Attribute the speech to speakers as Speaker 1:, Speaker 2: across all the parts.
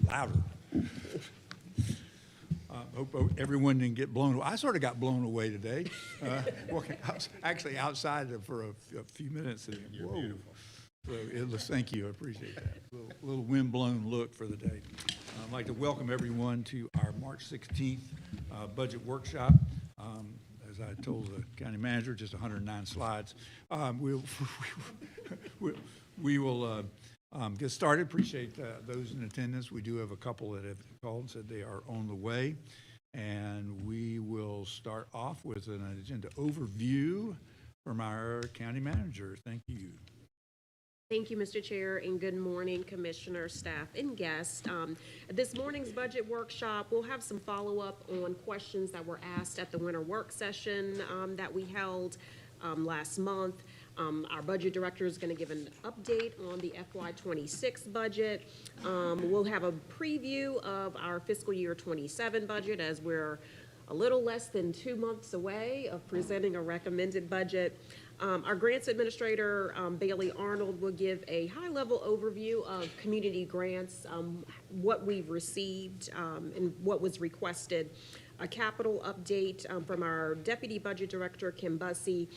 Speaker 1: louder. Hope everyone didn't get blown away. I sort of got blown away today. Actually outside for a few minutes. And
Speaker 2: You're beautiful.
Speaker 1: So thank you, I appreciate that. A little wind-blown look for the day. I'd like to welcome everyone to our March 16th budget workshop. As I told the county manager, just 109 slides. We will get started. Appreciate those in attendance. We do have a couple that have called and said they are on the way. And we will start off with an agenda overview from our county manager. Thank you.
Speaker 3: Thank you, Mr. Chair, and good morning, Commissioner, staff, and guests. At this morning's budget workshop, we'll have some follow-up on questions that were asked at the winter work session that we held last month. Our budget director is going to give an update on the FY26 budget. We'll have a preview of our fiscal year 27 budget as we're a little less than 2 months away of presenting a recommended budget. Our grants administrator, Bailey Arnold, will give a high-level overview of community grants, what we've received, and what was requested. A capital update from our Deputy Budget Director, Kim Bussey.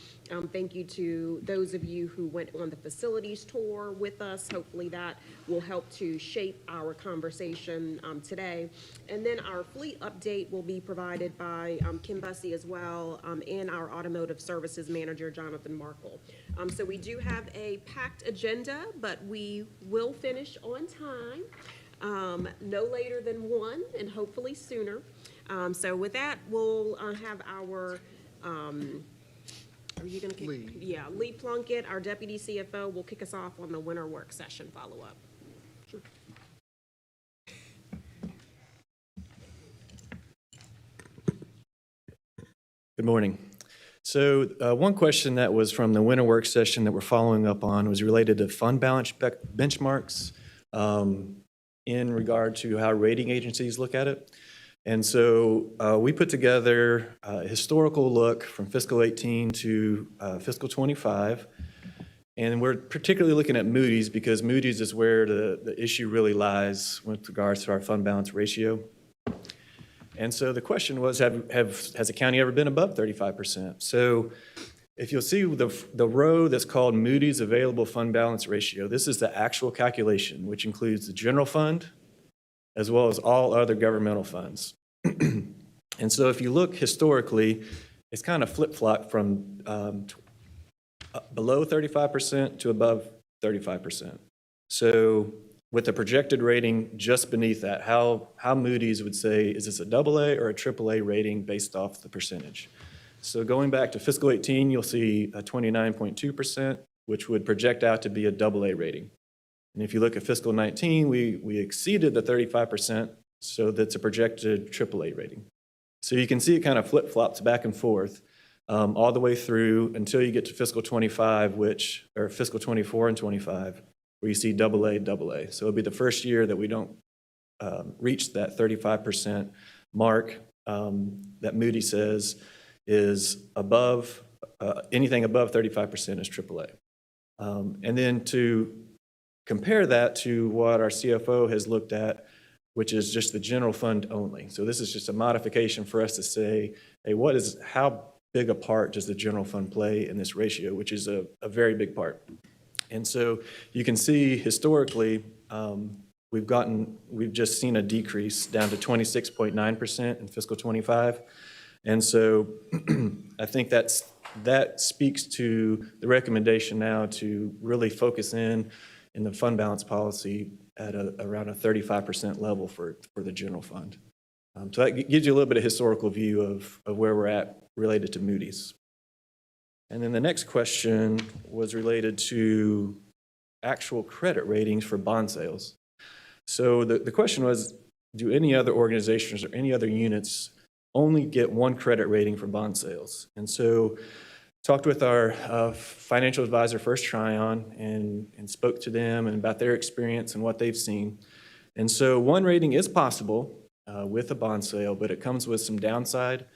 Speaker 3: Thank you to those of you who went on the facilities tour with us. Hopefully that will help to shape our conversation today. And then our fleet update will be provided by Kim Bussey as well, and our Automotive Services Manager, Jonathan Markle. So we do have a packed agenda, but we will finish on time, no later than 1 and hopefully sooner. So with that, we'll have our, are you going to kick?
Speaker 2: Lee.
Speaker 3: Yeah, Lee Plunkett, our Deputy CFO, will kick us off on the winter work session follow-up. Sure.
Speaker 4: Good morning. So one question that was from the winter work session that we're following up on was related to fund balance benchmarks in regard to how rating agencies look at it. And so we put together a historical look from fiscal 18 to fiscal 25. And we're particularly looking at Moody's because Moody's is where the issue really lies with regards to our fund balance ratio. And so the question was, has a county ever been above 35%? So if you'll see the row that's called Moody's Available Fund Balance Ratio, this is the actual calculation, which includes the general fund, as well as all other governmental funds. And so if you look historically, it's kind of flip-flopped from below 35% to above 35%. So with the projected rating just beneath that, how Moody's would say, is this a AA or a AAA rating based off the percentage? So going back to fiscal 18, you'll see a 29.2%, which would project out to be a AA rating. And if you look at fiscal 19, we exceeded the 35%, so that's a projected AAA rating. So you can see it kind of flip-flops back and forth all the way through until you get to fiscal 25, or fiscal 24 and 25, where you see AA. So it'll be the first year that we don't reach that 35% mark that Moody says is above, anything above 35% is AAA. And then to compare that to what our CFO has looked at, which is just the general fund only. So this is just a modification for us to say, hey, how big a part does the general fund play in this ratio, which is a very big part. And so you can see historically, we've just seen a decrease down to 26.9% in fiscal 25. And so I think that speaks to the recommendation now to really focus in the fund balance policy at around a 35% level for the general fund. So that gives you a little bit of historical view of where we're at related to Moody's. And then the next question was related to actual credit ratings for bond sales. So the question was, do any other organizations or any other units only get one credit rating for bond sales? And so talked with our financial advisor, First Tryon, and spoke to them and about their experience and what they've seen. And so one rating is possible with a bond sale, but it comes with some downside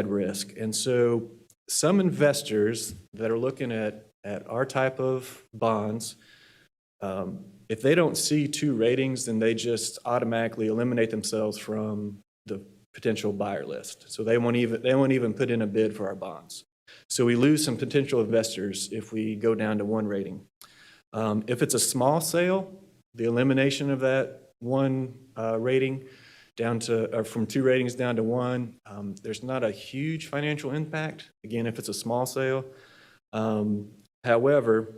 Speaker 4: risk. And so some investors that are looking at our type of bonds If they don't see 2 ratings, then they just automatically eliminate themselves from the potential buyer list. So they won't even put in a bid for our bonds. So we lose some potential investors if we go down to 1 rating. If it's a small sale, the elimination of that 1 rating down to, or from 2 ratings down to 1, there's not a huge financial impact, again, if it's a small sale. However,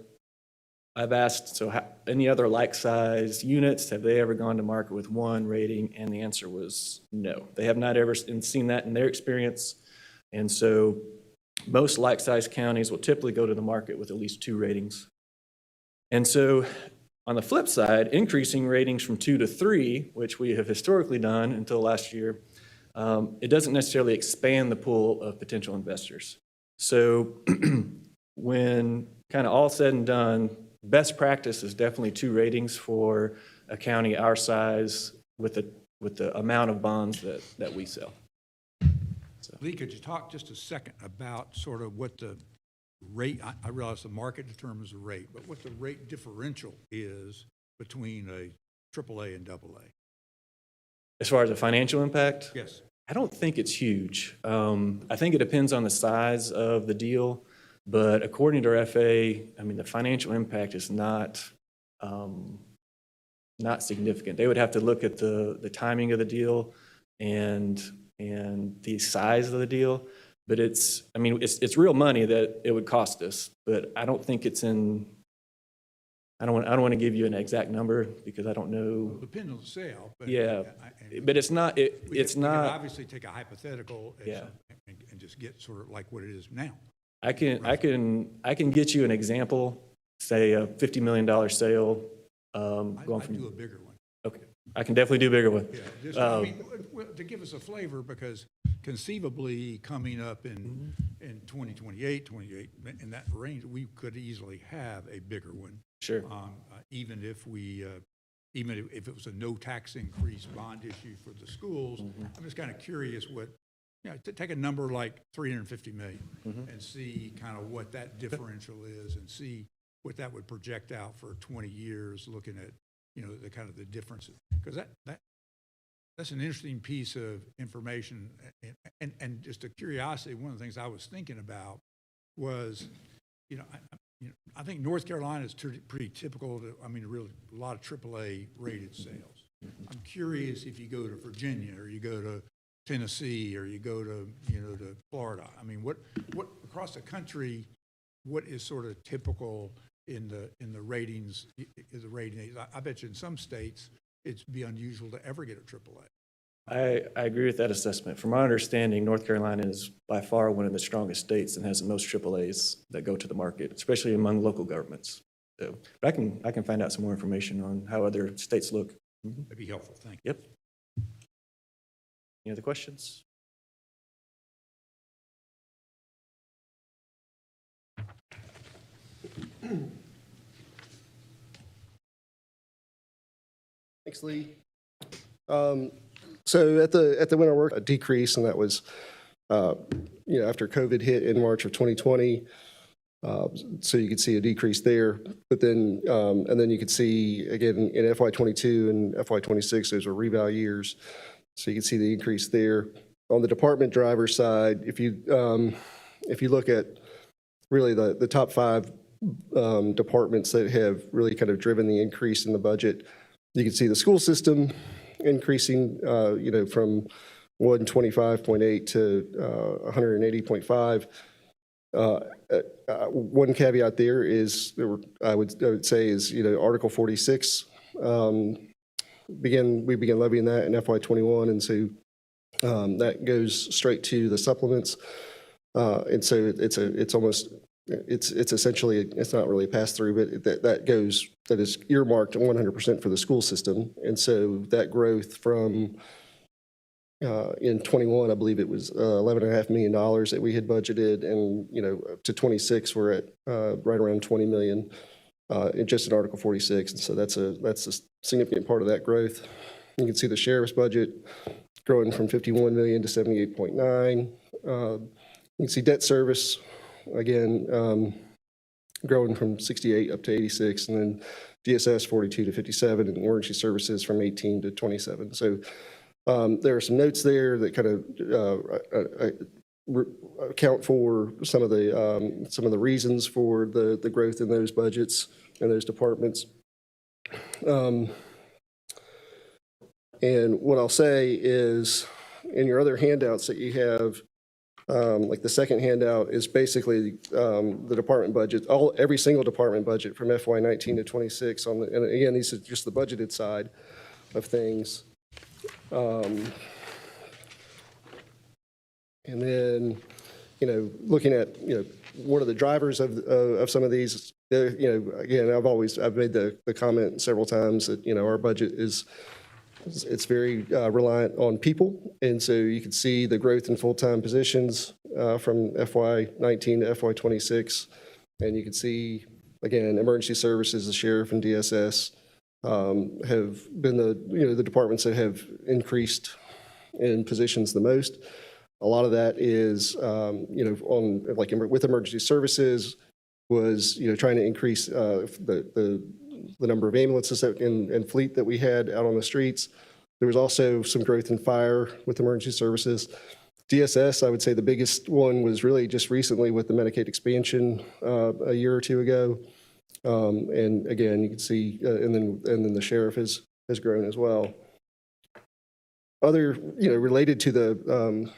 Speaker 4: I've asked, so any other like-size units, have they ever gone to market with 1 rating? And the answer was no. They have not ever seen that in their experience. And so most like-size counties will typically go to the market with at least 2 ratings. And so on the flip side, increasing ratings from 2 to 3, which we have historically done until last year, it doesn't necessarily expand the pool of potential investors. So when kind of all said and done, best practice is definitely 2 ratings for a county our size with the amount of bonds that we sell.
Speaker 1: Lee, could you talk just a second about sort of what the rate, I realize the market determines the rate, but what the rate differential is between a AAA and AA?
Speaker 4: As far as the financial impact?
Speaker 1: Yes.
Speaker 4: I don't think it's huge. I think it depends on the size of the deal, but according to our FA, I mean, the financial impact is not significant. They would have to look at the timing of the deal and the size of the deal, but it's real money that it would cost us, but I don't think it's in, I don't want to give you an exact number because I don't know.
Speaker 1: Depends on the sale. But
Speaker 4: Yeah, but it's not,
Speaker 1: we
Speaker 4: it's
Speaker 1: could
Speaker 4: not.
Speaker 1: obviously take a hypothetical
Speaker 4: Yeah.
Speaker 1: and just get sort of like what it is now.
Speaker 4: I can get you an example, say a $50 million sale, going
Speaker 1: I'd
Speaker 4: from.
Speaker 1: do a bigger one.
Speaker 4: Okay, I can definitely do a bigger one.
Speaker 1: Yeah, just, I mean, to give us a flavor, because conceivably coming up in 2028, in that range, we could easily have a bigger one.
Speaker 4: Sure.
Speaker 1: Even if it was a no tax increase bond issue for the schools. I'm just kind of curious what, to take a number like 350 million and see kind of what that differential is and see what that would project out for 20 years, looking at, the kind of the differences. Because that's an interesting piece of information. And just a curiosity, one of the things I was thinking about was, I think North Carolina is pretty typical. Really a lot of AAA rated sales. I'm curious if you go to Virginia or you go to Tennessee or you go to, to Florida. I mean, what across the country, what is sort of typical in the ratings? Is the rating? I bet you in some states it'd be unusual to ever get a AAA.
Speaker 4: I agree with that assessment. From my understanding, North Carolina is by far one of the strongest states and has the most AAAs that go to the market, especially among local governments. So, but I can find out some more information on how other states look.
Speaker 1: That'd be helpful. Thank you.
Speaker 4: Yep. Any other questions?
Speaker 2: Thanks, Lee. So at the winter work, a decrease, and that was, after COVID hit in March of 2020. So you could see a decrease there, but then, and then you could see again in FY22 and FY26, those were reval years. So you can see the increase there. On the department driver side, if you look at really the top 5 departments that have really kind of driven the increase in the budget, you can see the school system increasing, from 125.8 to 180.5. One caveat there is, I would say is, Article 46, we began levying that in FY21, and so that goes straight to the supplements, and so it's essentially, it's not really a pass through, but that is earmarked 100% for the school system, and so that growth from in 21, I believe it was $11.5 million that we had budgeted, and to 26, we're at right around 20 million just in Article 46, and so that's a significant part of that growth. You can see the sheriff's budget growing from 51 million to 78.9. You can see debt service again growing from 68 up to 86, and then DSS 42 to 57, and emergency services from 18 to 27. So there are some notes there that kind of account for some of the reasons for the growth in those budgets and those departments. And what I'll say is, in your other handouts that you have, like the second handout is basically the department budget, every single department budget from FY19 to 26 and again, these are just the budgeted side of things. And then, looking at, what are the drivers of some of these, again, I've made the comment several times that, our budget it's very reliant on people. And so you can see the growth in full-time positions from FY19 to FY26. And you can see, again, emergency services, the sheriff and DSS have been the departments that have increased in positions the most. A lot of that is, with emergency services was, trying to increase the number of ambulances and fleet that we had out on the streets. There was also some growth in fire with emergency services. DSS, I would say the biggest one was really just recently with the Medicaid expansion a year or two ago. And again, you can see, and then the sheriff has grown as well. Other, related to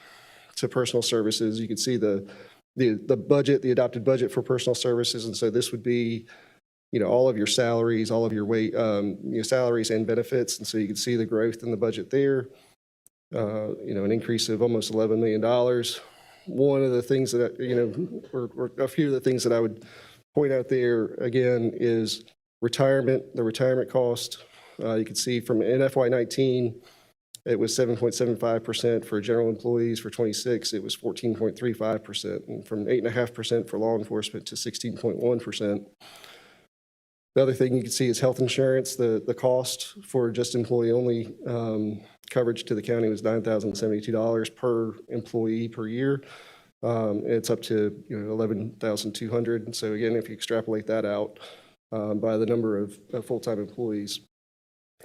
Speaker 2: to personal services, you can see the budget, the adopted budget for personal services. And so this would be, all of your salaries, all of your your salaries and benefits. And so you can see the growth in the budget there, an increase of almost $11 million. One of the things that, or a few of the things that I would point out there, again, is retirement, the retirement cost. You can see from in FY19, it was 7.75% for general employees. For 26, it was 14.35%, and from 8.5% for law enforcement to 16.1%. The other thing you can see is health insurance. The cost for just employee-only coverage to the county was $9,072 per employee per year. It's up to $11,200. And so again, if you extrapolate that out by the number of full-time employees,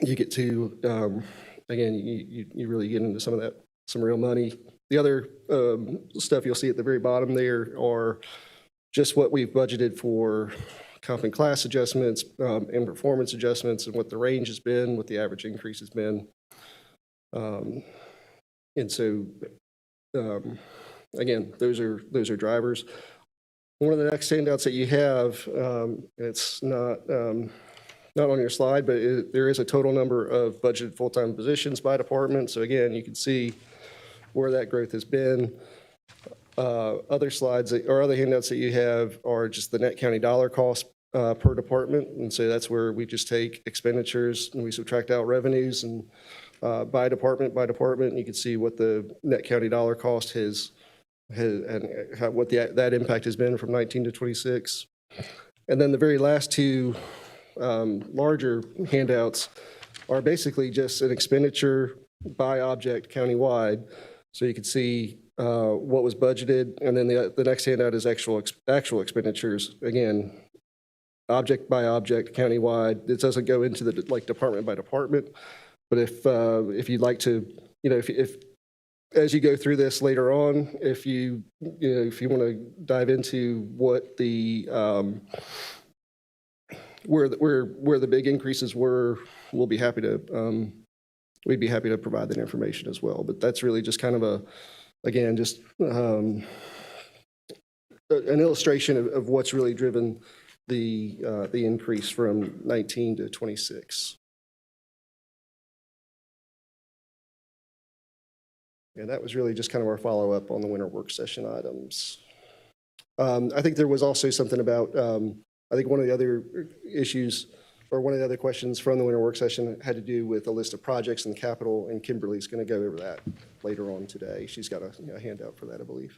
Speaker 2: you get to again, you really get into some real money. The other stuff you'll see at the very bottom there are just what we've budgeted for comp and class adjustments and performance adjustments, and what the range has been, what the average increase has been. And so, again, those are drivers. One of the next handouts that you have, it's not on your slide, but there is a total number of budgeted full-time positions by department. So again, you can see where that growth has been. Other slides or other handouts that you have are just the net county dollar cost per department. And so that's where we just take expenditures and we subtract out revenues, and by department, you can see what the net county dollar cost has and what that impact has been from 19 to 26. And then the very last two larger handouts are basically just an expenditure by object countywide. So you can see what was budgeted, and then the next handout is actual expenditures. Again, object by object countywide. It doesn't go into the department by department, but if you'd like to, if as you go through this later on, if you want to dive into what the where the big increases were, we'll be happy to we'd be happy to provide that information as well. But that's really just kind of just an illustration of what's really driven the increase from 19 to 26. And that was really just kind of our follow-up on the winter work session items. I think there was also something about, I think one of the other issues or one of the other questions from the winter work session had to do with a list of projects in the capital, and Kimberly's going to go over that later on today. She's got a handout for that, I believe.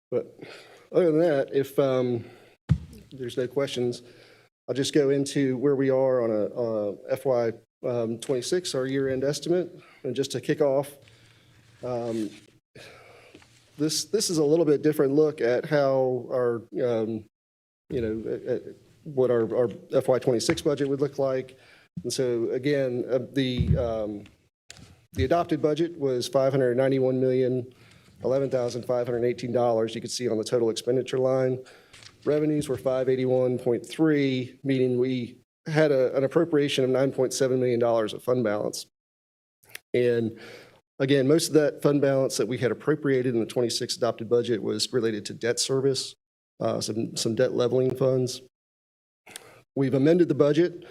Speaker 2: But other than that, if there's no questions, I'll just go into where we are on a FY 26, our year-end estimate. And just to kick off, this is a little bit different look at how our what our FY '26 budget would look like. And so again, the adopted budget was $591,011,518. You can see on the total expenditure line. Revenues were 581.3, meaning we had an appropriation of $9.7 million of fund balance. And again, most of that fund balance that we had appropriated in the '26 adopted budget was related to debt service, some debt leveling funds. We've amended the budget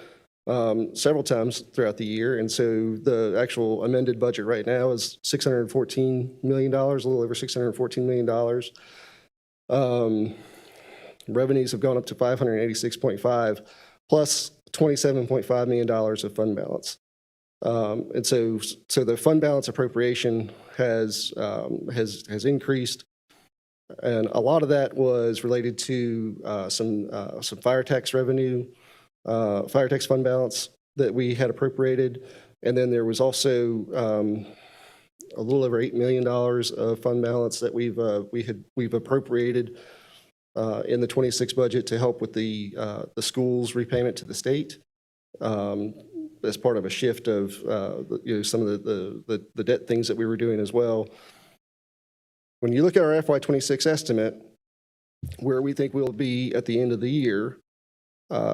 Speaker 2: several times throughout the year, and so the actual amended budget right now is $614 million, a little over $614 million. Revenues have gone up to 586.5, plus $27.5 million of fund balance. And so the fund balance appropriation has increased, and a lot of that was related to some fire tax revenue, fire tax fund balance that we had appropriated, and then there was also a little over $8 million of fund balance that we've appropriated in the '26 budget to help with the schools repayment to the state. As part of a shift of some of the debt things that we were doing as well. When you look at our FY '26 estimate, where we think we'll be at the end of the year,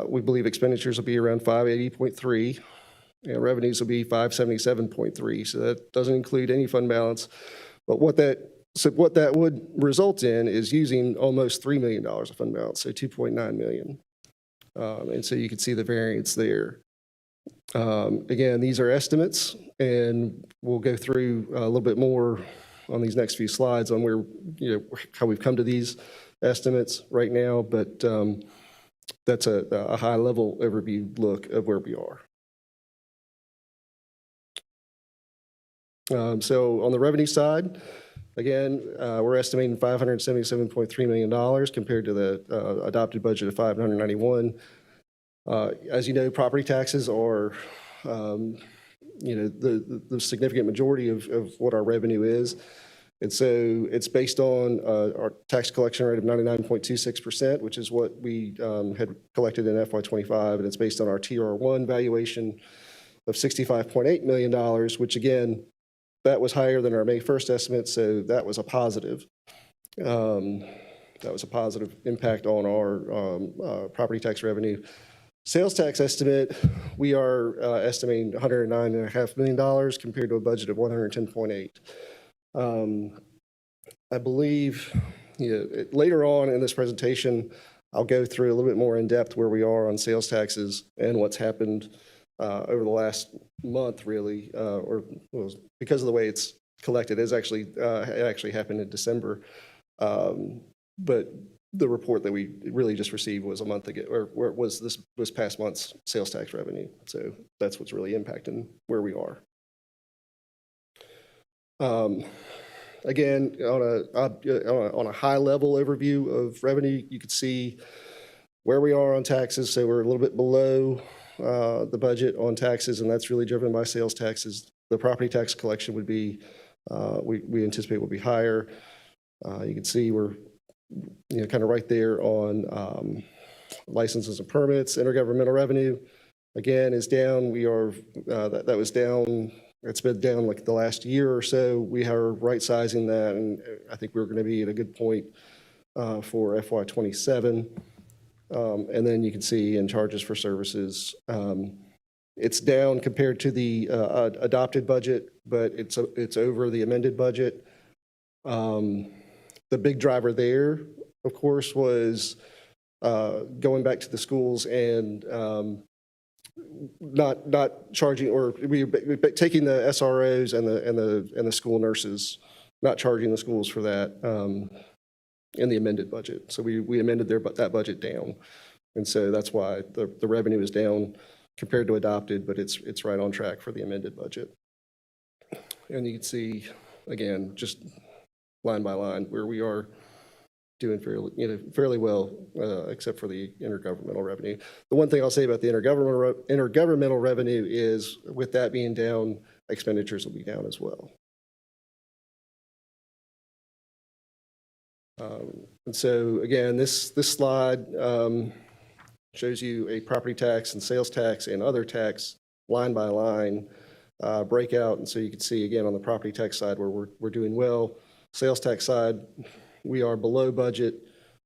Speaker 2: we believe expenditures will be around 580.3, and revenues will be 577.3. So that doesn't include any fund balance. But what that would result in is using almost $3 million of fund balance, so $2.9 million. And so you can see the variance there. Again, these are estimates, and we'll go through a little bit more on these next few slides on where, how we've come to these estimates right now, but that's a high-level overview look of where we are. So on the revenue side, again, we're estimating $577.3 million compared to the adopted budget of $591. As you know, property taxes are, the significant majority of what our revenue is. And so it's based on our tax collection rate of 99.26%, which is what we had collected in FY '25. And it's based on our TR1 valuation of $65.8 million, which again, that was higher than our May 1st estimate. So that was a positive. That was a positive impact on our property tax revenue. Sales tax estimate, we are estimating $109.5 million compared to a budget of $110.8. I believe later on in this presentation, I'll go through a little bit more in depth where we are on sales taxes and what's happened over the last month, really, because of the way it's collected. It actually happened in December, but the report that we really just received was a month ago, or it was this past month's sales tax revenue. So that's what's really impacting where we are. Again, on a high-level overview of revenue, you can see where we are on taxes. So we're a little bit below the budget on taxes, and that's really driven by sales taxes. The property tax collection would be, we anticipate will be higher. You can see we're kind of right there on licenses and permits. Intergovernmental revenue, again, is down. We are, that was down. It's been down like the last year or so. We are right-sizing that, and I think we're going to be at a good point for FY '27. And then you can see in charges for services, it's down compared to the adopted budget, but it's over the amended budget. The big driver there, of course, was going back to the schools and not charging, or taking the SROs and the school nurses, not charging the schools for that in the amended budget. So we amended that budget down, and so that's why the revenue is down compared to adopted, but it's right on track for the amended budget. And you can see again, just line by line, where we are doing fairly well, except for the intergovernmental revenue. The one thing I'll say about the intergovernmental revenue is, with that being down, expenditures will be down as well. And so again, this slide shows you a property tax and sales tax and other tax line by line breakout. And so you can see again on the property tax side where we're doing well. Sales tax side, we are below budget,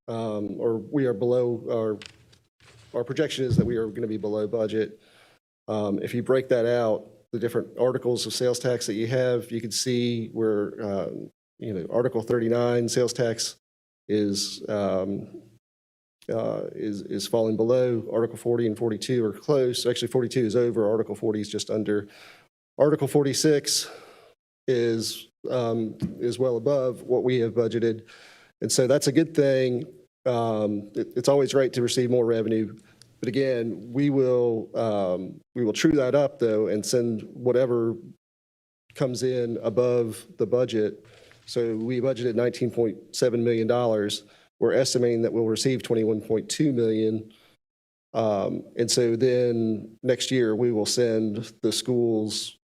Speaker 2: or we are below our projection is that we are going to be below budget. If you break that out, the different articles of sales tax that you have, you can see where Article 39 sales tax is falling below. Article 40 and 42 are close. Actually, 42 is over. Article 40 is just under. Article 46 is well above what we have budgeted, and so that's a good thing. It's always right to receive more revenue, but again, we will true that up though and send whatever comes in above the budget. So we budgeted $19.7 million. We're estimating that we'll receive $21.2 million. And so then next year we will send the schools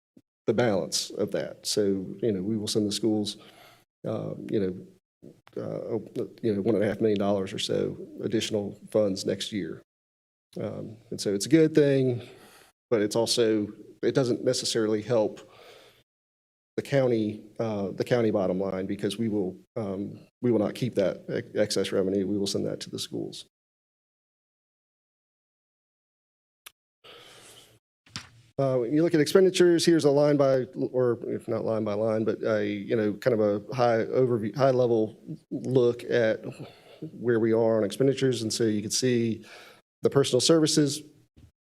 Speaker 2: the balance of that. So, we will send the schools, $1.5 million or so additional funds next year. And so it's a good thing, but it doesn't necessarily help the county bottom line because we will not keep that excess revenue. We will send that to the schools. When you look at expenditures, here's a line by, or if not line by line, but kind of a high level look at where we are on expenditures. And so you can see the personal services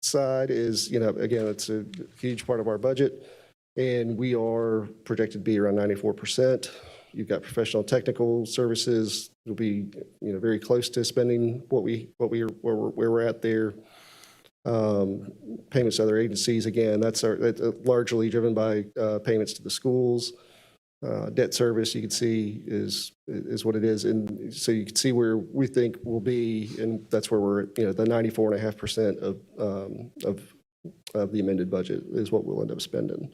Speaker 2: side is, again, it's a huge part of our budget. And we are projected to be around 94%. You've got professional technical services. It'll be, very close to spending where we're at there. Payments to other agencies, again, that's largely driven by payments to the schools. Debt service, you can see, is what it is. And so you can see where we think we'll be, and that's where we're, the 94.5% of the amended budget is what we'll end up spending,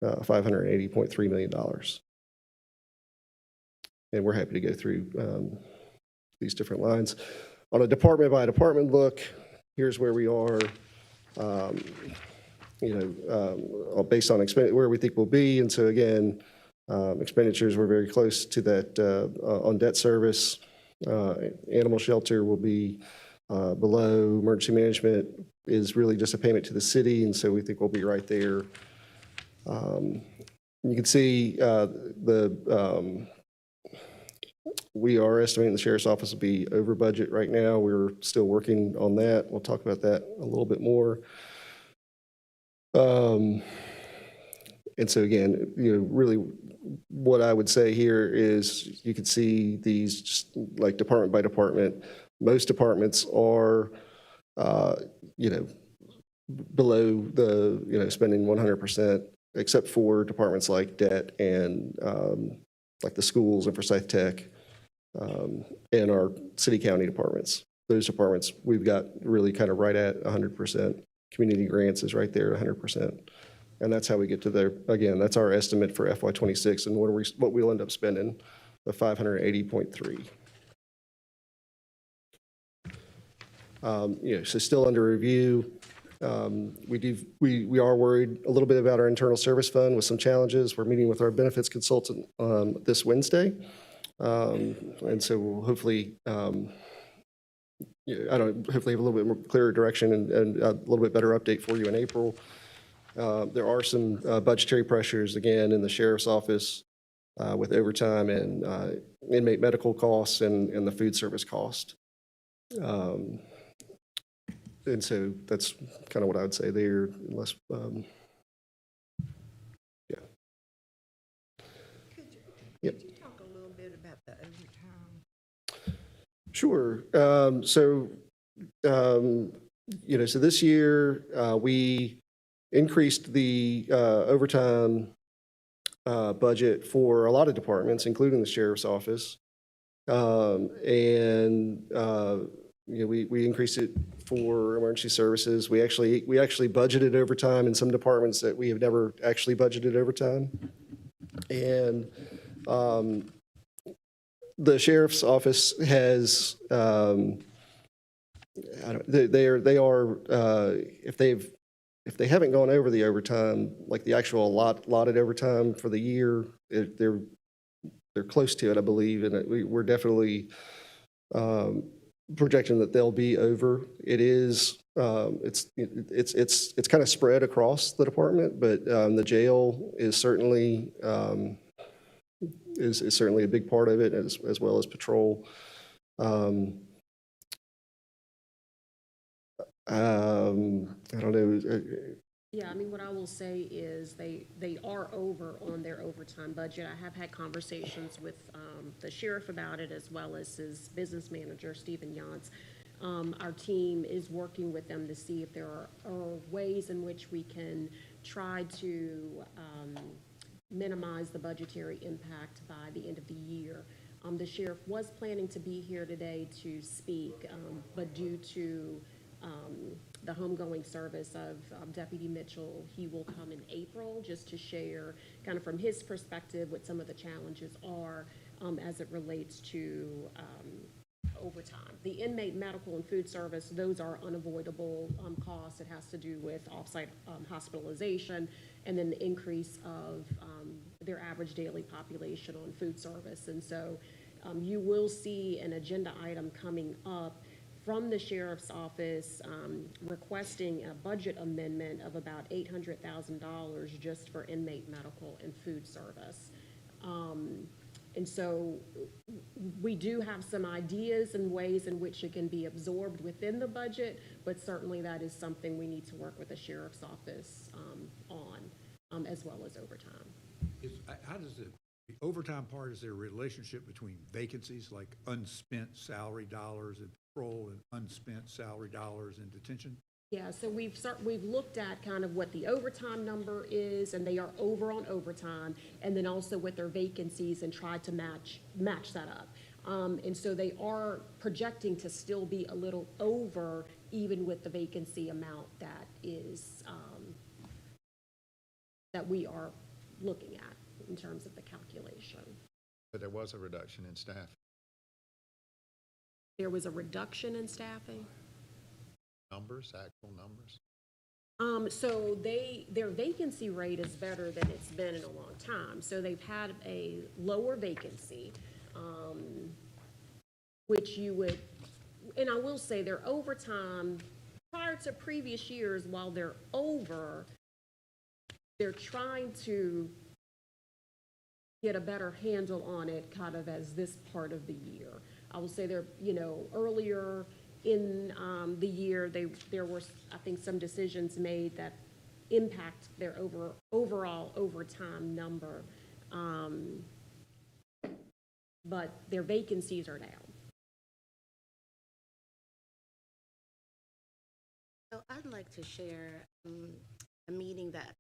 Speaker 2: $580.3 million. And we're happy to go through these different lines. On a department by department look, here's where we are, based on where we think we'll be. And so again, expenditures, we're very close to that on debt service. Animal shelter will be below. Emergency management is really just a payment to the city, and so we think we'll be right there. You can see we are estimating the sheriff's office will be over budget right now. We're still working on that. We'll talk about that a little bit more. And so again, really what I would say here is you can see these just like department by department. Most departments are, below the, spending 100%, except for departments like debt and like the schools and Forsyth Tech. And our city county departments. Those departments we've got really kind of right at 100%. Community grants is right there at 100%. And that's how we get to there. Again, that's our estimate for FY26 and what we'll end up spending, the $580.3. So still under review. We are worried a little bit about our internal service fund with some challenges. We're meeting with our benefits consultant this Wednesday. And so we'll hopefully, hopefully have a little bit more clearer direction and a little bit better update for you in April. There are some budgetary pressures, again, in the sheriff's office with overtime and inmate medical costs and the food service cost. And so that's kind of what I would say there, unless, yeah.
Speaker 5: Could
Speaker 2: Yep.
Speaker 5: you talk a little bit about the overtime?
Speaker 2: Sure. So this year we increased the overtime budget for a lot of departments, including the sheriff's office. We increased it for emergency services. We actually budgeted overtime in some departments that we have never actually budgeted overtime. And the sheriff's office has, they are, if they haven't gone over the overtime, like the actual allotted overtime for the year, they're close to it, I believe, and we're definitely projecting that they'll be over. It is, it's kind of spread across the department, but the jail is certainly is certainly a big part of it, as well as patrol. I don't know.
Speaker 3: Yeah, I mean, what I will say is they are over on their overtime budget. I have had conversations with the sheriff about it, as well as his business manager, Stephen Yance. Our team is working with them to see if there are ways in which we can try to minimize the budgetary impact by the end of the year. The sheriff was planning to be here today to speak, but due to the homegoing service of Deputy Mitchell, he will come in April just to share kind of from his perspective what some of the challenges are as it relates to overtime. The inmate medical and food service, those are unavoidable costs. It has to do with offsite hospitalization and then the increase of their average daily population on food service. And so you will see an agenda item coming up from the sheriff's office requesting a budget amendment of about $800,000 just for inmate medical and food service. And so we do have some ideas and ways in which it can be absorbed within the budget, but certainly that is something we need to work with the sheriff's office on, as well as overtime.
Speaker 1: How does the overtime part, is there a relationship between vacancies like unspent salary dollars in patrol and unspent salary dollars in detention?
Speaker 3: Yeah, so we've looked at kind of what the overtime number is, and they are over on overtime, and then also with their vacancies, and tried to match that up. And so they are projecting to still be a little over, even with the vacancy amount that is that we are looking at in terms of the calculation.
Speaker 6: But there was a reduction in staff.
Speaker 3: There was a reduction in staffing.
Speaker 6: Numbers, actual numbers.
Speaker 3: So their vacancy rate is better than it's been in a long time. So they've had a lower vacancy, which you would, and I will say their overtime prior to previous years, while they're over, they're trying to get a better handle on it kind of as this part of the year. I will say they're, earlier in the year, there were, I think, some decisions made that impact their overall overtime number, but their vacancies are down.
Speaker 7: So I'd like to share a meeting that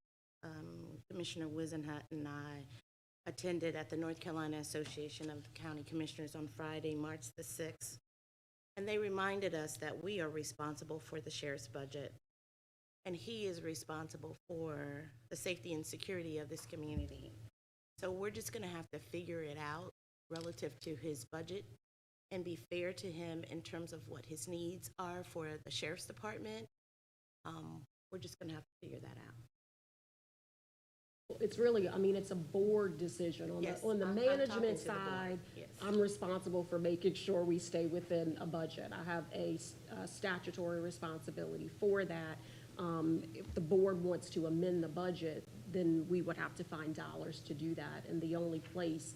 Speaker 7: Commissioner Wisenhut and I attended at the North Carolina Association of County Commissioners on Friday, March the 6th. And they reminded us that we are responsible for the sheriff's budget, and he is responsible for the safety and security of this community. So we're just going to have to figure it out relative to his budget and be fair to him in terms of what his needs are for the sheriff's department. We're just going to have to figure that out.
Speaker 3: It's really, I mean, it's a board decision. On the
Speaker 7: I'm
Speaker 3: management
Speaker 7: talking to the board.
Speaker 3: side,
Speaker 7: Yes.
Speaker 3: I'm responsible for making sure we stay within a budget. I have a statutory responsibility for that. If the board wants to amend the budget, then we would have to find dollars to do that. And the only place,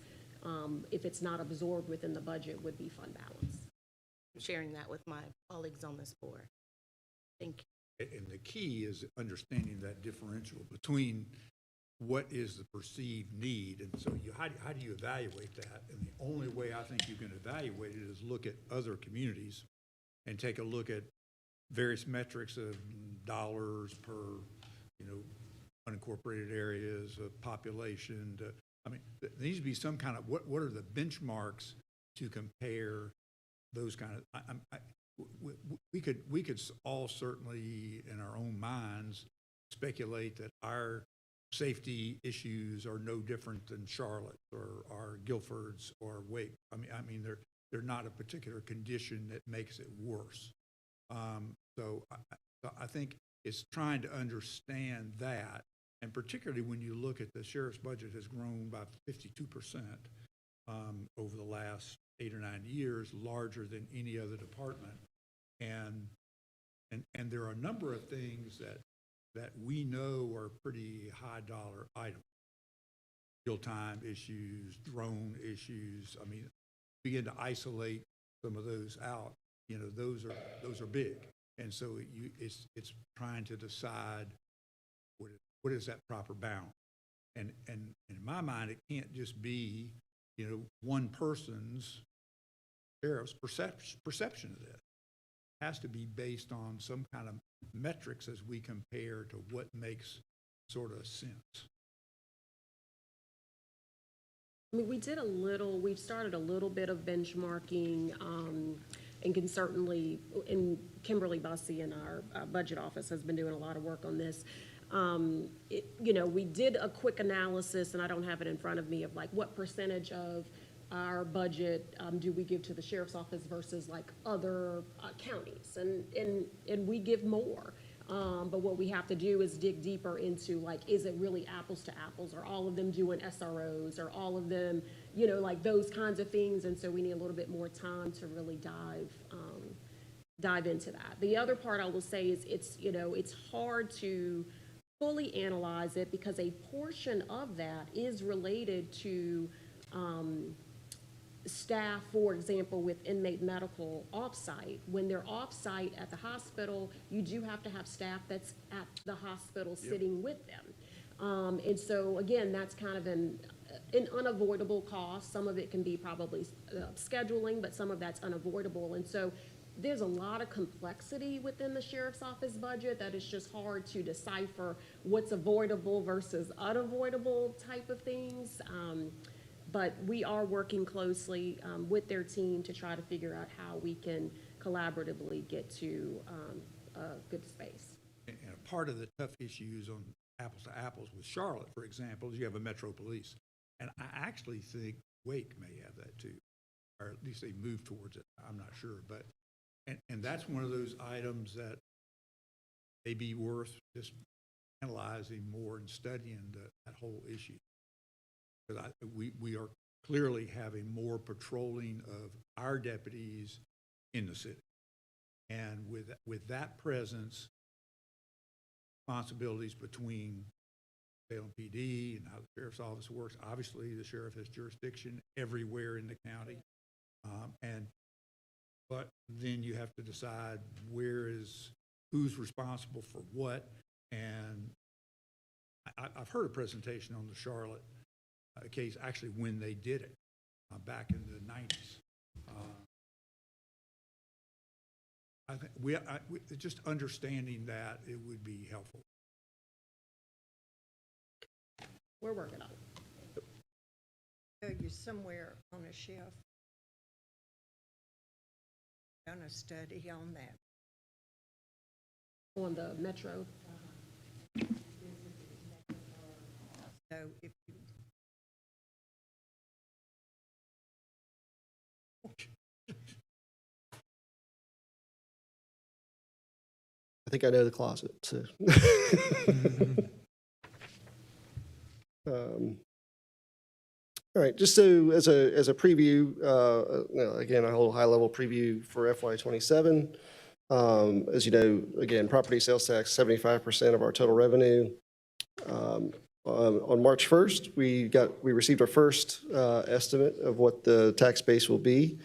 Speaker 3: if it's not absorbed within the budget, would be fund balance.
Speaker 7: I'm sharing that with my colleagues on this board. Thank you.
Speaker 1: And the key is understanding that differential between what is the perceived need, and so how do you evaluate that? And the only way I think you can evaluate it is look at other communities and take a look at various metrics of dollars per, unincorporated areas, of population. I mean, there needs to be some kind of, what are the benchmarks to compare those kind of, we could all certainly in our own minds speculate that our safety issues are no different than Charlotte or Guilford's or Wake. I mean, they're not a particular condition that makes it worse. So I think it's trying to understand that, and particularly when you look at the sheriff's budget has grown by 52% over the last 8 or 9 years, larger than any other department. And there are a number of things that we know are pretty high dollar items. Real-time issues, drone issues. I mean, begin to isolate some of those out. You know, those are big. And so it's trying to decide what is that proper balance. And in my mind, it can't just be, you know, one person's sheriff's perception of this. It has to be based on some kind of metrics as we compare to what makes sort of sense.
Speaker 3: I mean, we've started a little bit of benchmarking, and can certainly, and Kimberly Bussey in our budget office has been doing a lot of work on this. You know, we did a quick analysis, and I don't have it in front of me, of like what percentage of our budget do we give to the sheriff's office versus like other counties, and we give more. But what we have to do is dig deeper into, like, is it really apples to apples? Are all of them doing SROs? Are all of them, you know, like those kinds of things? And so we need a little bit more time to really dive into that. The other part I will say is it's hard to fully analyze it because a portion of that is related to staff, for example, with inmate medical offsite. When they're offsite at the hospital, you do have to have staff that's at the hospital sitting with them. And so again, that's kind of an unavoidable cost. Some of it can be probably scheduling, but some of that's unavoidable. And so there's a lot of complexity within the sheriff's office budget that is just hard to decipher what's avoidable versus unavoidable type of things. But we are working closely with their team to try to figure out how we can collaboratively get to a good space.
Speaker 1: And a part of the tough issues on apples to apples with Charlotte, for example, is you have a Metro Police. And I actually think Wake may have that too, or at least they move towards it. I'm not sure, but, and that's one of those items that may be worth just analyzing more and studying that whole issue. Because we are clearly having more patrolling of our deputies in the city. And with that presence, responsibilities between Salem PD and how the sheriff's office works, obviously the sheriff has jurisdiction everywhere in the county. But then you have to decide who's responsible for what. And I've heard a presentation on the Charlotte case, actually when they did it back in the 90s. I think just understanding that, it would be helpful.
Speaker 3: We're working on it.
Speaker 5: So you're somewhere on a shelf. Done a study on that.
Speaker 3: On the Metro.
Speaker 5: So if you
Speaker 2: I think I know the closet, so. All right, just so as a preview, again, a whole high-level preview for FY 27. As you know, again, property sales tax, 75% of our total revenue. On March 1st, we received our first estimate of what the tax base will be,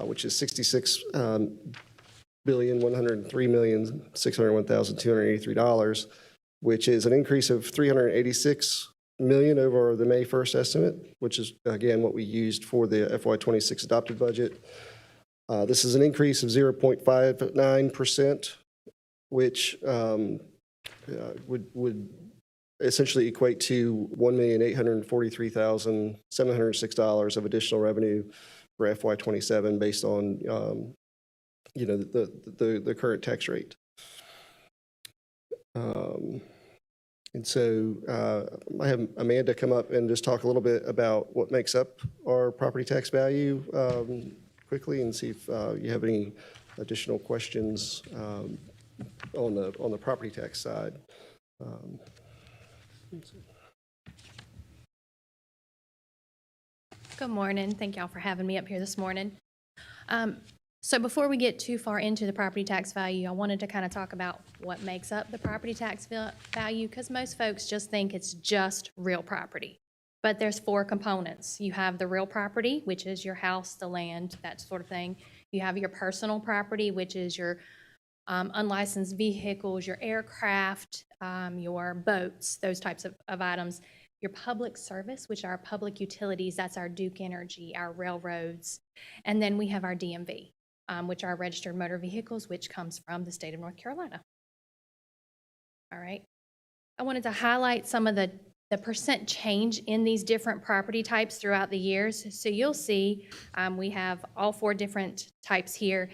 Speaker 2: which is $66,103,601,283, which is an increase of $386 million over the May 1st estimate, which is, again, what we used for the FY26 adopted budget. This is an increase of 0.59%, which would essentially equate to $1,843,706 of additional revenue for FY27 based on the current tax rate. And so I have Amanda come up and just talk a little bit about what makes up our property tax value quickly, and see if you have any additional questions on the property tax side.
Speaker 8: Good morning. Thank y'all for having me up here this morning. So before we get too far into the property tax value, I wanted to kind of talk about what makes up the property tax value, because most folks just think it's just real property. But there's 4 components. You have the real property, which is your house, the land, that sort of thing. You have your personal property, which is your unlicensed vehicles, your aircraft, your boats, those types of items. Your public service, which are our public utilities, that's our Duke Energy, our railroads. And then we have our DMV, which are registered motor vehicles, which comes from the state of North Carolina. All right. I wanted to highlight some of the percent change in these different property types throughout the years. So you'll see we have all 4 different types here.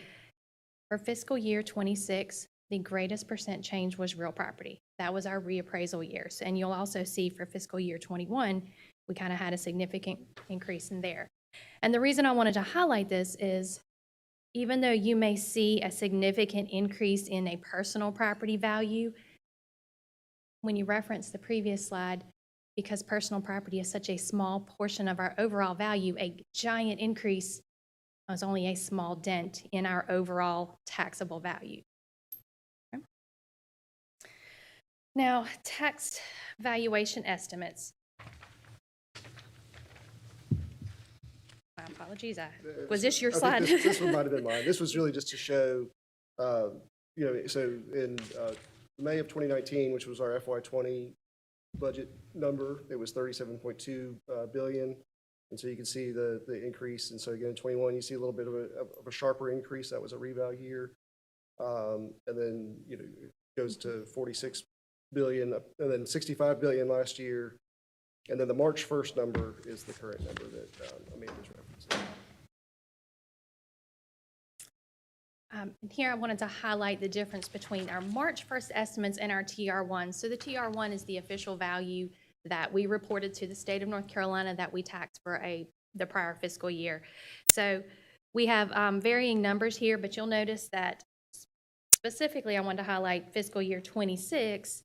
Speaker 8: For fiscal year 26, the greatest percent change was real property. That was our reappraisal years. And you'll also see for fiscal year 21, we kind of had a significant increase in there. And the reason I wanted to highlight this is, even though you may see a significant increase in a personal property value, when you reference the previous slide, because personal property is such a small portion of our overall value, a giant increase was only a small dent in our overall taxable value. Okay. Now, tax valuation estimates. My apologies, was this your
Speaker 2: I think
Speaker 8: slide?
Speaker 2: This one might have been mine. This was really just to show, so in May of 2019, which was our FY20 budget number, it was 37.2 billion. And so you can see the increase. And so again, in 21, you see a little bit of a sharper increase. That was a reval year. And then, it goes to 46 billion, and then 65 billion last year. And then the March 1st number is the current number that Amanda's referencing.
Speaker 8: And here I wanted to highlight the difference between our March 1st estimates and our TR1. So the TR1 is the official value that we reported to the state of North Carolina that we taxed for the prior fiscal year. So we have varying numbers here, but you'll notice that specifically I wanted to highlight fiscal year 26,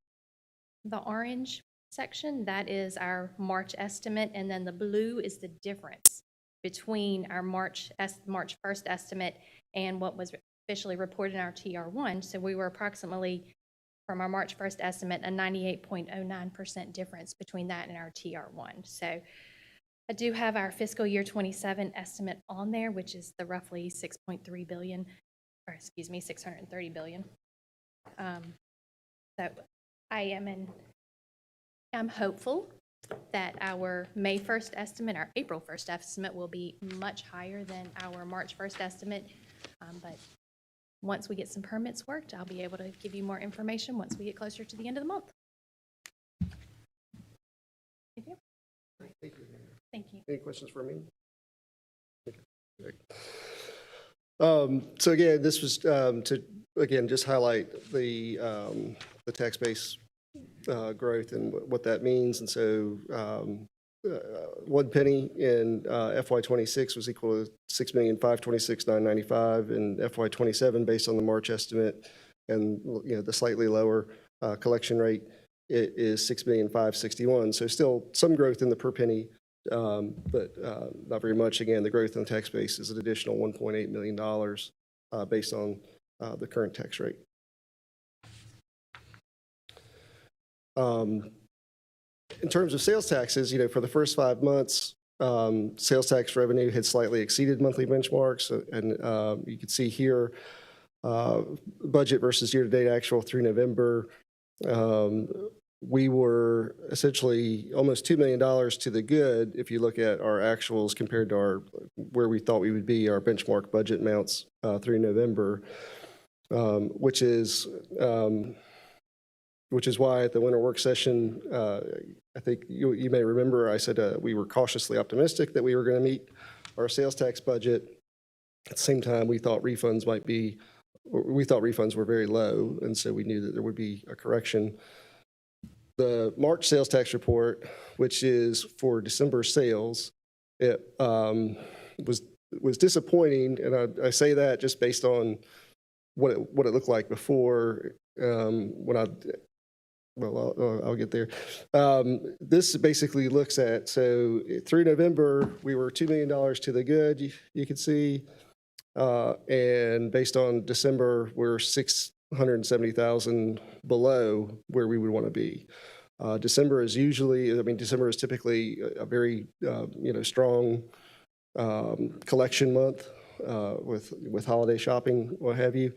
Speaker 8: the orange section, that is our March estimate, and then the blue is the difference between our March 1st estimate and what was officially reported in our TR1. So we were approximately, from our March 1st estimate, a 98.09% difference between that and our TR1. So I do have our fiscal year 27 estimate on there, which is the roughly 6.3 billion, or excuse me, 630 billion. So I'm hopeful that our May 1st estimate, our April 1st estimate will be much higher than our March 1st estimate. But once we get some permits worked, I'll be able to give you more information once we get closer to the end of the month. Thank you.
Speaker 2: Thank you.
Speaker 8: Thank you.
Speaker 2: Any questions for me? Okay. So again, this was to, again, just highlight the tax base growth and what that means. And so 1 penny in FY26 was equal to $6,526,995 in FY27 based on the March estimate, and the slightly lower collection rate, it is $6,561,000. So still some growth in the per penny, but not very much. Again, the growth in the tax base is an additional $1.8 million based on the current tax rate. In terms of sales taxes, for the first 5 months, sales tax revenue had slightly exceeded monthly benchmarks. And you can see here, budget versus year-to-date actual through November, we were essentially almost $2 million to the good if you look at our actuals compared to where we thought we would be, our benchmark budget amounts through November, which is why at the winter work session, I think you may remember I said we were cautiously optimistic that we were going to meet our sales tax budget. At the same time, we thought refunds were very low, and so we knew that there would be a correction. the March sales tax report, which is for December sales, it was disappointing, and I say that just based on what it looked like before, when I'll get there. This basically looks at, so through November, we were $2 million to the good, you can see. And based on December, we're 670,000 below where we would want to be. December is typically a very, strong collection month with holiday shopping, what have you.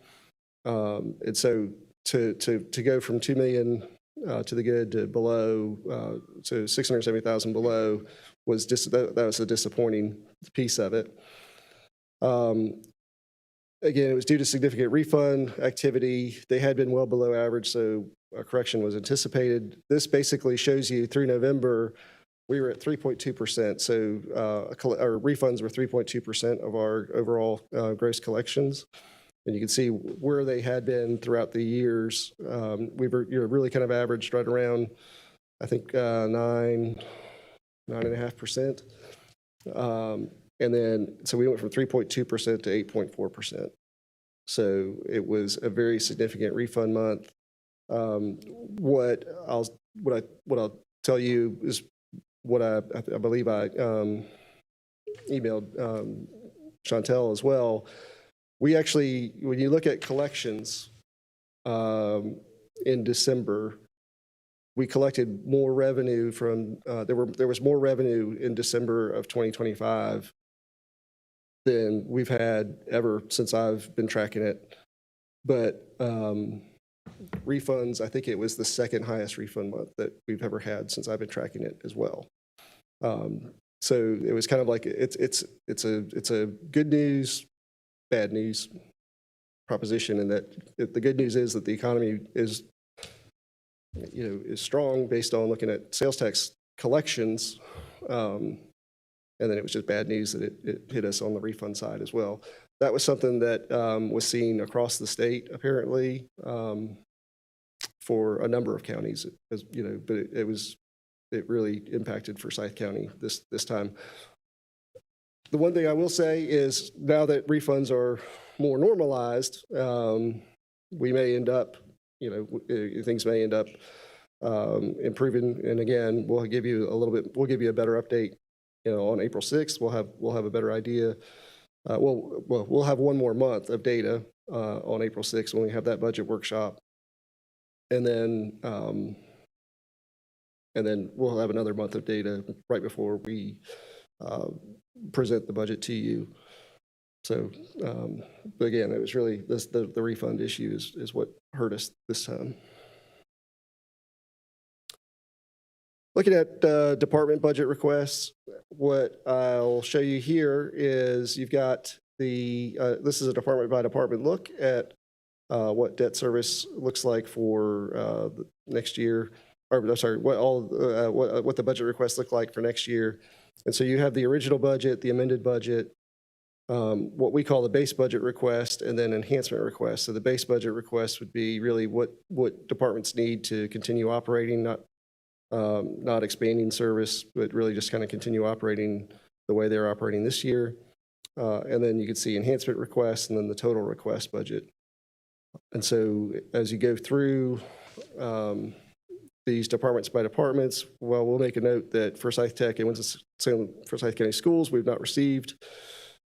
Speaker 2: And so to go from 2 million to the good to below, to 670,000 below was that was a disappointing piece of it. Again, it was due to significant refund activity. They had been well below average, so a correction was anticipated. This basically shows you through November, we were at 3.2%. So our refunds were 3.2% of our overall gross collections. And you can see where they had been throughout the years. We were really kind of averaged right around, I think, 9.5%. And then, so we went from 3.2% to 8.4%. So it was a very significant refund month. What I'll tell you is what I believe I emailed Chantel as well. We actually, when you look at collections in December, we collected more revenue from, there was more revenue in December of 2025 than we've had ever since I've been tracking it. But refunds, I think it was the second highest refund month that we've ever had since I've been tracking it as well. So it was kind of like, it's a good news, bad news proposition, and that the good news is that the economy is strong based on looking at sales tax collections. And then it was just bad news that it hit us on the refund side as well. That was something that was seen across the state, apparently, for a number of counties, but it really impacted Forsyth County this time. The one thing I will say is now that refunds are more normalized, we may end up, things may end up improving. And again, we'll give you a better update, on April 6th. We'll have a better idea. We'll have one more month of data on April 6th when we have that budget workshop. And then we'll have another month of data right before we present the budget to you. So, but again, it was really the refund issue is what hurt us this time. Looking at department budget requests, what I'll show you here is you've got this is a department by department look at what debt service looks like for the next year, or I'm sorry, what the budget requests look like for next year. And so you have the original budget, the amended budget, what we call the base budget request, and then enhancement request. So the base budget request would be really what departments need to continue operating, not expanding service, but really just kind of continue operating the way they're operating this year. And then you can see enhancement requests and then the total request budget. And so as you go through these departments by departments, well, we'll make a note that Forsyth Tech and Winston-Salem Forsyth County Schools, we've not received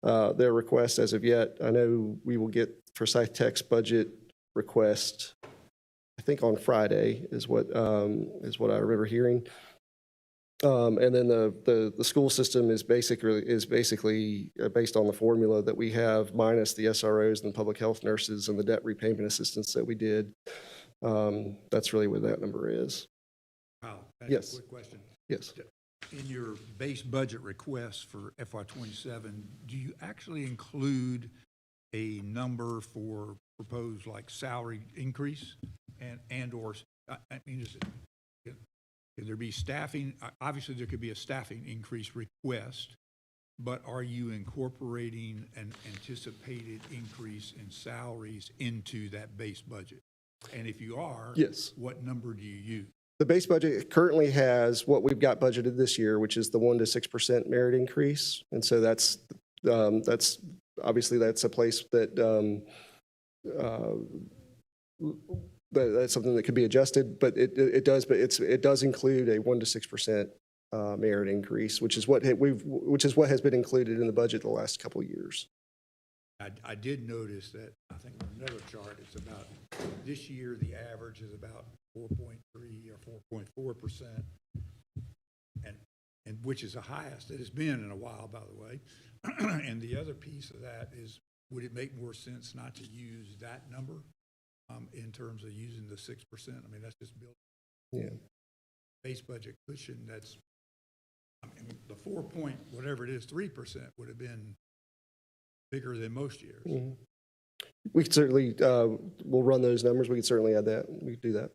Speaker 2: their request as of yet. I know we will get Forsyth Tech's budget request, I think on Friday is what I remember hearing. And then the school system is basically based on the formula that we have minus the SROs and the public health nurses and the debt repayment assistance that we did. That's really what that number is.
Speaker 1: Wow.
Speaker 2: Yes.
Speaker 1: A quick question.
Speaker 2: Yes.
Speaker 1: In your base budget request for FY27, do you actually include a number for proposed like salary increase and/or, I mean, could there be staffing? Obviously, there could be a staffing increase request, but are you incorporating an anticipated increase in salaries into that base budget? And if you are,
Speaker 2: Yes.
Speaker 1: what number do you use?
Speaker 2: The base budget currently has what we've got budgeted this year, which is the 1 to 6% merit increase. And so that's obviously that's a place that, that's something that could be adjusted, but it does include a 1 to 6% merit increase, which is what has been included in the budget the last couple of years.
Speaker 1: I did notice that, I think on another chart, it's about, this year, the average is about 4.3 or 4.4%, and which is the highest it has been in a while, by the way. And the other piece of that is, would it make more sense not to use that number in terms of using the 6%? I mean, that's just built base budget cushion. That's, I mean, the 4 point, whatever it is, 3% would have been bigger than most years.
Speaker 2: Mhm. We could certainly, we'll run those numbers. We could certainly add that. We could do that.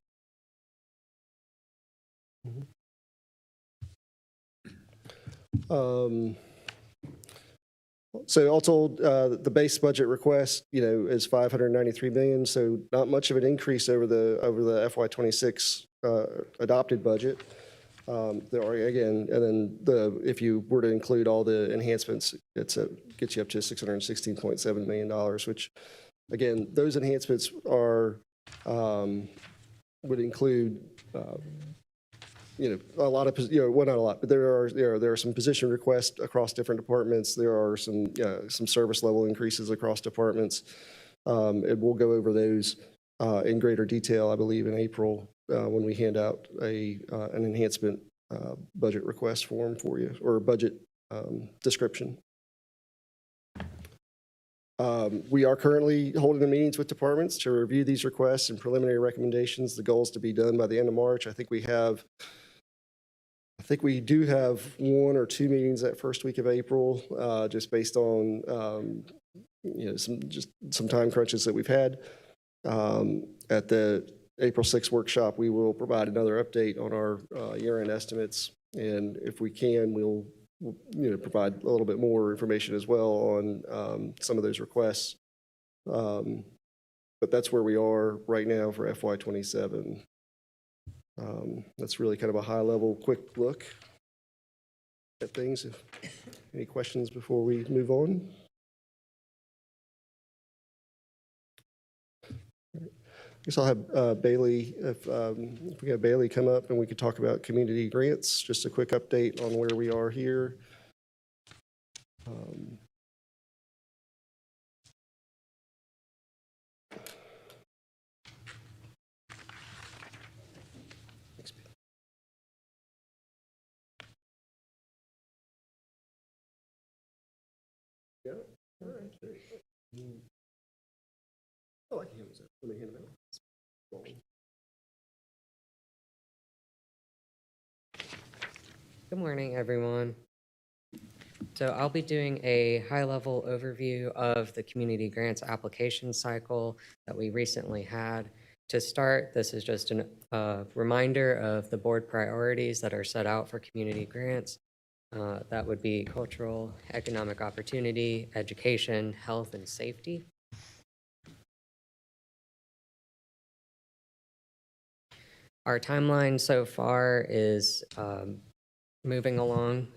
Speaker 2: So all told, the base budget request, is 593 million. So not much of an increase over the FY26 adopted budget. There are, again, and then if you were to include all the enhancements, gets you up to $616.7 million, which, again, those enhancements would include, a lot of, well, not a lot, but there are some position requests across different departments. There are some service level increases across departments. And we'll go over those in greater detail, I believe, in April when we hand out an enhancement budget request form for you, or budget description. We are currently holding the meetings with departments to review these requests and preliminary recommendations. The goal is to be done by the end of March. I think we do have 1 or 2 meetings that first week of April, just based on some time crunches that we've had. At the April 6th workshop, we will provide another update on our year-end estimates, and if we can, we'll provide a little bit more information as well on some of those requests. But that's where we are right now for FY27. That's really kind of a high-level, quick look at things. Any questions before we move on? I guess I'll have Bailey, if we have Bailey come up and we could talk about community grants, just a quick update on where we are here. Yeah, all right. Oh, I can hand those out. Let me hand them out.
Speaker 9: Good morning, everyone. So I'll be doing a high-level overview of the community grants application cycle that we recently had. To start, this is just a reminder of the board priorities that are set out for community grants. That would be cultural, economic opportunity, education, health, and safety. Our timeline so far is moving along.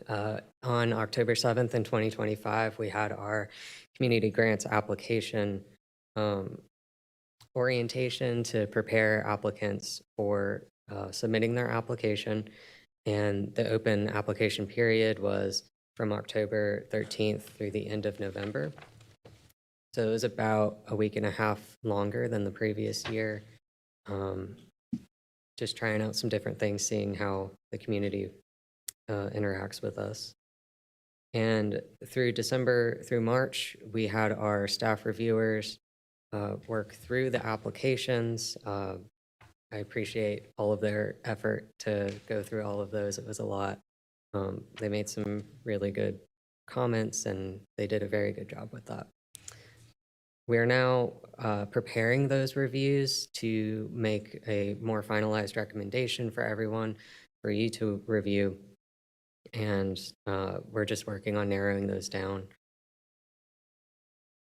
Speaker 9: On October 7th in 2025, we had our community grants application orientation to prepare applicants for submitting their application. And the open application period was from October 13th through the end of November. So it was about a week and a half longer than the previous year. Just trying out some different things, seeing how the community interacts with us. And through December through March, we had our staff reviewers work through the applications. I appreciate all of their effort to go through all of those. It was a lot. They made some really good comments, and they did a very good job with that. We are now preparing those reviews to make a more finalized recommendation for everyone for you to review. And we're just working on narrowing those down.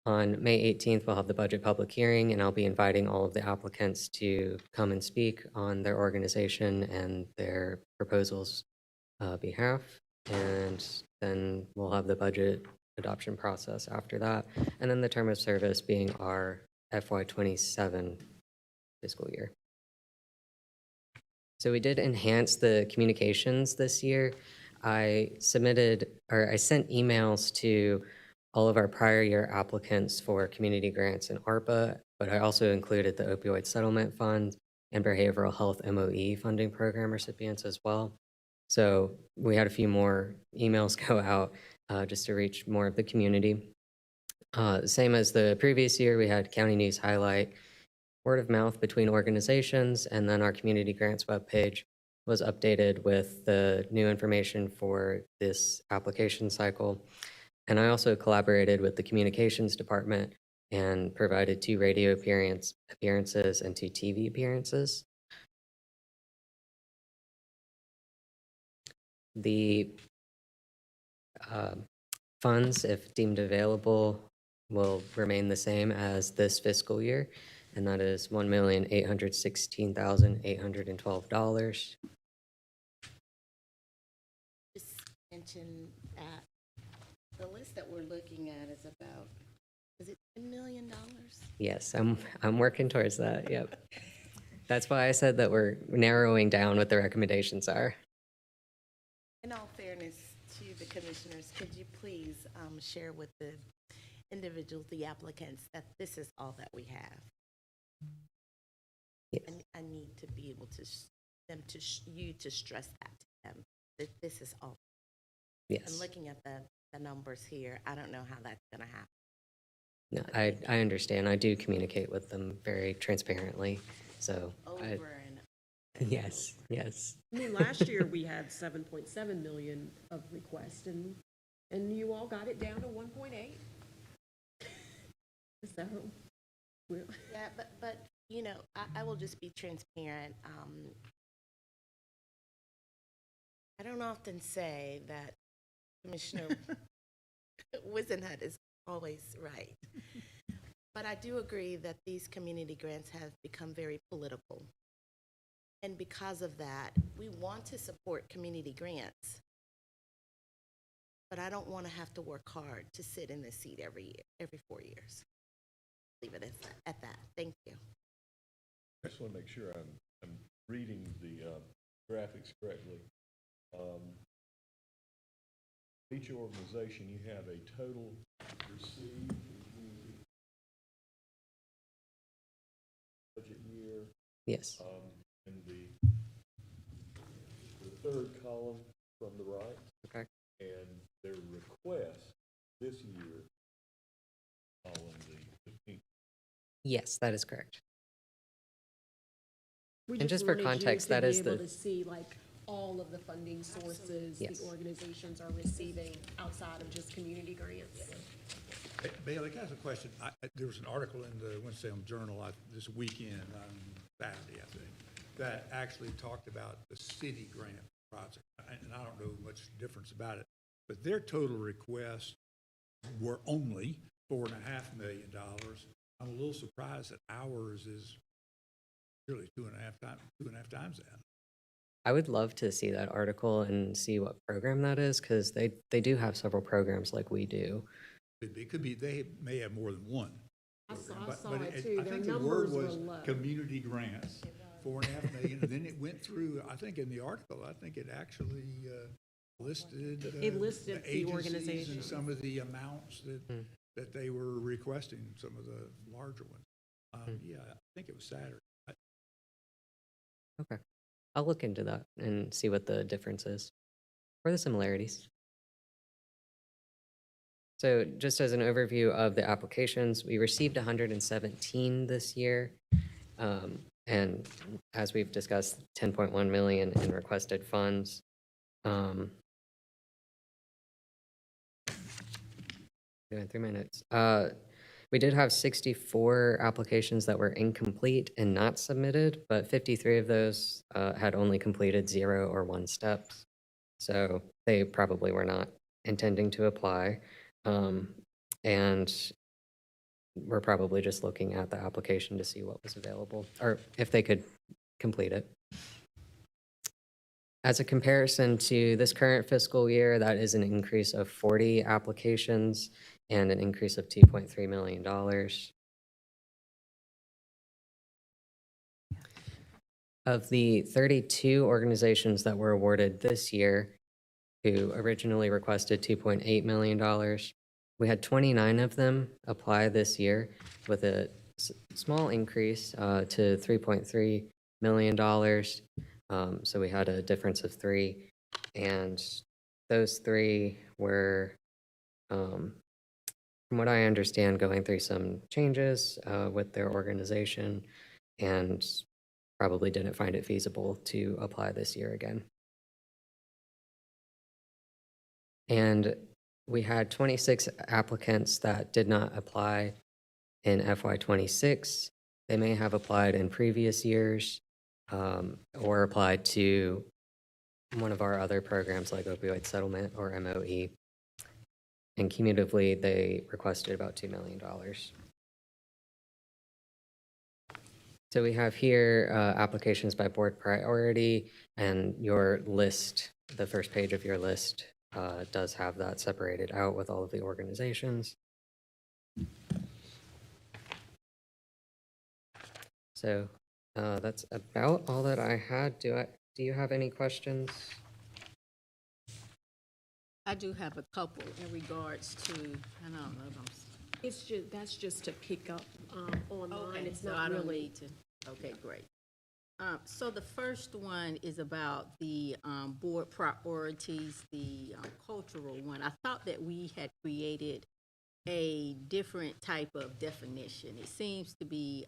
Speaker 9: On May 18th, we'll have the budget public hearing, and I'll be inviting all of the applicants to come and speak on their organization and their proposals' behalf. And then we'll have the budget adoption process after that. And then the term of service being our FY27 fiscal year. So we did enhance the communications this year. I sent emails to all of our prior year applicants for community grants and ARPA, but I also included the opioid settlement fund and behavioral health MOE funding program recipients as well. So we had a few more emails go out just to reach more of the community. Same as the previous year, we had County News highlight word of mouth between organizations, and then our community grants webpage was updated with the new information for this application cycle. And I also collaborated with the communications department and provided 2 radio appearances and 2 TV appearances. The funds, if deemed available, will remain the same as this fiscal year, and that is $1,816,812.
Speaker 7: Just mention that the list that we're looking at is about, is it $10 million?
Speaker 9: Yes, I'm working towards that, yep. That's why I said that we're narrowing down what the recommendations are.
Speaker 7: In all fairness to the commissioners, could you please share with the individuals, the applicants, that this is all that we have?
Speaker 9: Yes.
Speaker 7: I need to be able to, you to stress that to them, that this is all.
Speaker 9: Yes.
Speaker 7: And looking at the numbers here, I don't know how that's gonna happen.
Speaker 9: No, I understand. I do communicate with them very transparently, so.
Speaker 7: Over and
Speaker 9: Yes, yes.
Speaker 3: I mean, last year we had 7.7 million of requests and you all got it down to 1.8. So,
Speaker 7: yeah, but you know, I will just be transparent. I don't often say that Commissioner Wizenhut is always right. But I do agree that these community grants have become very political. And because of that, we want to support community grants. But I don't want to have to work hard to sit in this seat every year, every 4 years. Leave it at that. Thank you.
Speaker 10: I just want to make sure I'm reading the graphics correctly. Each organization, you have a total received budget year.
Speaker 9: Yes.
Speaker 10: In the third column from the right.
Speaker 9: Okay.
Speaker 10: And their request this year following the pink.
Speaker 9: Yes, that is correct.
Speaker 3: we
Speaker 9: And just for
Speaker 3: wanted you
Speaker 9: context,
Speaker 3: to
Speaker 9: that
Speaker 3: be
Speaker 9: is
Speaker 3: able
Speaker 9: the-
Speaker 3: to see like all of the funding sources
Speaker 9: Yes.
Speaker 3: the organizations are receiving outside of just community grants.
Speaker 1: Hey, Bailey, can I ask a question? There was an article in the Winston-Salem Journal this weekend, on Saturday, I think, that actually talked about the city grant project. And I don't know much difference about it, but their total requests were only $4.5 million. I'm a little surprised that ours is really 2.5 times that.
Speaker 9: I would love to see that article and see what program that is, because they do have several programs like we do.
Speaker 1: Could be, they may have more than one.
Speaker 3: I
Speaker 1: program,
Speaker 3: saw
Speaker 1: but
Speaker 3: it too.
Speaker 1: I
Speaker 3: Their
Speaker 1: think the
Speaker 3: numbers
Speaker 1: word
Speaker 3: were
Speaker 1: was
Speaker 3: low.
Speaker 1: community grants, 4.5 million, and then it went through, I think in the article, I think it actually listed.
Speaker 3: It listed the
Speaker 1: agencies
Speaker 3: organizations.
Speaker 1: and some of the amounts that they were requesting, some of the larger ones. Yeah, I think it was Saturday.
Speaker 9: Okay. I'll look into that and see what the difference is or the similarities. So just as an overview of the applications, we received 117 this year. And as we've discussed, 10.1 million in requested funds. Going through my notes. We did have 64 applications that were incomplete and not submitted, but 53 of those had only completed 0 or 1 steps. So they probably were not intending to apply. And we're probably just looking at the application to see what was available, or if they could complete it. As a comparison to this current fiscal year, that is an increase of 40 applications and an increase of $2.3 million. Of the 32 organizations that were awarded this year, who originally requested $2.8 million, we had 29 of them apply this year with a small increase to $3.3 million. So we had a difference of 3, and those 3 were, from what I understand, going through some changes with their organization and probably didn't find it feasible to apply this year again. And we had 26 applicants that did not apply in FY26. They may have applied in previous years or applied to one of our other programs like opioid settlement or MOE. And cumulatively, they requested about $2 million. So we have here applications by board priority, and your list, the first page of your list does have that separated out with all of the organizations. So that's about all that I had. Do you have any questions?
Speaker 11: I do have a couple in regards to, I don't know if I'm.
Speaker 3: That's just to pick up online.
Speaker 11: Okay,
Speaker 3: It's
Speaker 11: so
Speaker 3: not
Speaker 11: I don't
Speaker 3: really.
Speaker 11: need to, okay, great. So the first one is about the board priorities, the cultural one. I thought that we had created a different type of definition. It seems to be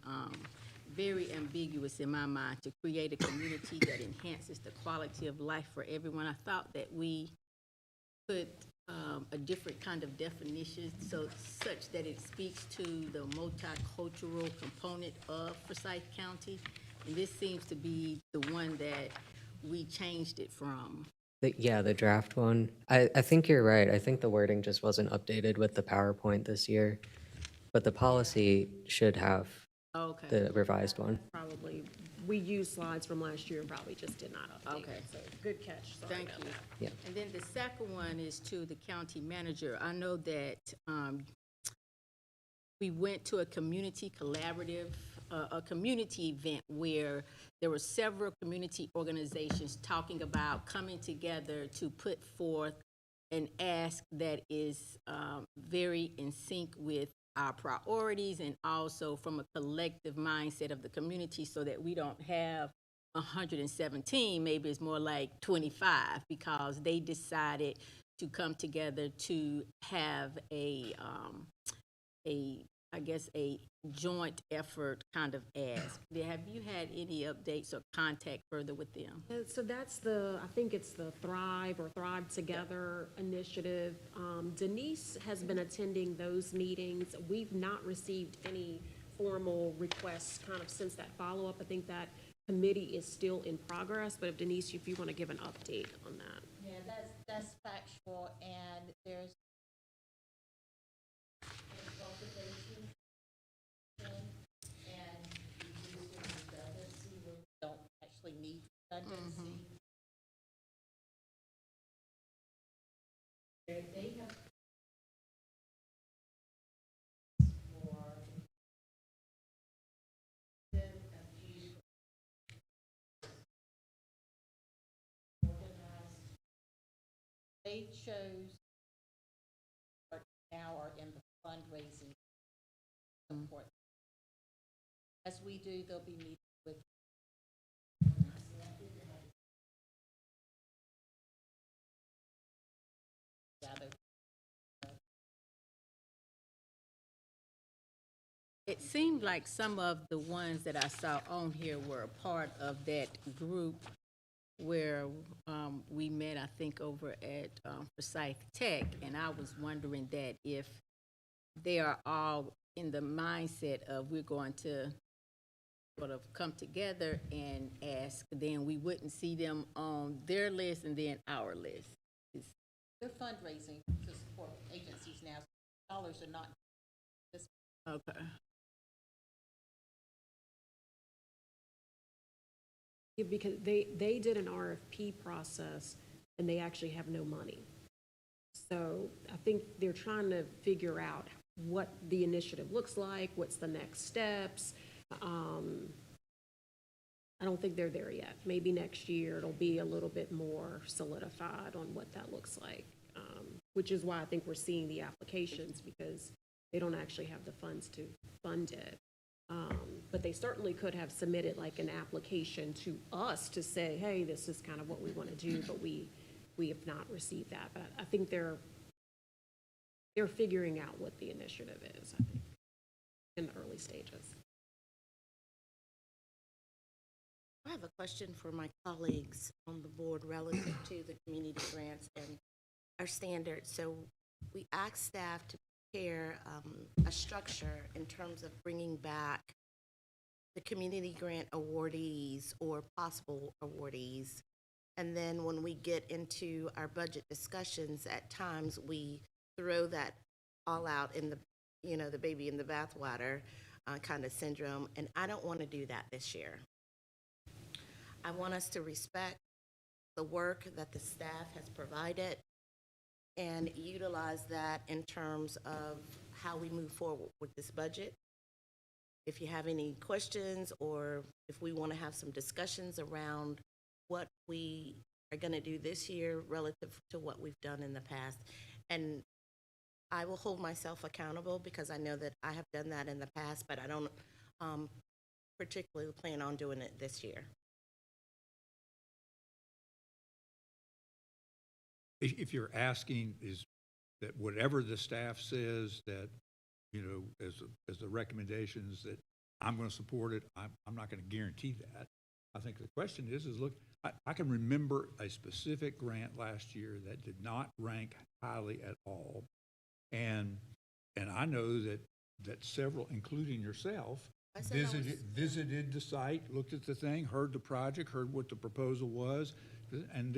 Speaker 11: very ambiguous in my mind to create a community that enhances the quality of life for everyone. I thought that we put a different kind of definition such that it speaks to the multicultural component of Forsyth County. And this seems to be the one that we changed it from.
Speaker 9: Yeah, the draft one. I think you're right. I think the wording just wasn't updated with the PowerPoint this year, but the policy should have
Speaker 11: Okay.
Speaker 9: the revised one.
Speaker 3: Probably, we used slides from last year and probably just did not update
Speaker 11: Okay.
Speaker 3: it. So good catch. Sorry
Speaker 11: Thank
Speaker 3: about
Speaker 11: you.
Speaker 3: that.
Speaker 9: Yeah.
Speaker 11: And then the second one is to the county manager. I know that we went to a community collaborative, a community event where there were several community organizations talking about coming together to put forth an ask that is very in sync with our priorities and also from a collective mindset of the community so that we don't have 117, maybe it's more like 25, because they decided to come together to have a joint effort kind of ask. Have you had any updates or contact further with them?
Speaker 3: So that's I think it's the Thrive or Thrive Together initiative. Denise has been attending those meetings. We've not received any formal requests kind of since that follow-up. I think that committee is still in progress, but if Denise, if you want to give an update on that.
Speaker 12: Yeah, that's factual, and there's cultivation, and reducing redundancy where we don't actually need redundancy. They have for they chose or now are in the fundraising support. As we do, they'll be meeting with gather.
Speaker 11: It seemed like some of the ones that I saw on here were a part of that group where we met, I think, over at Forsyth Tech, and I was wondering that if they are all in the mindset of we're going to sort of come together and ask, then we wouldn't see them on their list and then our list.
Speaker 12: They're fundraising to support agencies now. Dollars are not
Speaker 11: Okay.
Speaker 3: Yeah, because they did an RFP process and they actually have no money. So I think they're trying to figure out what the initiative looks like, what's the next steps. I don't think they're there yet. Maybe next year it'll be a little bit more solidified on what that looks like, which is why I think we're seeing the applications, because they don't actually have the funds to fund it. But they certainly could have submitted like an application to us to say, hey, this is kind of what we want to do, but we have not received that. But I think they're figuring out what the initiative is, I think, in the early stages.
Speaker 7: I have a question for my colleagues on the board relative to the community grants and our standards. So we asked staff to prepare a structure in terms of bringing back the community grant awardees or possible awardees. And then when we get into our budget discussions, at times we throw that all out in the, the baby in the bathwater kind of syndrome. And I don't want to do that this year. I want us to respect the work that the staff has provided and utilize that in terms of how we move forward with this budget. If you have any questions or if we want to have some discussions around what we are going to do this year relative to what we've done in the past. And I will hold myself accountable because I know that I have done that in the past, but I don't particularly plan on doing it this year.
Speaker 1: If you're asking, is that whatever the staff says that, as the recommendations, that I'm going to support it, I'm not going to guarantee that. I think the question is look, I can remember a specific grant last year that did not rank highly at all. And I know that several, including yourself, visited the site, looked at the thing, heard the project, heard what the proposal was. And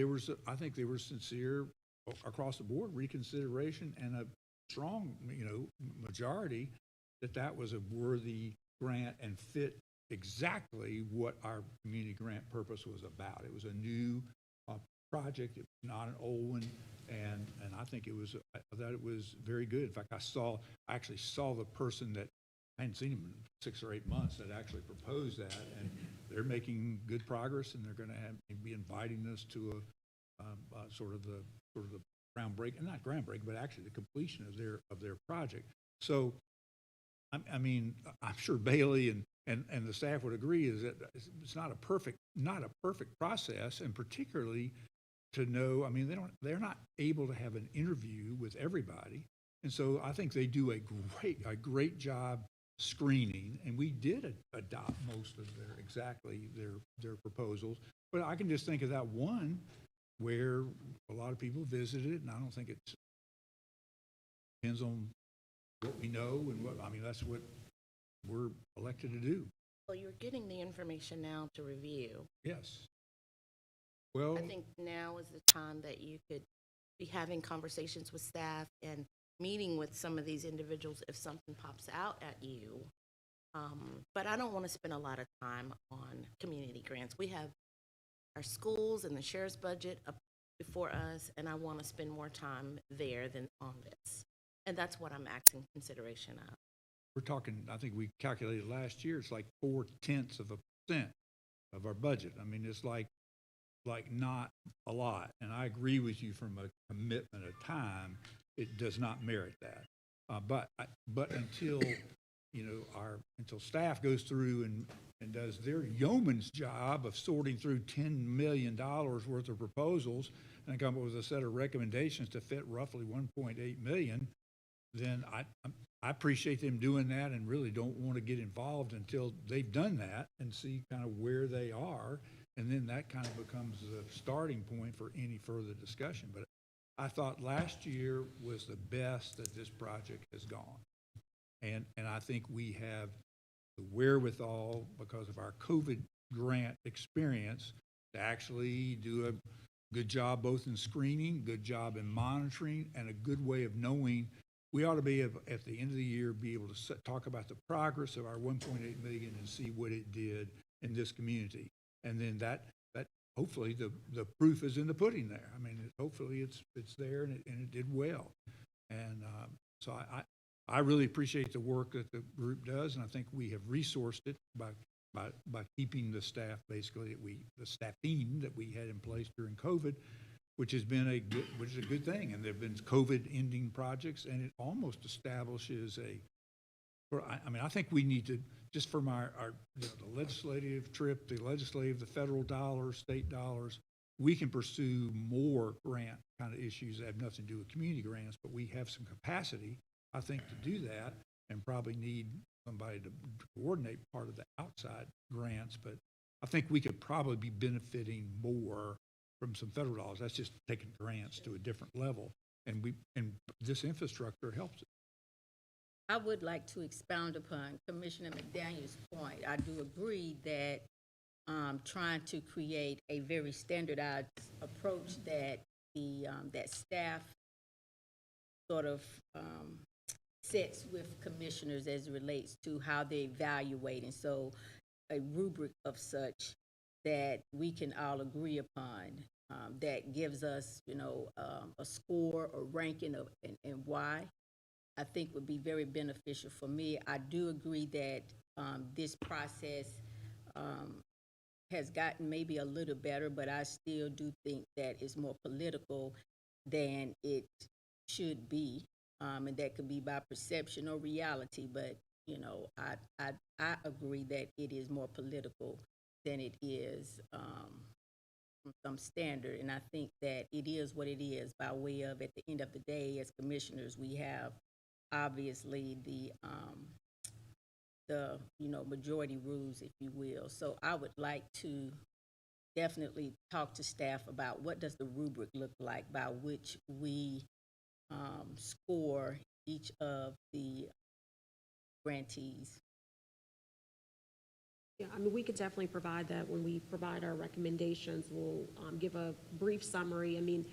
Speaker 1: I think there was sincere, across the board, reconsideration and a strong, majority that was a worthy grant and fit exactly what our community grant purpose was about. It was a new project, not an old one, and I think I thought it was very good. In fact, I actually saw the person that I hadn't seen him in 6 or 8 months that actually proposed that, and they're making good progress, and they're going to be inviting us to a sort of the groundbreaking, not groundbreaking, but actually the completion of their project. So, I mean, I'm sure Bailey and the staff would agree is that it's not a perfect process, and particularly to know, I mean, they're not able to have an interview with everybody, and so I think they do a great job screening, and we did adopt most of their proposals. But I can just think of that one where a lot of people visited, and I don't think it depends on what we know and that's what we're elected to do.
Speaker 7: Well, you're getting the information now to review.
Speaker 1: Yes. Well,
Speaker 7: I think now is the time that you could be having conversations with staff and meeting with some of these individuals if something pops out at you. But I don't want to spend a lot of time on community grants. We have our schools and the sheriff's budget up before us, and I want to spend more time there than on this. And that's what I'm asking consideration of.
Speaker 1: we're talking, I think we calculated last year, it's like 0.4% of our budget. I mean, it's like not a lot. And I agree with you from a commitment of time, it does not merit that. But until, until staff goes through and does their yeoman's job of sorting through $10 million worth of proposals and come up with a set of recommendations to fit roughly 1.8 million, then I appreciate them doing that and really don't want to get involved until they've done that and see kind of where they are. And then that kind of becomes the starting point for any further discussion. But I thought last year was the best that this project has gone. And I think we have the wherewithal, because of our COVID grant experience, to actually do a good job both in screening, good job in monitoring, and a good way of knowing we ought to be, at the end of the year, be able to talk about the progress of our 1.8 million and see what it did in this community. And then that hopefully the proof is in the pudding there. I mean, hopefully it's there and it did well. And so I really appreciate the work that the group does, and I think we have resourced it by keeping the staff, basically, the staffing that we had in place during COVID, which is a good thing. And there have been COVID ending projects, and it almost establishes I think we need to, just from our the legislative trip, the federal dollars, state dollars, we can pursue more grant kind of issues that have nothing to do with community grants, but we have some capacity, I think, to do that, and probably need somebody to coordinate part of the outside grants. But I think we could probably be benefiting more from some federal dollars. That's just taking grants to a different level, and this infrastructure helps it.
Speaker 11: I would like to expound upon Commissioner McDaniel's point. I do agree that trying to create a very standardized approach that that staff sort of sets with commissioners as it relates to how they evaluate, and so a rubric of such that we can all agree upon that gives us, a score or ranking of and why, I think would be very beneficial for me. I do agree that this process has gotten maybe a little better, but I still do think that it's more political than it should be, and that could be by perception or reality. But I agree that it is more political than it is some standard, and I think that it is what it is by way of, at the end of the day, as commissioners, we have obviously the majority rules, if you will. So I would like to definitely talk to staff about what does the rubric look like by which we score each of the grantees.
Speaker 3: Yeah, I mean, we could definitely provide that when we provide our recommendations. We'll give a brief summary. I mean,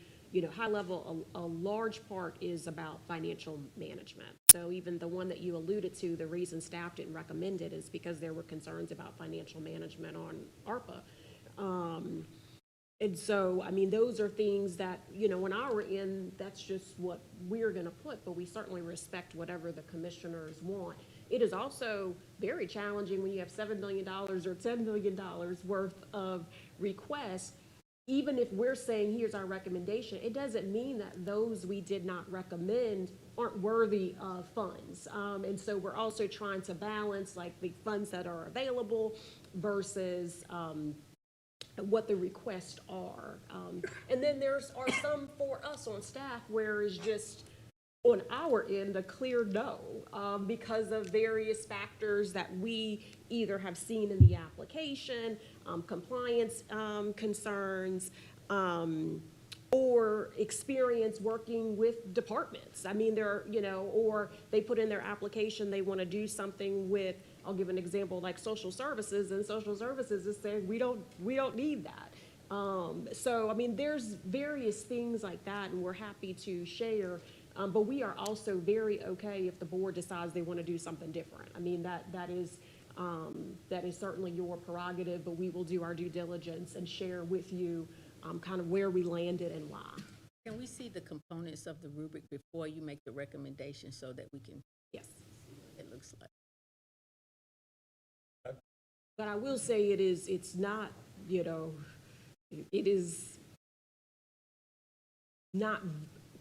Speaker 3: high level, a large part is about financial management. So even the one that you alluded to, the reason staff didn't recommend it is because there were concerns about financial management on ARPA. And so, I mean, those are things that, on our end, that's just what we're going to put, but we certainly respect whatever the commissioners want. It is also very challenging when you have $7 million or $10 million worth of requests. Even if we're saying, here's our recommendation, it doesn't mean that those we did not recommend aren't worthy of funds. And so we're also trying to balance like the funds that are available versus what the requests are. And then are some for us on staff where it's just on our end a clear no, because of various factors that we either have seen in the application, compliance concerns, or experience working with departments. I mean, or they put in their application, they want to do something with, I'll give an example, like social services, and social services is saying, we don't need that. So, I mean, there's various things like that, and we're happy to share. But we are also very okay if the board decides they want to do something different. I mean, that is certainly your prerogative, but we will do our due diligence and share with you kind of where we landed and why.
Speaker 11: Can we see the components of the rubric before you make the recommendation so that we can?
Speaker 3: Yes.
Speaker 11: See what it looks like.
Speaker 3: But I will say it's not, it is not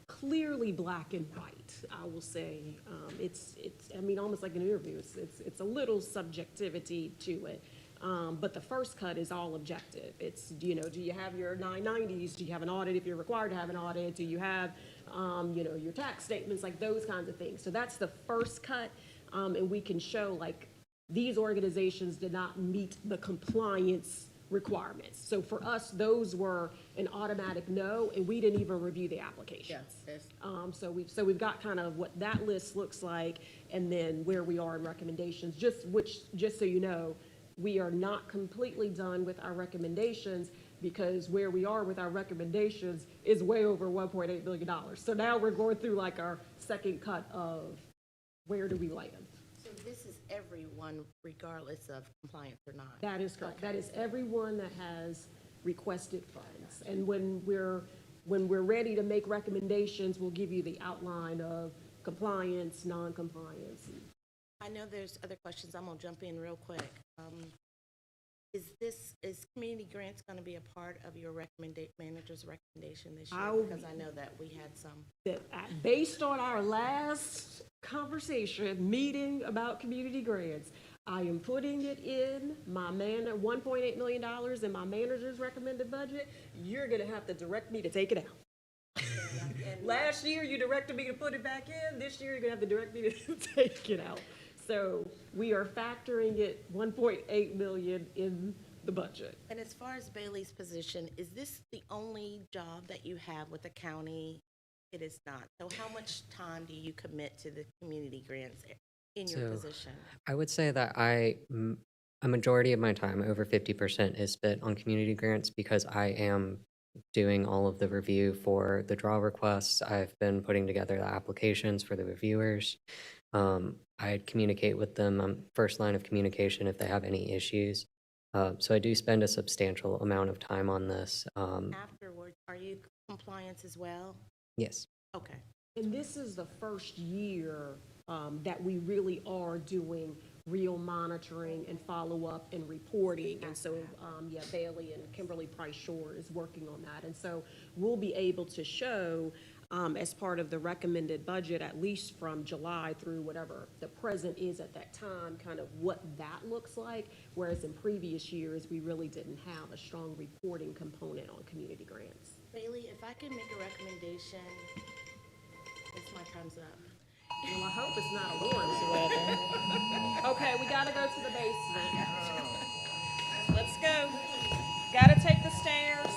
Speaker 3: clearly black and white, I will say. It's I mean, almost like an interview. It's a little subjectivity to it. But the first cut is all objective. It's, do you have your 990s? Do you have an audit if you're required to have an audit? Do you have, your tax statements, like those kinds of things? So that's the first cut. And we can show like these organizations did not meet the compliance requirements. So for us, those were an automatic no, and we didn't even review the applications.
Speaker 11: Yes.
Speaker 3: So we've got kind of what that list looks like, and then where we are in recommendations. Just so you know, we are not completely done with our recommendations. because where we are with our recommendations is way over $1.8 million. So now we're going through like our second cut of where do we land?
Speaker 7: So this is everyone regardless of compliance or not?
Speaker 3: That is correct. That is everyone that has requested funds. And when we're ready to make recommendations, we'll give you the outline of compliance, non-compliance.
Speaker 7: I know there's other questions. I'm gonna jump in real quick. Is community grants gonna be a part of your manager's recommendation this year? Because I know that we had some.
Speaker 3: That based on our last conversation, meeting about community grants, I am putting it in my $1.8 million in my manager's recommended budget. You're gonna have to direct me to take it out. Last year, you directed me to put it back in. This year, you're gonna have to direct me to take it out. So we are factoring it 1.8 million in the budget.
Speaker 7: And as far as Bailey's position, is this the only job that you have with the county? It is not. So how much time do you commit to the community grants in your
Speaker 9: So,
Speaker 7: position?
Speaker 9: I would say that a majority of my time, over 50%, is spent on community grants because I am doing all of the review for the draw requests. I've been putting together the applications for the reviewers. I communicate with them. I'm first line of communication if they have any issues. So I do spend a substantial amount of time on this.
Speaker 7: Afterwards, are you compliance as well?
Speaker 9: Yes.
Speaker 7: Okay.
Speaker 3: And this is the first year that we really are doing real monitoring and follow-up and reporting. And so, yeah, Bailey and Kimberly Price Shore is working on that. And so we'll be able to show, as part of the recommended budget, at least from July through whatever the present is at that time, kind of what that looks like. Whereas in previous years, we really didn't have a strong reporting component on community grants.
Speaker 7: Bailey, if I could make a recommendation, it's my time's up.
Speaker 3: Well, I hope it's not a warning. Okay, we gotta go to the basement. Let's go. Gotta take the stairs.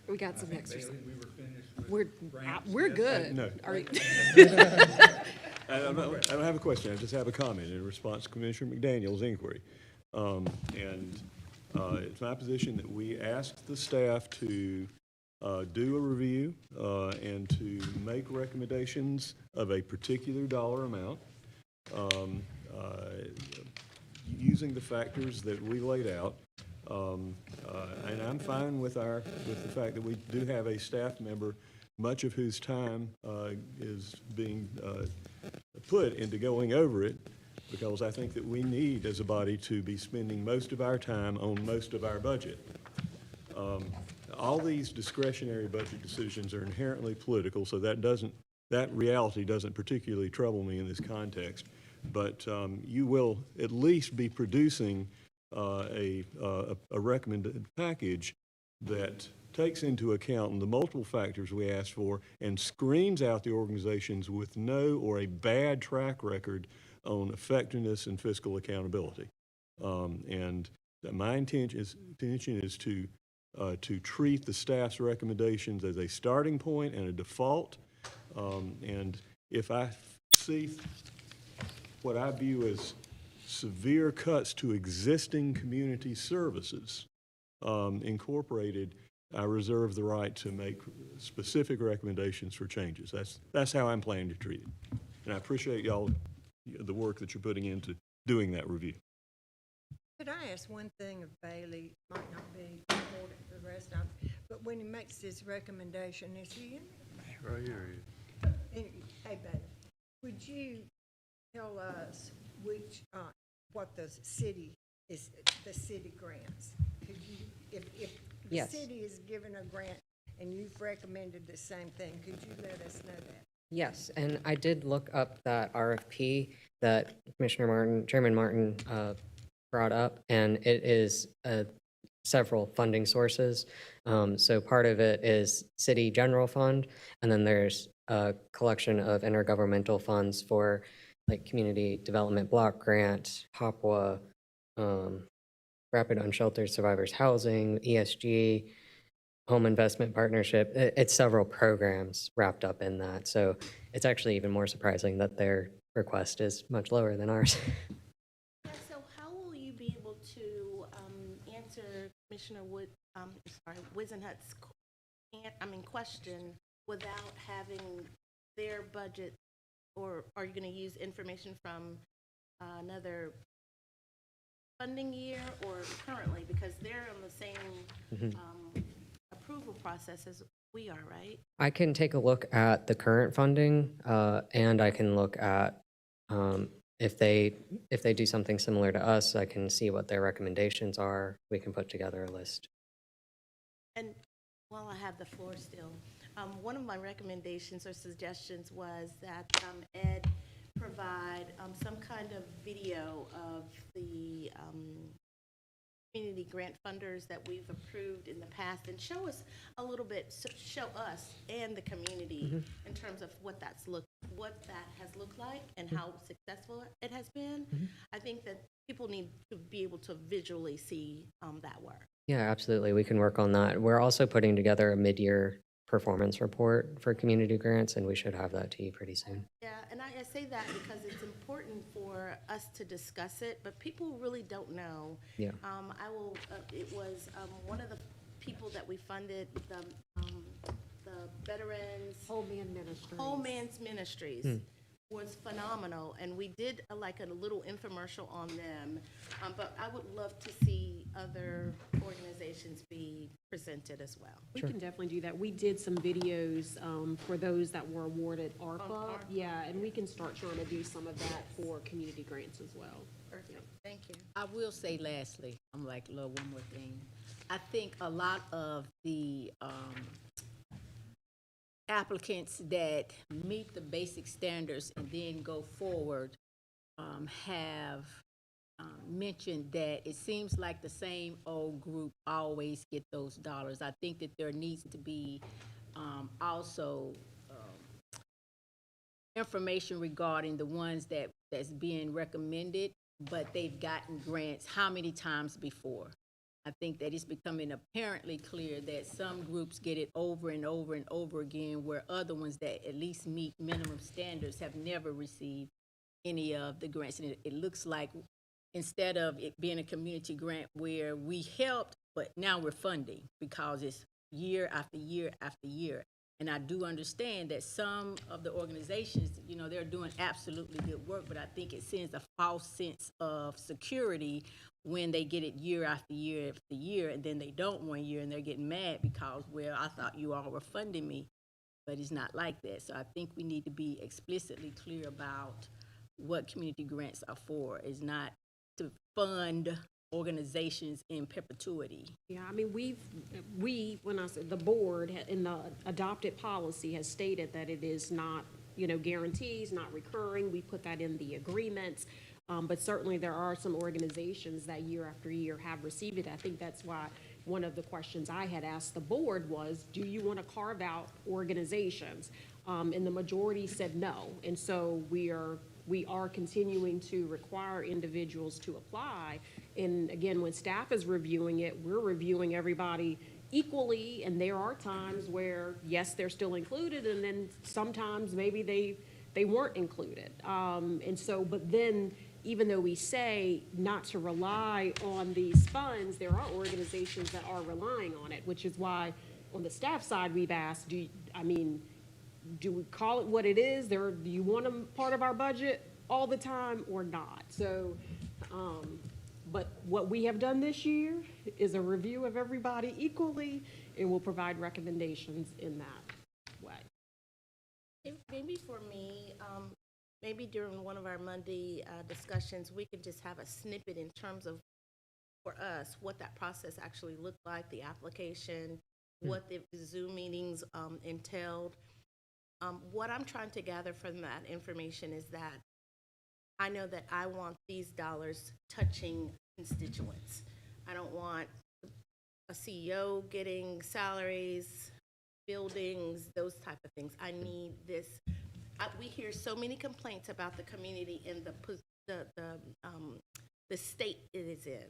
Speaker 3: We got some extra.
Speaker 1: Bailey, we were finished with
Speaker 3: We're,
Speaker 1: grants,
Speaker 3: we're
Speaker 1: yes?
Speaker 3: good.
Speaker 10: No.
Speaker 3: Are we-
Speaker 10: I don't have a question, I just have a comment in response to Commissioner McDaniel's inquiry. It's my position that we asked the staff to do a review and to make recommendations of a particular dollar amount, using the factors that we laid out. And I'm fine with the fact that we do have a staff member, much of whose time is being put into going over it, because I think that we need, as a body, to be spending most of our time on most of our budget. All these discretionary budget decisions are inherently political, so that reality doesn't particularly trouble me in this context. But you will at least be producing a recommended package that takes into account the multiple factors we asked for and screens out the organizations with no or a bad track record on effectiveness and fiscal accountability. And my intention is to treat the staff's recommendations as a starting point and a default. And if I see what I view as severe cuts to existing community services incorporated, I reserve the right to make specific recommendations for changes. That's how I'm planning to treat it. And I appreciate y'all, the work that you're putting into doing that review.
Speaker 5: Could I ask one thing of Bailey? Might not be important for the rest of it, but when he makes this recommendation, is he in there?
Speaker 10: Right here.
Speaker 5: Hey, Bailey, would you tell us which, what the city grants? Could you, if the
Speaker 9: Yes.
Speaker 5: city is giving a grant and you've recommended the same thing, could you let us know that?
Speaker 9: Yes, and I did look up that RFP that Chairman Martin brought up, and it is several funding sources. So part of it is city general fund, and then there's a collection of intergovernmental funds for like community development block grant, HOPWA, Rapid Unsheltered Survivors Housing, ESG, Home Investment Partnership. It's several programs wrapped up in that. So it's actually even more surprising that their request is much lower than ours.
Speaker 7: Yeah, so how will you be able to answer Commissioner Wizenhut's question without having their budget, or are you going to use information from another funding year or currently, because they're on the same approval process as we are, right?
Speaker 9: I can take a look at the current funding, and I can look at if they do something similar to us, I can see what their recommendations are. We can put together a list.
Speaker 7: And while I have the floor still, one of my recommendations or suggestions was that Ed provide some kind of video of the community grant funders that we've approved in the past, and show us a little bit, show us and the community in terms of what that has looked like and how successful it has been. I think that people need to be able to visually see that work.
Speaker 9: Yeah, absolutely. We can work on that. We're also putting together a mid-year performance report for community grants, and we should have that to you pretty soon.
Speaker 7: Yeah, and I say that because it's important for us to discuss it, but people really don't know.
Speaker 9: Yeah.
Speaker 7: It was one of the people that we funded, the Veterans Whole Man's Ministries was phenomenal, and we did like a little infomercial on them, but I would love to see other organizations be presented as well.
Speaker 3: We can definitely do that. We did some videos for those that were awarded ARPA. Yeah, and we can start trying to do some of that for community grants as well.
Speaker 7: Perfect, thank you.
Speaker 12: I will say lastly, I'm like, Lord, one more thing. I think a lot of the applicants that meet the basic standards and then go forward have mentioned that it seems like the same old group always get those dollars. I think that there needs to be also information regarding the ones that's being recommended, but they've gotten grants how many times before. I think that it's becoming apparently clear that some groups get it over and over and over again, where other ones that at least meet minimum standards have never received any of the grants. And it looks like instead of it being a community grant where we helped, but now we're funding because it's year after year after year. And I do understand that some of the organizations, you know, they're doing absolutely good work, but I think it sends a false sense of security when they get it year after year after year, and then they don't one year and they're getting mad because, well, I thought you all were funding me, but it's not like that. So I think we need to be explicitly clear about what community grants are for. It's not to fund organizations in perpetuity.
Speaker 3: Yeah, I mean, when I said the board in the adopted policy has stated that it is not, you know, guarantees, not recurring. We put that in the agreements. But certainly there are some organizations that year after year have received it. I think that's why one of the questions I had asked the board was, do you want to carve out organizations? And the majority said no. And so we are continuing to require individuals to apply. And again, when staff is reviewing it, we're reviewing everybody equally. And there are times where, yes, they're still included, and then sometimes maybe they weren't included. And so, but then, even though we say not to rely on these funds, there are organizations that are relying on it, which is why on the staff side, we've asked, do we call it what it is? Do you want them part of our budget all the time or not? So, but what we have done this year is a review of everybody equally, and we'll provide recommendations in that way.
Speaker 7: Maybe for me, maybe during one of our Monday discussions, we could just have a snippet in terms of, for us, what that process actually looked like, the application, what the Zoom meetings entailed. What I'm trying to gather from that information is that I know that I want these dollars touching constituents. I don't want a CEO getting salaries, buildings, those type of things. I need this. We hear so many complaints about the community and the state it is in.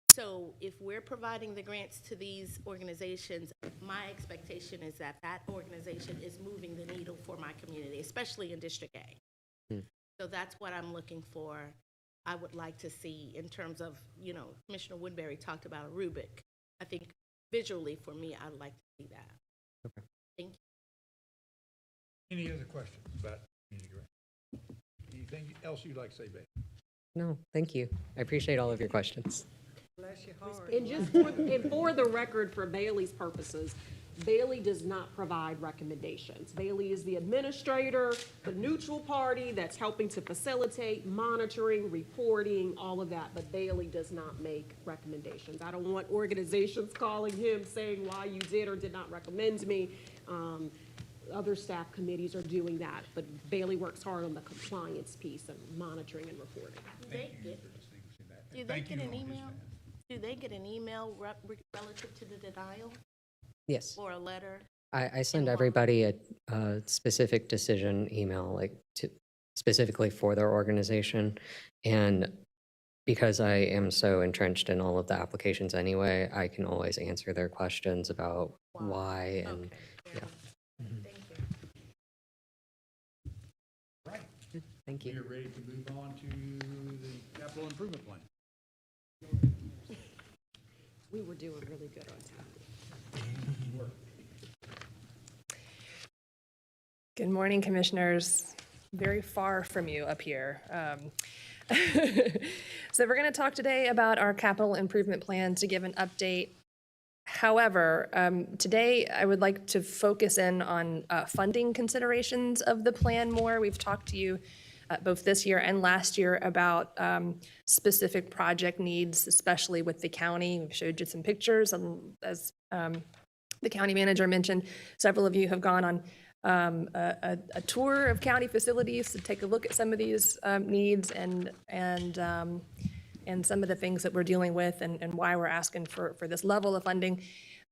Speaker 7: So if we're providing the grants to these organizations, my expectation is that that organization is moving the needle for my community, especially in District A. So that's what I'm looking for. I would like to see in terms of, you know, Commissioner Woodbury talked about a rubric. I think visually for me, I'd like to see that.
Speaker 9: Okay.
Speaker 7: Thank you.
Speaker 1: Any other questions about community grant? Anything else you'd like to say, Babe?
Speaker 9: No, thank you. I appreciate all of your questions.
Speaker 5: Bless your heart.
Speaker 3: And just for the record, for Bailey's purposes, Bailey does not provide recommendations. Bailey is the administrator, the neutral party that's helping to facilitate monitoring, reporting, all of that, but Bailey does not make recommendations. I don't want organizations calling him saying why you did or did not recommend me. Other staff committees are doing that, but Bailey works hard on the compliance piece of monitoring and reporting.
Speaker 7: Do they get an email? Do they get an email relative to the denial
Speaker 9: Yes.
Speaker 7: or a letter?
Speaker 9: I send everybody a specific decision email, like specifically for their organization. And because I am so entrenched in all of the applications anyway, I can always answer their questions about why and
Speaker 7: Okay, fair
Speaker 9: yeah.
Speaker 7: enough. Thank you.
Speaker 1: Right.
Speaker 9: Thank
Speaker 1: We
Speaker 9: you.
Speaker 1: are ready to move on to the capital improvement plan.
Speaker 3: We were doing really good on time.
Speaker 13: Good morning, Commissioners. Very far from you up here. So we're going to talk today about our capital improvement plan to give an update. However, today I would like to focus in on funding considerations of the plan more. We've talked to you both this year and last year about specific project needs, especially with the county. We've showed you some pictures, and as the county manager mentioned, several of you have gone on a tour of county facilities to take a look at some of these needs and some of the things that we're dealing with and why we're asking for this level of funding.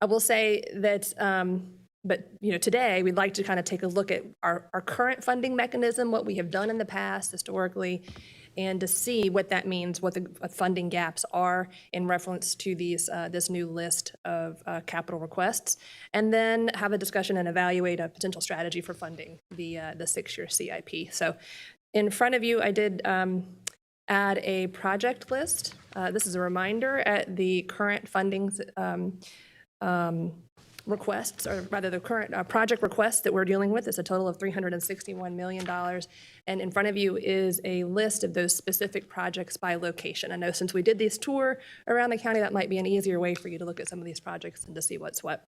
Speaker 13: I will say that, but you know, today we'd like to kind of take a look at our current funding mechanism, what we have done in the past historically, and to see what that means, what the funding gaps are in reference to these, this new list of capital requests, and then have a discussion and evaluate a potential strategy for funding the 6-year CIP. So in front of you, I did add a project list. This is a reminder at the current funding requests, or rather the current project requests that we're dealing with is a total of $361 million. And in front of you is a list of those specific projects by location. I know since we did this tour around the county, that might be an easier way for you to look at some of these projects and to see what's what.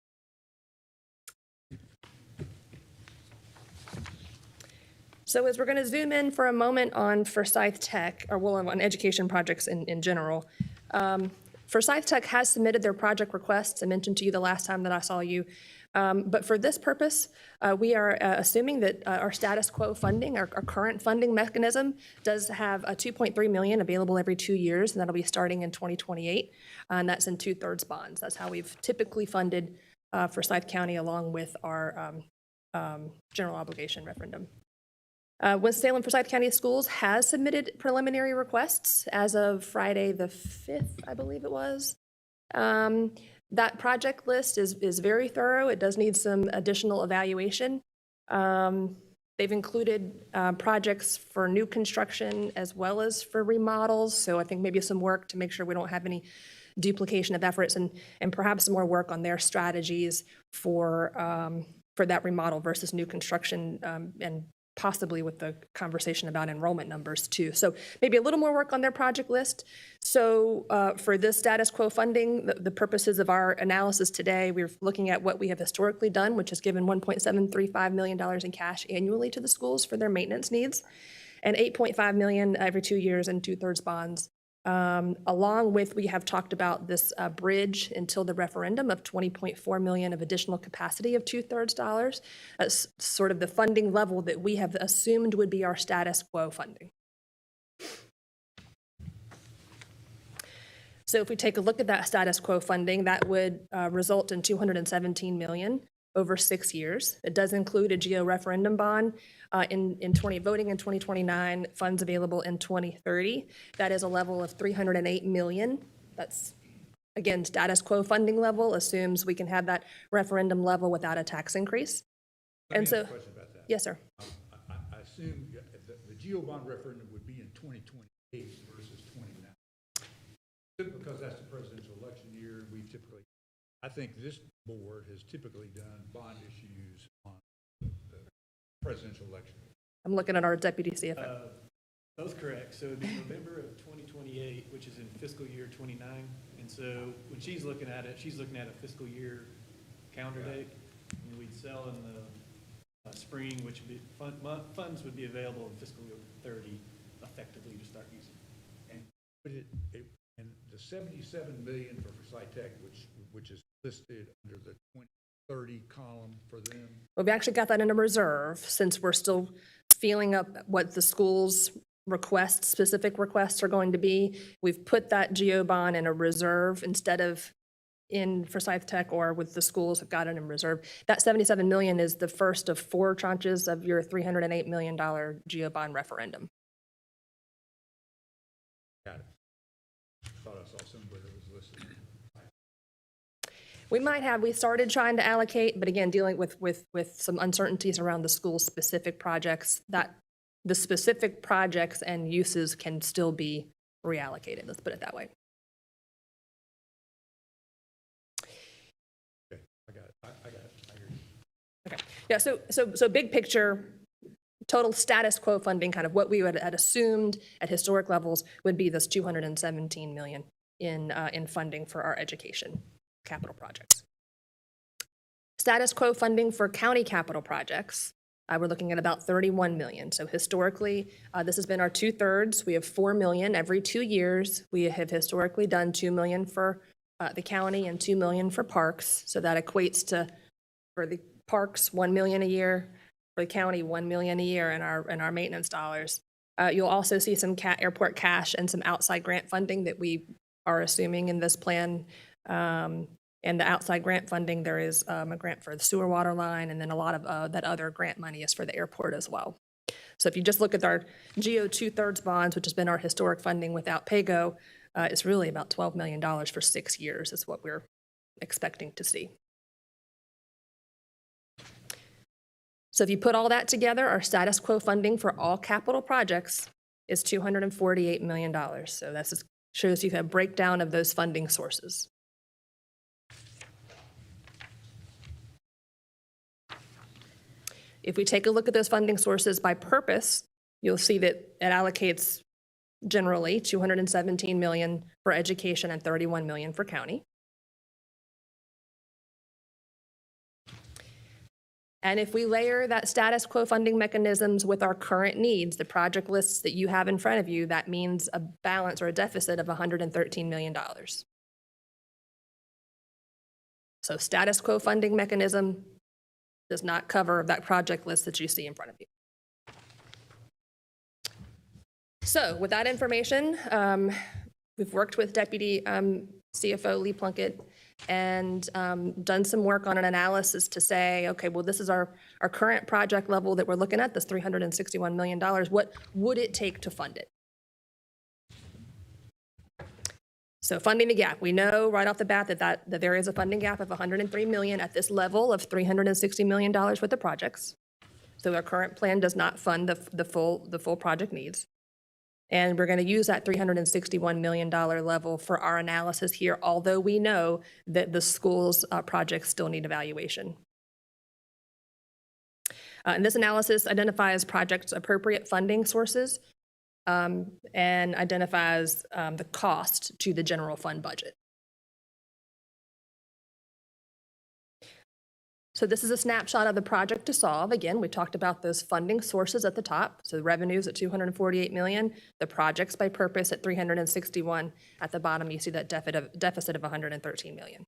Speaker 13: So as we're going to zoom in for a moment on Forsyth Tech, or well, on education projects in general, Forsyth Tech has submitted their project requests. I mentioned to you the last time that I saw you. But for this purpose, we are assuming that our status quo funding, our current funding mechanism, does have a $2.3 million available every 2 years, and that'll be starting in 2028. And that's in 2/3 bonds. That's how we've typically funded Forsyth County along with our general obligation referendum. Winston-Salem Forsyth County Schools has submitted preliminary requests as of Friday the 5th, I believe it was. That project list is very thorough. It does need some additional evaluation. They've included projects for new construction as well as for remodels, so I think maybe some work to make sure we don't have any duplication of efforts, and perhaps some more work on their strategies for that remodel versus new construction, and possibly with the conversation about enrollment numbers too. So maybe a little more work on their project list. So for this status quo funding, the purposes of our analysis today, we're looking at what we have historically done, which has given $1.735 million in cash annually to the schools for their maintenance needs, and $8.5 million every 2 years in 2/3 bonds. Along with, we have talked about this bridge until the referendum of $20.4 million of additional capacity of 2/3 dollars. That's sort of the funding level that we have assumed would be our status quo funding. So if we take a look at that status quo funding, that would result in $217 million over 6 years. It does include a geo-referendum bond voting in 2029, funds available in 2030. That is a level of $308 million. That's, again, status quo funding level, assumes we can have that referendum level without a tax increase.
Speaker 1: Let me
Speaker 3: And so,
Speaker 1: ask a question about that.
Speaker 3: yes, sir.
Speaker 1: I assume the GEO bond referendum would be in 2028 versus 29. Because that's the presidential election year, and we typically, I think this board has typically done bond issues on the presidential election.
Speaker 13: I'm looking at our deputy CFO.
Speaker 4: Both correct. So it'd be November of 2028, which is in fiscal year 29. And so when she's looking at it, she's looking at a fiscal year calendar date. And we'd sell in the spring, which would be funds would be available in fiscal year 30 effectively to start using.
Speaker 1: And but and the $77 million for Forsyth Tech, which is listed under the 2030 column for them.
Speaker 13: Well, we actually got that in a reserve since we're still feeling up what the school's requests, specific requests are going to be. We've put that GEO bond in a reserve instead of in Forsyth Tech or with the schools have got it in reserve. That $77 million is the first of 4 tranches of your $308 million GEO bond referendum.
Speaker 1: Got it. Thought I saw somewhere that was listed.
Speaker 13: We started trying to allocate, but again, dealing with some uncertainties around the school specific projects, that the specific projects and uses can still be reallocated. Let's put it that way.
Speaker 1: Okay, I got it. I got it. I hear you.
Speaker 13: Okay. Yeah. So big picture, total status quo funding, kind of what we had assumed at historic levels would be this $217 million in funding for our education capital projects. Status quo funding for county capital projects, we're looking at about $31 million. So historically, this has been our 2/3. We have $4 million every 2 years. We have historically done $2 million for the county and $2 million for parks. So that equates to, for the parks, $1 million a year, for the county, $1 million a year in our maintenance dollars. You'll also see some airport cash and some outside grant funding that we are assuming in this plan. And the outside grant funding, there is a grant for the sewer water line, and then a lot of that other grant money is for the airport as well. So if you just look at our GO 2/3 bonds, which has been our historic funding without PAYGO, it's really about $12 million for 6 years is what we're expecting to see. So if you put all that together, our status quo funding for all capital projects is $248 million. So that just shows you a breakdown of those funding sources. If we take a look at those funding sources by purpose, you'll see that it allocates generally $217 million for education and $31 million for county. And if we layer that status quo funding mechanisms with our current needs, the project lists that you have in front of you, that means a balance or a deficit of $113 million. So status quo funding mechanism does not cover that project list that you see in front of you. So with that information, we've worked with Deputy CFO Lee Plunkett and done some work on an analysis to say, okay, well, this is our current project level that we're looking at, this $361 million. What would it take to fund it? So funding the gap, we know right off the bat that there is a funding gap of $103 million at this level of $360 million worth of projects. So our current plan does not fund the full project needs. And we're going to use that $361 million level for our analysis here, although we know that the school's projects still need evaluation. And this analysis identifies projects' appropriate funding sources and identifies the cost to the general fund budget. So this is a snapshot of the project to solve. Again, we talked about those funding sources at the top. So the revenues at $248 million, the projects by purpose at $361. At the bottom, you see that deficit of $113 million.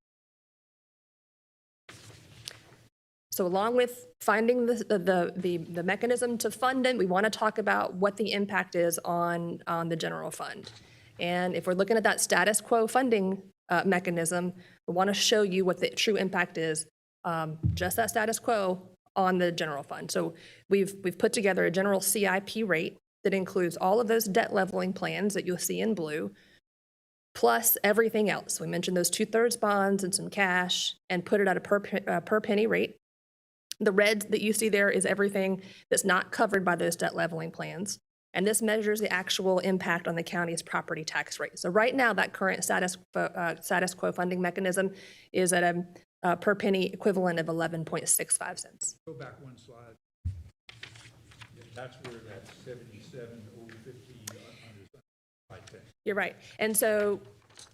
Speaker 13: So along with finding the mechanism to fund it, we want to talk about what the impact is on the general fund. And if we're looking at that status quo funding mechanism, we want to show you what the true impact is, just that status quo on the general fund. So we've put together a general CIP rate that includes all of those debt leveling plans that you'll see in blue, plus everything else. We mentioned those 2/3 bonds and some cash, and put it at a per penny rate. The red that you see there is everything that's not covered by those debt leveling plans. And this measures the actual impact on the county's property tax rate. So right now, that current status quo funding mechanism is at a per penny equivalent of 11.65 cents.
Speaker 1: Go back one slide. That's where that 77, 50, 100,
Speaker 13: You're right. And so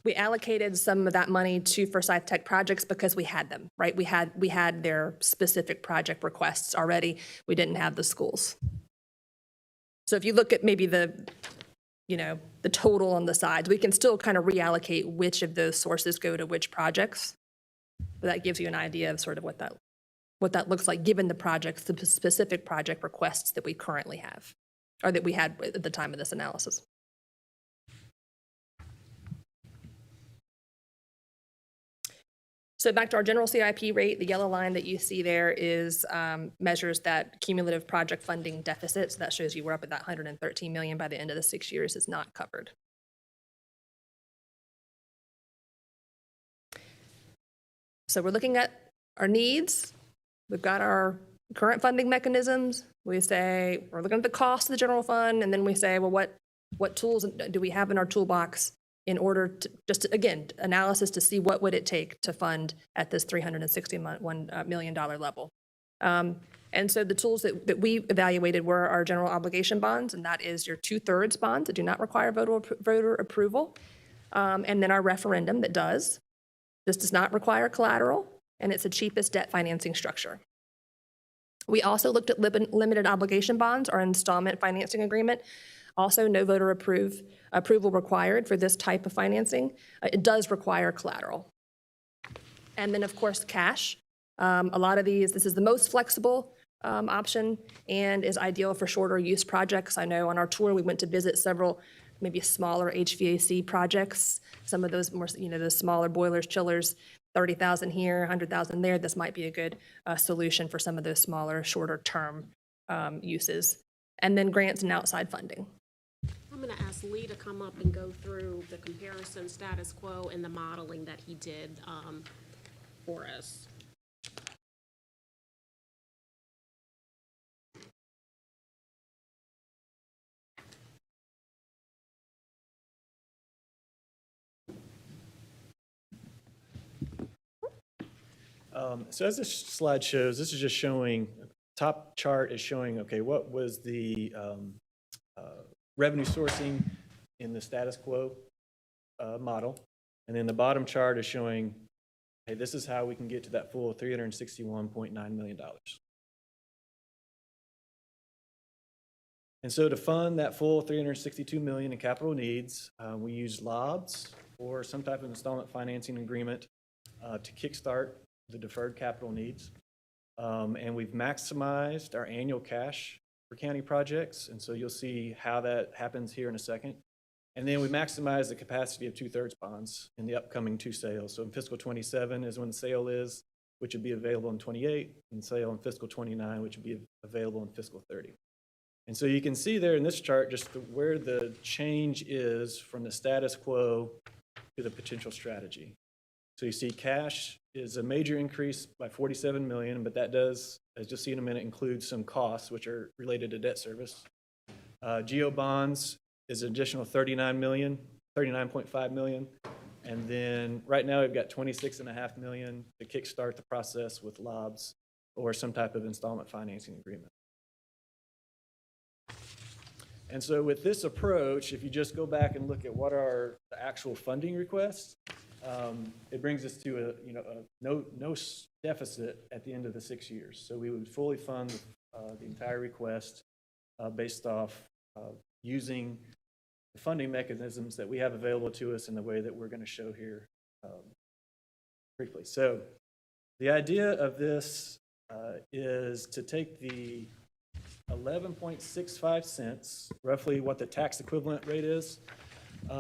Speaker 13: we allocated some of that money to Forsyth Tech projects because we had them, right? We had their specific project requests already. We didn't have the schools. So if you look at maybe the total on the sides, we can still kind of reallocate which of those sources go to which projects. But that gives you an idea of sort of what that looks like given the specific project requests that we currently have, or that we had at the time of this analysis. So back to our general CIP rate, the yellow line that you see there is measures that cumulative project funding deficit. So that shows you we're up at that $113 million by the end of the 6 years is not covered. So we're looking at our needs. We've got our current funding mechanisms. We say we're looking at the cost of the general fund, and then we say, well, what tools do we have in our toolbox in order to again, analysis to see what would it take to fund at this $361 million level. And so the tools that we evaluated were our general obligation bonds, and that is your 2/3 bonds that do not require voter approval, and then our referendum that does. This does not require collateral, and it's the cheapest debt financing structure. We also looked at limited obligation bonds, our installment financing agreement. Also, no voter approval required for this type of financing. It does require collateral. And then, of course, cash. A lot of these, this is the most flexible option and is ideal for shorter use projects. I know on our tour, we went to visit several maybe smaller HVAC projects. Some of those more, the smaller boilers, chillers, 30,000 here, 100,000 there. This might be a good solution for some of those smaller, shorter term uses. and then grants and outside funding.
Speaker 3: I'm going to ask Lee to come up and go through the comparison status quo and the modeling that he did for us.
Speaker 4: So as this slide shows, this is just showing, top chart is showing, okay, what was the revenue sourcing in the status quo model. And then the bottom chart is showing, hey, this is how we can get to that full $361.9 million. And so to fund that full $362 million in capital needs, we used LOBS or some type of installment financing agreement to kickstart the deferred capital needs. And we've maximized our annual cash for county projects. And so you'll see how that happens here in a second. And then we maximize the capacity of 2/3 bonds in the upcoming two sales. So in fiscal 27 is when the sale is, which would be available in 28, and sale in fiscal 29, which would be available in fiscal 30. And so you can see there in this chart just where the change is from the status quo to the potential strategy. So you see cash is a major increase by $47 million, but that does, as you'll see in a minute, include some costs which are related to debt service. GO bonds is an additional $39 million, $39.5 million. And then right now we've got $26.5 million to kickstart the process with LOBS or some type of installment financing agreement. And so with this approach, if you just go back and look at what are the actual funding requests, it brings us to no deficit at the end of the 6 years. So we would fully fund the entire request based off using the funding mechanisms that we have available to us in the way that we're going to show here briefly. So the idea of this is to take the 11.65 cents, roughly what the tax equivalent rate is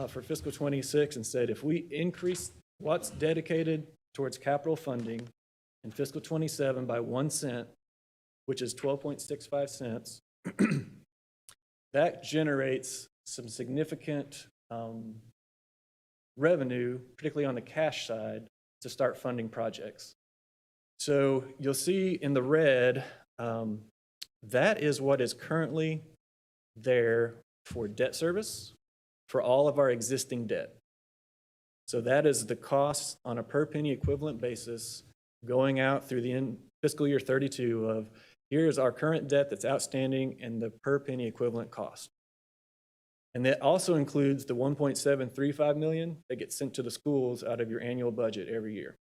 Speaker 4: for fiscal 26, and said if we increase what's dedicated towards capital funding in fiscal 27 by 1 cent, which is 12.65 cents, that generates some significant revenue, particularly on the cash side, to start funding projects. So you'll see in the red, that is what is currently there for debt service for all of our existing debt. So that is the cost on a per penny equivalent basis going out through the fiscal year 32 of here's our current debt that's outstanding and the per penny equivalent cost. And that also includes the $1.735 million that gets sent to the schools out of your annual budget every year.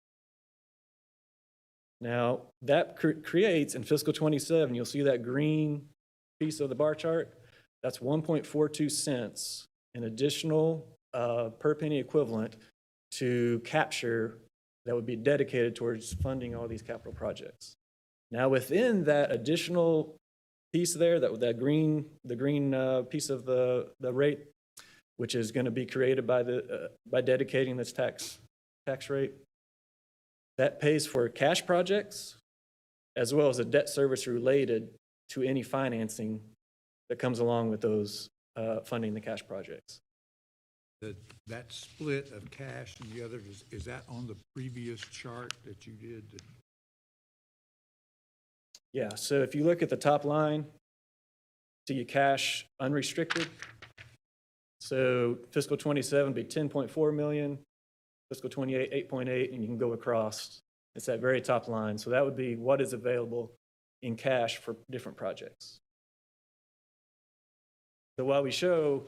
Speaker 4: Now, that creates in fiscal 27, you'll see that green piece of the bar chart, that's 1.42 cents, an additional per penny equivalent to capture that would be dedicated towards funding all these capital projects. Now, within that additional piece there, the green piece of the rate, which is going to be created by dedicating this tax rate, that pays for cash projects as well as a debt service related to any financing that comes along with those funding the cash projects.
Speaker 1: That split of cash and the other, is that on the previous chart that you did?
Speaker 4: Yeah, so if you look at the top line, see your cash unrestricted. So fiscal 27 would be 10.4 million, fiscal 28, 8.8, and you can go across. It's that very top line. So that would be what is available in cash for different projects. So while we show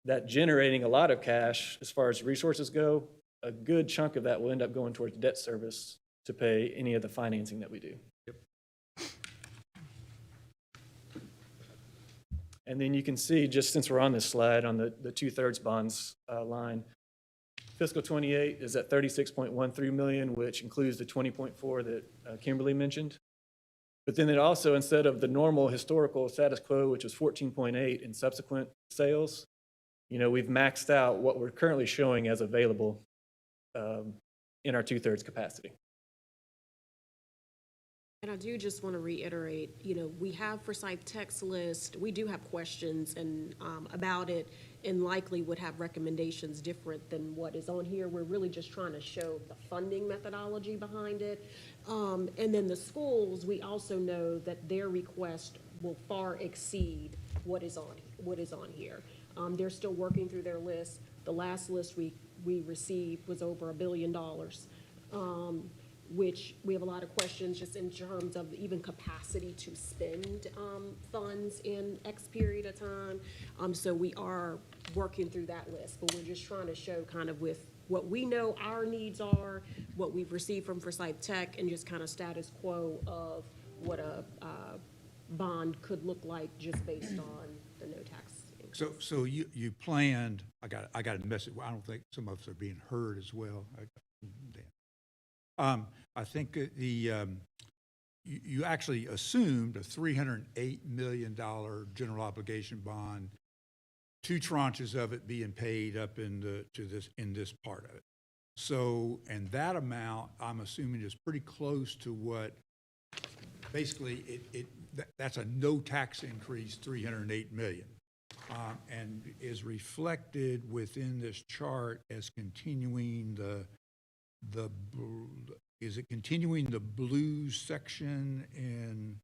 Speaker 4: that generating a lot of cash as far as resources go, a good chunk of that will end up going towards debt service to pay any of the financing that we do.
Speaker 1: Yep.
Speaker 4: And then you can see, just since we're on this slide, on the 2/3 bonds line, fiscal 28 is at 36.13 million, which includes the 20.4 that Kimberly mentioned. But then it also, instead of the normal historical status quo, which was 14.8 in subsequent sales, we've maxed out what we're currently showing as available in our 2/3 capacity.
Speaker 3: And I do just want to reiterate, we have Forsyth text list, we do have questions and, about it, and likely would have recommendations different than what is on here. We're really just trying to show the funding methodology behind it. And then the schools, we also know that their request will far exceed what is on here. They're still working through their list. The last list we received was over $1 billion. Which we have a lot of questions just in terms of even capacity to spend funds in X period of time. So we are working through that list, but we're just trying to show kind of with what we know our needs are, what we've received from Forsyth Tech, and just kind of status quo of what a bond could look like just based on the no tax increase.
Speaker 1: So you planned, I got a message, I don't think some of us are being heard as well. I think you actually assumed a $308 million general obligation bond, 2 tranches of it being paid up in this part of it. So, and that amount, I'm assuming, is pretty close to what, basically, that's a no tax increase, $308 million, and is reflected within this chart as continuing is it continuing the blue section in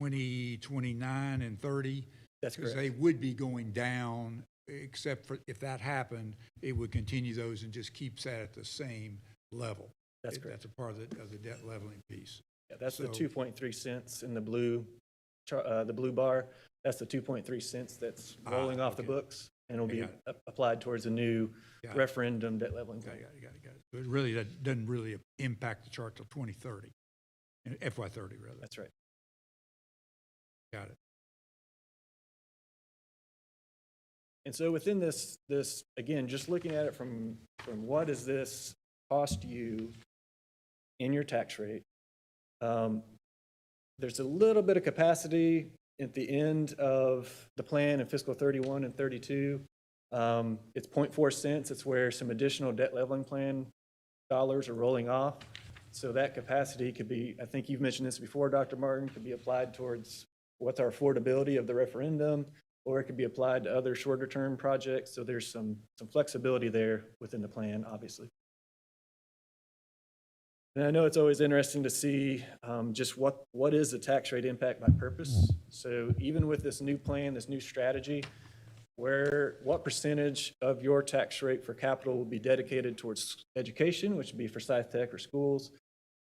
Speaker 1: 2029 and 30?
Speaker 4: That's
Speaker 1: Because
Speaker 4: correct.
Speaker 1: they would be going down, except for if that happened, it would continue those and just keeps that at the same level.
Speaker 4: That's correct.
Speaker 1: That's a part of the debt leveling piece.
Speaker 4: Yeah, that's the
Speaker 1: So-
Speaker 4: 2.3 cents in the blue bar. That's the 2.3 cents that's rolling off the
Speaker 1: okay.
Speaker 4: books, and will be
Speaker 1: got
Speaker 4: applied towards a new
Speaker 1: Got it.
Speaker 4: referendum debt leveling.
Speaker 1: Got it. So it really, that doesn't really impact the chart till 2030, FY 30 rather.
Speaker 4: That's right.
Speaker 1: Got it.
Speaker 4: And so within this, again, just looking at it from what does this cost you in your tax rate? There's a little bit of capacity at the end of the plan in fiscal 31 and 32. It's 0.4 cents. It's where some additional debt leveling plan dollars are rolling off. So that capacity could be, I think you've mentioned this before, Dr. Martin, could be applied towards what's our affordability of the referendum, or it could be applied to other shorter term projects. So there's some flexibility there within the plan, obviously. And I know it's always interesting to see just what is the tax rate impact by purpose. So even with this new plan, this new strategy, what percentage of your tax rate for capital will be dedicated towards education, which would be Forsyth Tech or schools,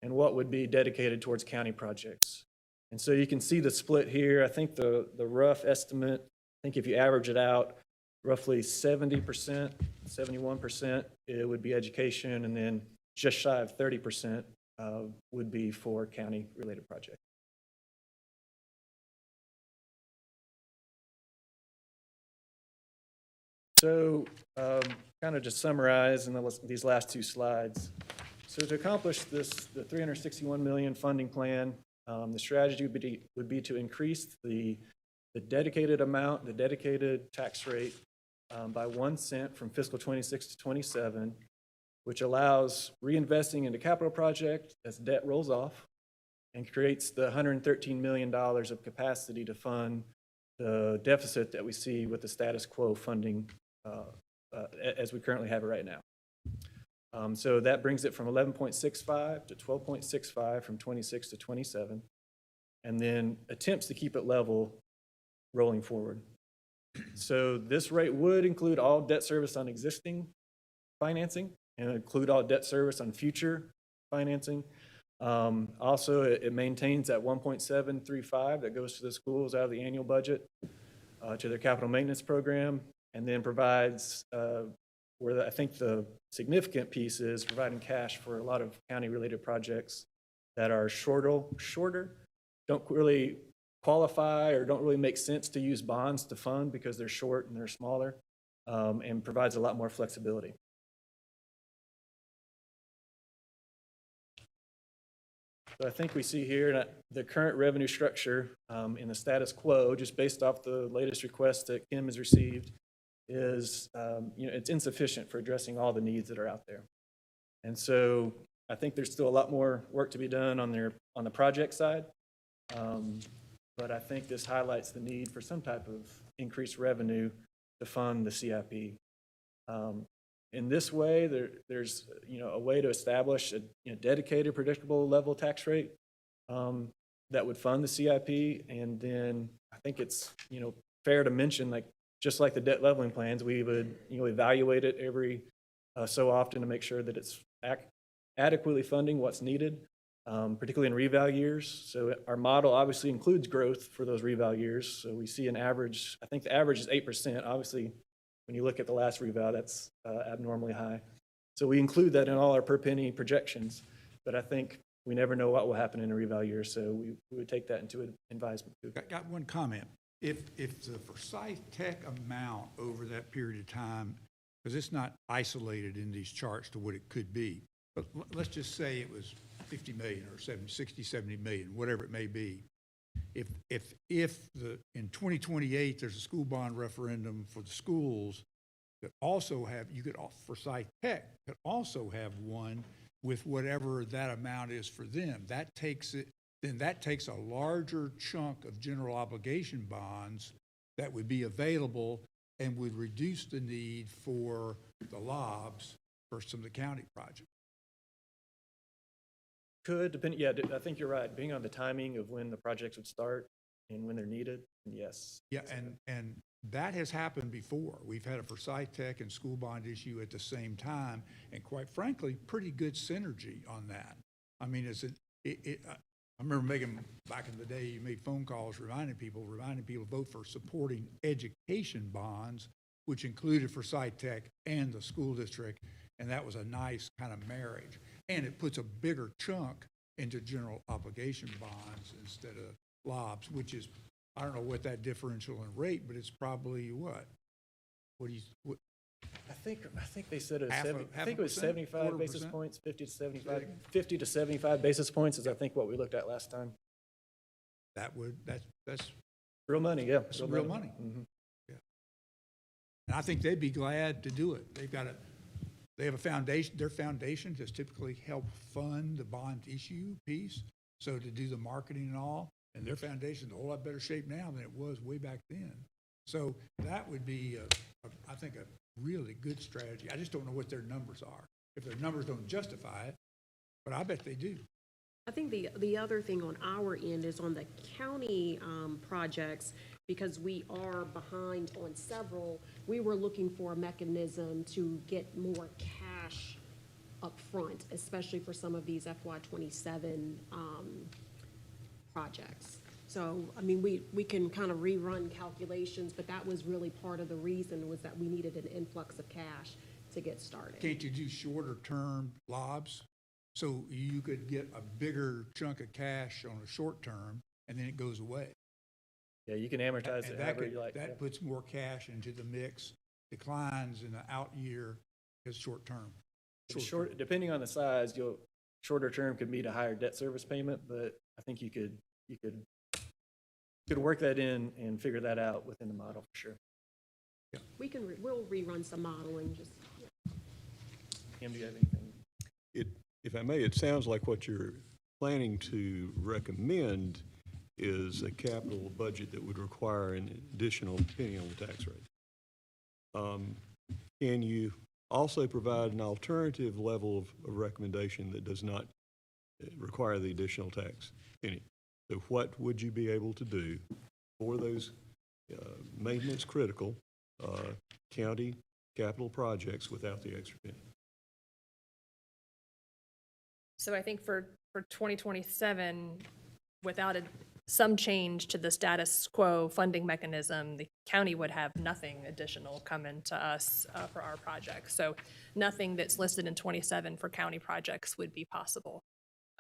Speaker 4: and what would be dedicated towards county projects. And so you can see the split here. I think the rough estimate, I think if you average it out, roughly 70%, 71%, it would be education, and then just shy of 30% would be for county-related projects. So kind of just summarize in these last 2 slides. So to accomplish the $361 million funding plan, the strategy would be to increase the dedicated amount, the dedicated tax rate by 1 cent from fiscal 26 to 27, which allows reinvesting into capital projects as debt rolls off and creates the $113 million of capacity to fund the deficit that we see with the status quo funding as we currently have it right now. So that brings it from 11.65 to 12.65 from 26 to 27, and then attempts to keep it level rolling forward. So this rate would include all debt service on existing financing and include all debt service on future financing. Also, it maintains that 1.735 that goes to the schools out of the annual budget to their capital maintenance program, and then provides where I think the significant piece is providing cash for a lot of county-related projects that are shorter, don't really qualify or don't really make sense to use bonds to fund because they're short and they're smaller, and provides a lot more flexibility. So I think we see here the current revenue structure in the status quo, just based off the latest request that Kim has received, is it's insufficient for addressing all the needs that are out there. And so I think there's still a lot more work to be done on the project side. But I think this highlights the need for some type of increased revenue to fund the CIP. In this way, there's a way to establish a dedicated, predictable level tax rate that would fund the CIP. And then I think it's fair to mention, like just like the debt leveling plans, we would evaluate it every so often to make sure that it's adequately funding what's needed, particularly in reval years. So our model obviously includes growth for those reval years. So we see an average, I think the average is 8%. Obviously, when you look at the last reval, that's abnormally high. So we include that in all our per penny projections, but I think we never know what will happen in a reval year, so we would take that into advisement too.
Speaker 1: Got one comment. If the Forsyth Tech amount over that period of time, because it's not isolated in these charts to what it could be, but let's just say it was 50 million or 60, 70 million, whatever it may be. If in 2028, there's a school bond referendum for the schools that also have, Forsyth Tech could also have one with whatever that amount is for them. That takes a larger chunk of general obligation bonds that would be available and would reduce the need for the LOBs for some of the county projects.
Speaker 4: Could depend, yeah, I think you're right. Being on the timing of when the projects would start and when they're needed, yes.
Speaker 1: Yeah, and that has happened before. We've had a Forsyth Tech and school bond issue at the same time, and quite frankly, pretty good synergy on that. I mean, I remember making, back in the day, you made phone calls reminding people to vote for supporting education bonds, which included Forsyth Tech and the school district, and that was a nice kind of marriage. And it puts a bigger chunk into general obligation bonds instead of LOBs, which is, I don't know what that differential in rate, but it's probably what?
Speaker 4: I think they said it was
Speaker 1: Half a percent?
Speaker 4: 75 basis
Speaker 1: 1/4%?
Speaker 4: points, 50 to 75 basis points is I think what we looked at last time.
Speaker 1: That's
Speaker 4: Real money, yeah.
Speaker 1: some real money.
Speaker 4: Mhm.
Speaker 1: Yeah. And I think they'd be glad to do it. They have a foundation, their foundation has typically helped fund the bond issue piece. So to do the marketing and all, and their foundation's a whole lot better shape now than it was way back then. So that would be, I think, a really good strategy. I just don't know what their numbers are. If their numbers don't justify it, but I bet they do.
Speaker 3: I think the other thing on our end is on the county projects, because we are behind on several, we were looking for a mechanism to get more cash up front, especially for some of these FY27 projects. So, I mean, we can kind of rerun calculations, but that was really part of the reason, was that we needed an influx of cash to get started.
Speaker 1: Can't you do shorter term LOBs? So you could get a bigger chunk of cash on a short term and then it goes away.
Speaker 4: Yeah, you can amortize it
Speaker 1: And
Speaker 4: however you like.
Speaker 1: that puts more cash into the mix, declines in the out year as short term.
Speaker 4: Short, depending on the size, shorter term could meet a higher debt service payment, but I think you could work that in and figure that out within the model for sure.
Speaker 3: We'll rerun some modeling, just, yeah.
Speaker 4: Kim, do you have anything?
Speaker 10: If I may, it sounds like what you're planning to recommend is a capital budget that would require an additional penny on the tax rate. Can you also provide an alternative level of recommendation that does not require the additional tax penny? So what would you be able to do for those maintenance critical county capital projects without the extra penny?
Speaker 13: So I think for 2027, without some change to the status quo funding mechanism, the county would have nothing additional come into us for our projects. So nothing that's listed in 27 for county projects would be possible.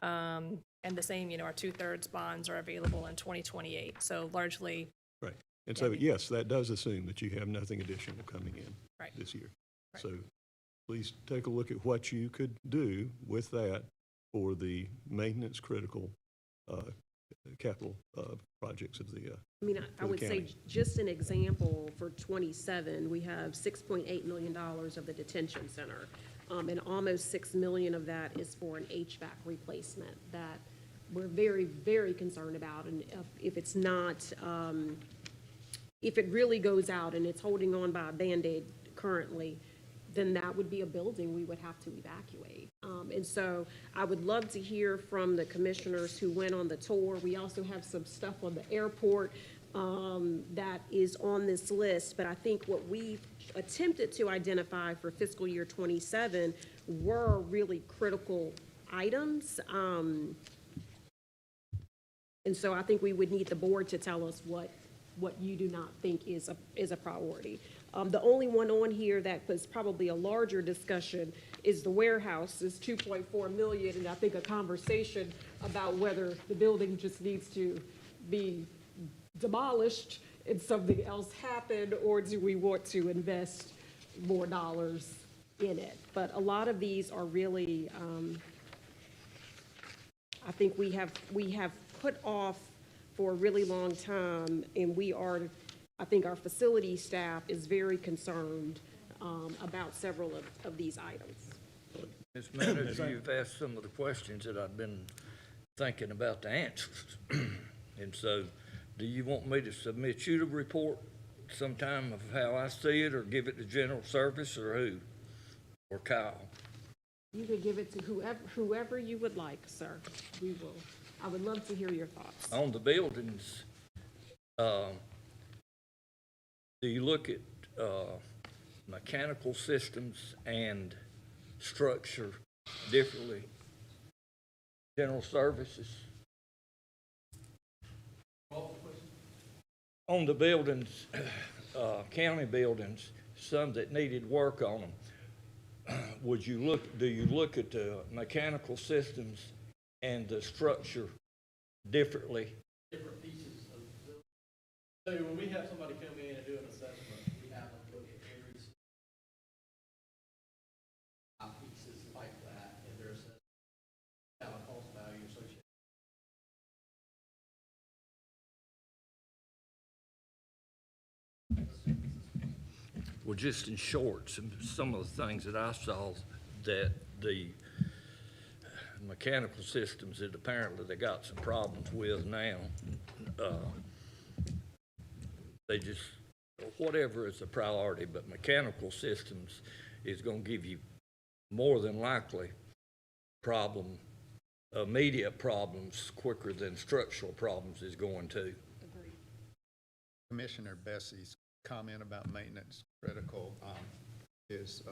Speaker 13: And the same, our 2/3 bonds are available in 2028. So largely.
Speaker 10: Right. And so, yes, that does assume that you have nothing additional coming in this year.
Speaker 13: Right.
Speaker 10: So please take a look at what you could do with that for the maintenance critical capital projects of the
Speaker 3: I mean, I would say,
Speaker 10: county.
Speaker 3: just an example, for 27, we have $6.8 million of the detention center. And almost 6 million of that is for an HVAC replacement that we're very, very concerned about. And if it's not, if it really goes out and it's holding on by a Band-Aid currently, then that would be a building we would have to evacuate. And so I would love to hear from the commissioners who went on the tour. We also have some stuff on the airport that is on this list, but I think what we attempted to identify for fiscal year '27 were really critical items. And so I think we would need the board to tell us what you do not think is a priority. The only one on here that was probably a larger discussion is the warehouse, is 2.4 million, and I think a conversation about whether the building just needs to be demolished and something else happen, or do we want to invest more dollars in it? But a lot of these are really, I think we have put off for a really long time, and I think our facility staff is very concerned about several of these items.
Speaker 14: Ms. Manager, you've asked some of the questions that I've been thinking about the answers. And so, do you want me to submit you the report sometime of how I see it, or give it to General Service, or who? Or Kyle?
Speaker 3: You could give it to whoever you would like, sir. I would love to hear your thoughts.
Speaker 14: On the buildings, do you look at mechanical systems and structure differently? General Services? On the buildings, county buildings, some that needed work on them, do you look at the mechanical systems and the structure differently?
Speaker 4: Different pieces of the building. So when we have somebody come in and do an assessment, we have them look at every pieces like that, and there's a cost value associated.
Speaker 14: Well, just in short, some of the things that I saw, that the mechanical systems that apparently they got some problems with now, they just, whatever is a priority, but mechanical systems is going to give you more than likely immediate problems quicker than structural problems is going to.
Speaker 6: Commissioner Bessie's comment about maintenance critical is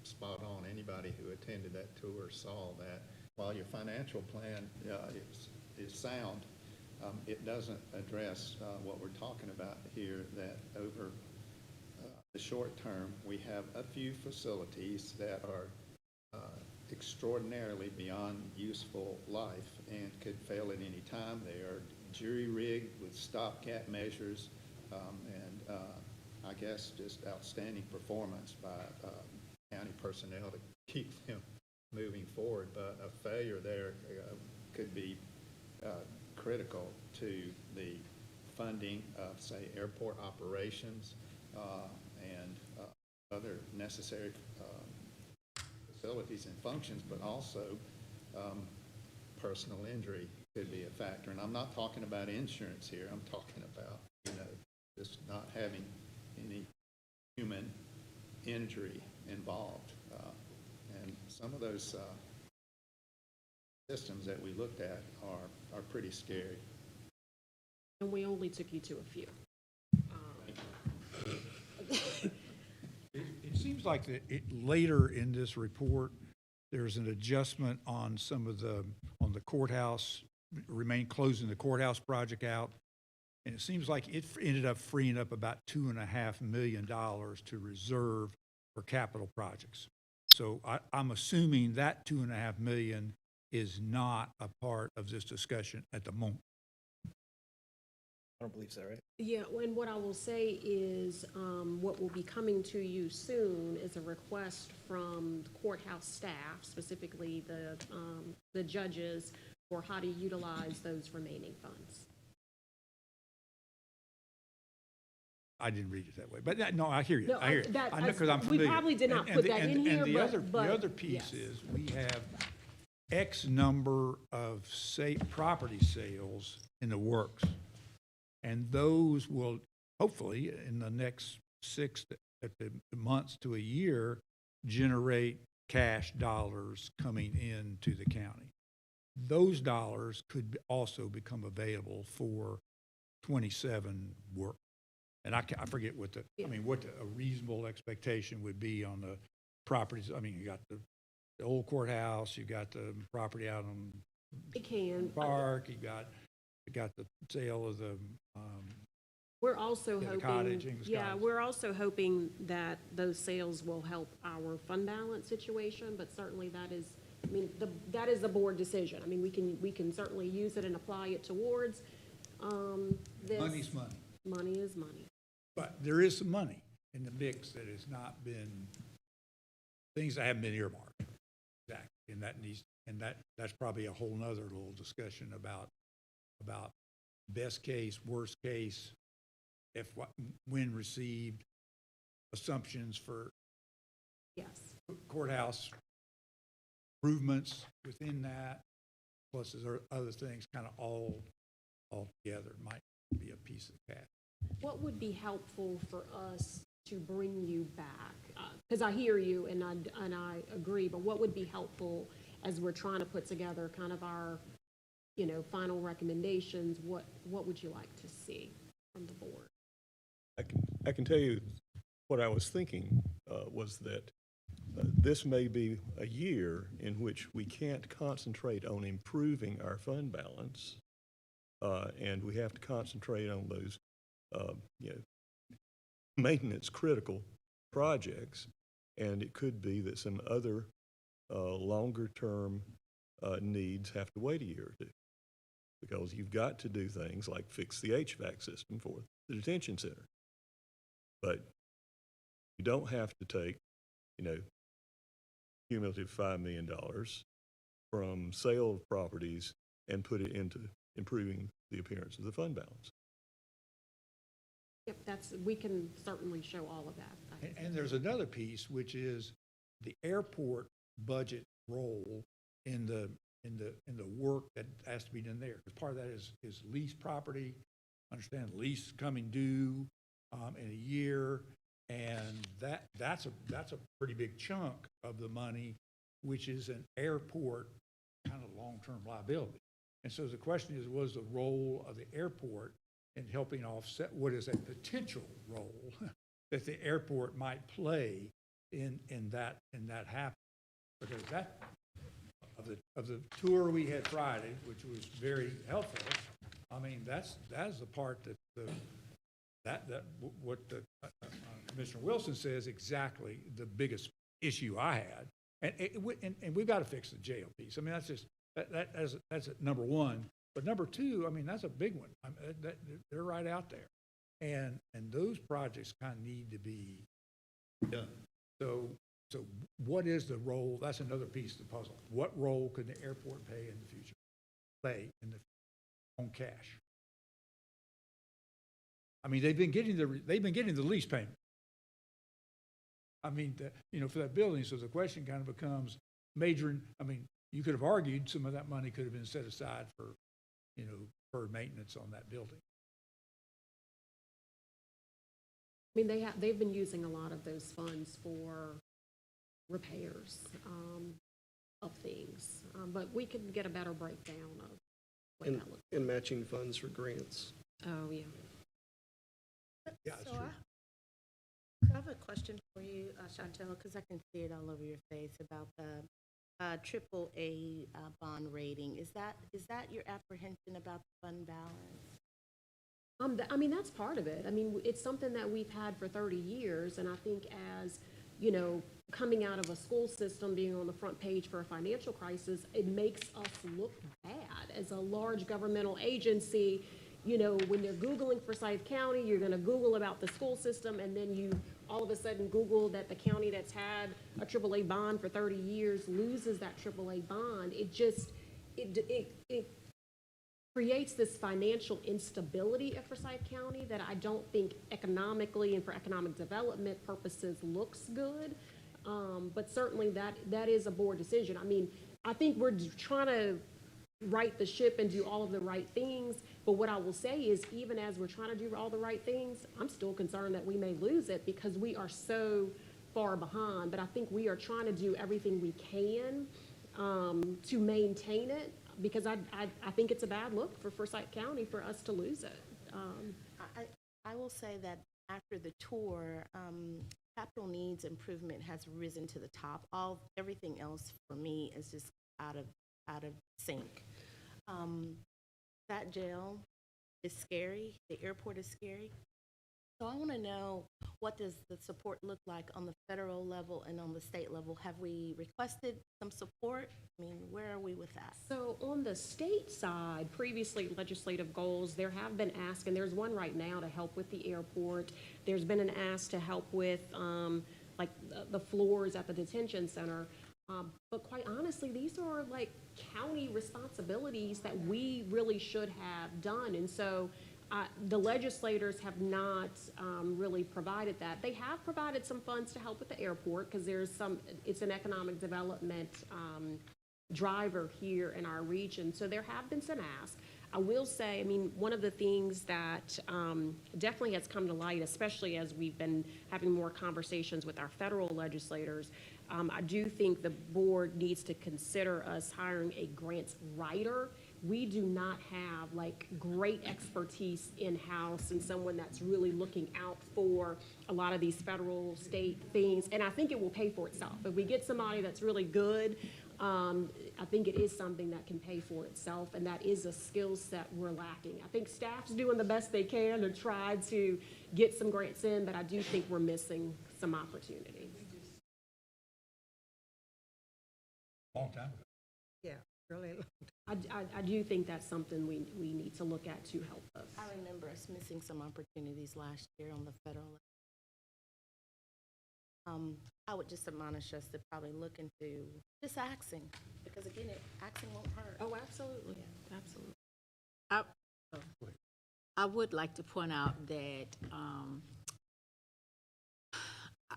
Speaker 6: spot on. Anybody who attended that tour saw that. While your financial plan is sound, it doesn't address what we're talking about here, that over the short term, we have a few facilities that are extraordinarily beyond useful life and could fail at any time. They are jury-rigged with stopgap measures, and I guess just outstanding performance by county personnel to keep them moving forward. But a failure there could be critical to the funding of, say, airport operations and other necessary facilities and functions, but also personal injury could be a factor. And I'm not talking about insurance here. I'm talking about, just not having any human injury involved. And some of those systems that we looked at are pretty scary.
Speaker 3: And we only took you to a few.
Speaker 1: It seems like later in this report, there's an adjustment on some of on the courthouse, closing the courthouse project out. And it seems like it ended up freeing up about $2.5 million to reserve for capital projects. So I'm assuming that $2.5 million is not a part of this discussion at the moment.
Speaker 4: I don't believe so, right?
Speaker 3: Yeah, and what I will say is what will be coming to you soon is a request from courthouse staff, specifically the judges, for how to utilize those remaining funds.
Speaker 1: I didn't read it that way, but no, I hear you,
Speaker 3: No,
Speaker 1: I hear you.
Speaker 3: that-
Speaker 1: I know, 'cause I'm
Speaker 3: we
Speaker 1: familiar.
Speaker 3: probably did not
Speaker 1: And
Speaker 3: put
Speaker 1: the-
Speaker 3: that
Speaker 1: and-
Speaker 3: in here,
Speaker 1: And
Speaker 3: but-
Speaker 1: the other piece
Speaker 3: yes.
Speaker 1: is, we have X number of property sales in the works. And those will, hopefully, in the next 6 months to a year, generate cash dollars coming into the county. Those dollars could also become available for 27 work. And I forget what a reasonable expectation would be on the properties. I mean, you got the old courthouse, you got the property out on
Speaker 3: It can.
Speaker 1: Park, you got the sale of the,
Speaker 3: We're also
Speaker 1: Yeah, the
Speaker 3: hoping,
Speaker 1: cottage, English
Speaker 3: yeah,
Speaker 1: cottage.
Speaker 3: we're also hoping that those sales will help our fund balance situation, but certainly that is, I mean, that is the board decision. I mean, we can certainly use it and apply it towards, this.
Speaker 1: money's money.
Speaker 3: Money is money.
Speaker 1: But there is some money in the mix that has not been, things that haven't been earmarked. Exactly. And that's probably a whole nother little discussion about best case, worst case, when received, assumptions for
Speaker 3: Yes.
Speaker 1: courthouse improvements within that, plus there are other things kind of all together, might be a piece of cash.
Speaker 3: What would be helpful for us to bring you back? Because I hear you and I agree, but what would be helpful as we're trying to put together kind of our, final recommendations? What would you like to see from the board?
Speaker 10: I can tell you what I was thinking was that this may be a year in which we can't concentrate on improving our fund balance, and we have to concentrate on those, maintenance critical projects. And it could be that some other longer term needs have to wait a year or two, because you've got to do things like fix the HVAC system for the detention center. But you don't have to take, cumulative $5 million from sale of properties and put it into improving the appearance of the fund balance.
Speaker 3: Yep, we can certainly show all of that.
Speaker 1: And there's another piece, which is the airport budget role in the work that has to be done there. Because part of that is lease property. Understand lease coming due in a year, and that's a pretty big chunk of the money, which is an airport kind of long-term liability. And so the question is, what is the role of the airport in helping offset, what is a potential role that the airport might play in that happening? Because that, of the tour we had Friday, which was very helpful, I mean, that's the part what Commissioner Wilson says exactly the biggest issue I had. And we've got to fix the jail piece. I mean, that's just, that's number one. But number two, I mean, that's a big one. They're right out there. And those projects kind of need to be done. So what is the role? That's another piece of the puzzle. What role could the airport play in the future? On cash. I mean, they've been getting the lease payment. I mean, for that building. So the question kind of becomes you could have argued some of that money could have been set aside for maintenance on that building.
Speaker 3: I mean, they've been using a lot of those funds for repairs of things, but we can get a better breakdown of what that looks like.
Speaker 2: And matching funds for grants.
Speaker 3: Oh, yeah.
Speaker 1: Yeah, that's
Speaker 7: So
Speaker 1: true.
Speaker 7: I have a question for you, Chantel, because I can see it all over your face about the AAA bond rating. Is that your apprehension about the fund balance?
Speaker 3: I mean, that's part of it. I mean, it's something that we've had for 30 years, and I think as, coming out of a school system, being on the front page for a financial crisis, it makes us look bad as a large governmental agency. When they're Googling Forsyth County, you're going to Google about the school system, and then you all of a sudden Google that the county that's had a AAA bond for 30 years loses that AAA bond. It just, it creates this financial instability at Forsyth County that I don't think economically and for economic development purposes looks good. But certainly that is a board decision. I mean, I think we're trying to right the ship and do all of the right things. But what I will say is, even as we're trying to do all the right things, I'm still concerned that we may lose it because we are so far behind. But I think we are trying to do everything we can to maintain it, because I think it's a bad look for Forsyth County for us to lose it.
Speaker 7: I will say that after the tour, capital needs improvement has risen to the top. Everything else for me is just out of sync. That jail is scary. The airport is scary. So I want to know, what does the support look like on the federal level and on the state level? Have we requested some support? I mean, where are we with that?
Speaker 3: So on the state side, previously legislative goals, there have been asks, and there's one right now to help with the airport. There's been an ask to help with like the floors at the detention center. But quite honestly, these are like county responsibilities that we really should have done. And so the legislators have not really provided that. They have provided some funds to help with the airport because it's an economic development driver here in our region. So there have been some asks. I will say, I mean, one of the things that definitely has come to light, especially as we've been having more conversations with our federal legislators, I do think the board needs to consider us hiring a grants writer. We do not have like great expertise in-house and someone that's really looking out for a lot of these federal, state things. And I think it will pay for itself. If we get somebody that's really good, I think it is something that can pay for itself, and that is a skill set we're lacking. I think staff's doing the best they can to try to get some grants in, but I do think we're missing some opportunities.
Speaker 1: Long time ago.
Speaker 5: Yeah, really.
Speaker 3: I do think that's something we need to look at to help us.
Speaker 7: I remember us missing some opportunities last year on the federal level. I would just admonish us to probably look into just axing, because again, axing won't hurt.
Speaker 3: Oh, absolutely, absolutely.
Speaker 11: I would like to point out that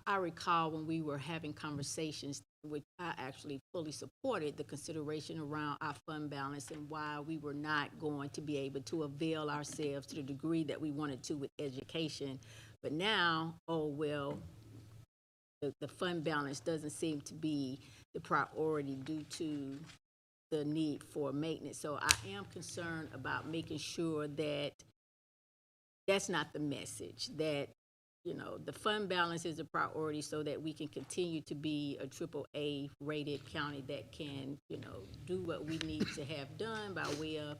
Speaker 11: I recall when we were having conversations, which I actually fully supported, the consideration around our fund balance and why we were not going to be able to avail ourselves to the degree that we wanted to with education. But now, oh, well, the fund balance doesn't seem to be the priority due to the need for maintenance. So I am concerned about making sure that that's not the message, that, you know, the fund balance is a priority so that we can continue to be a AAA rated county that can, you know, do what we need to have done by way of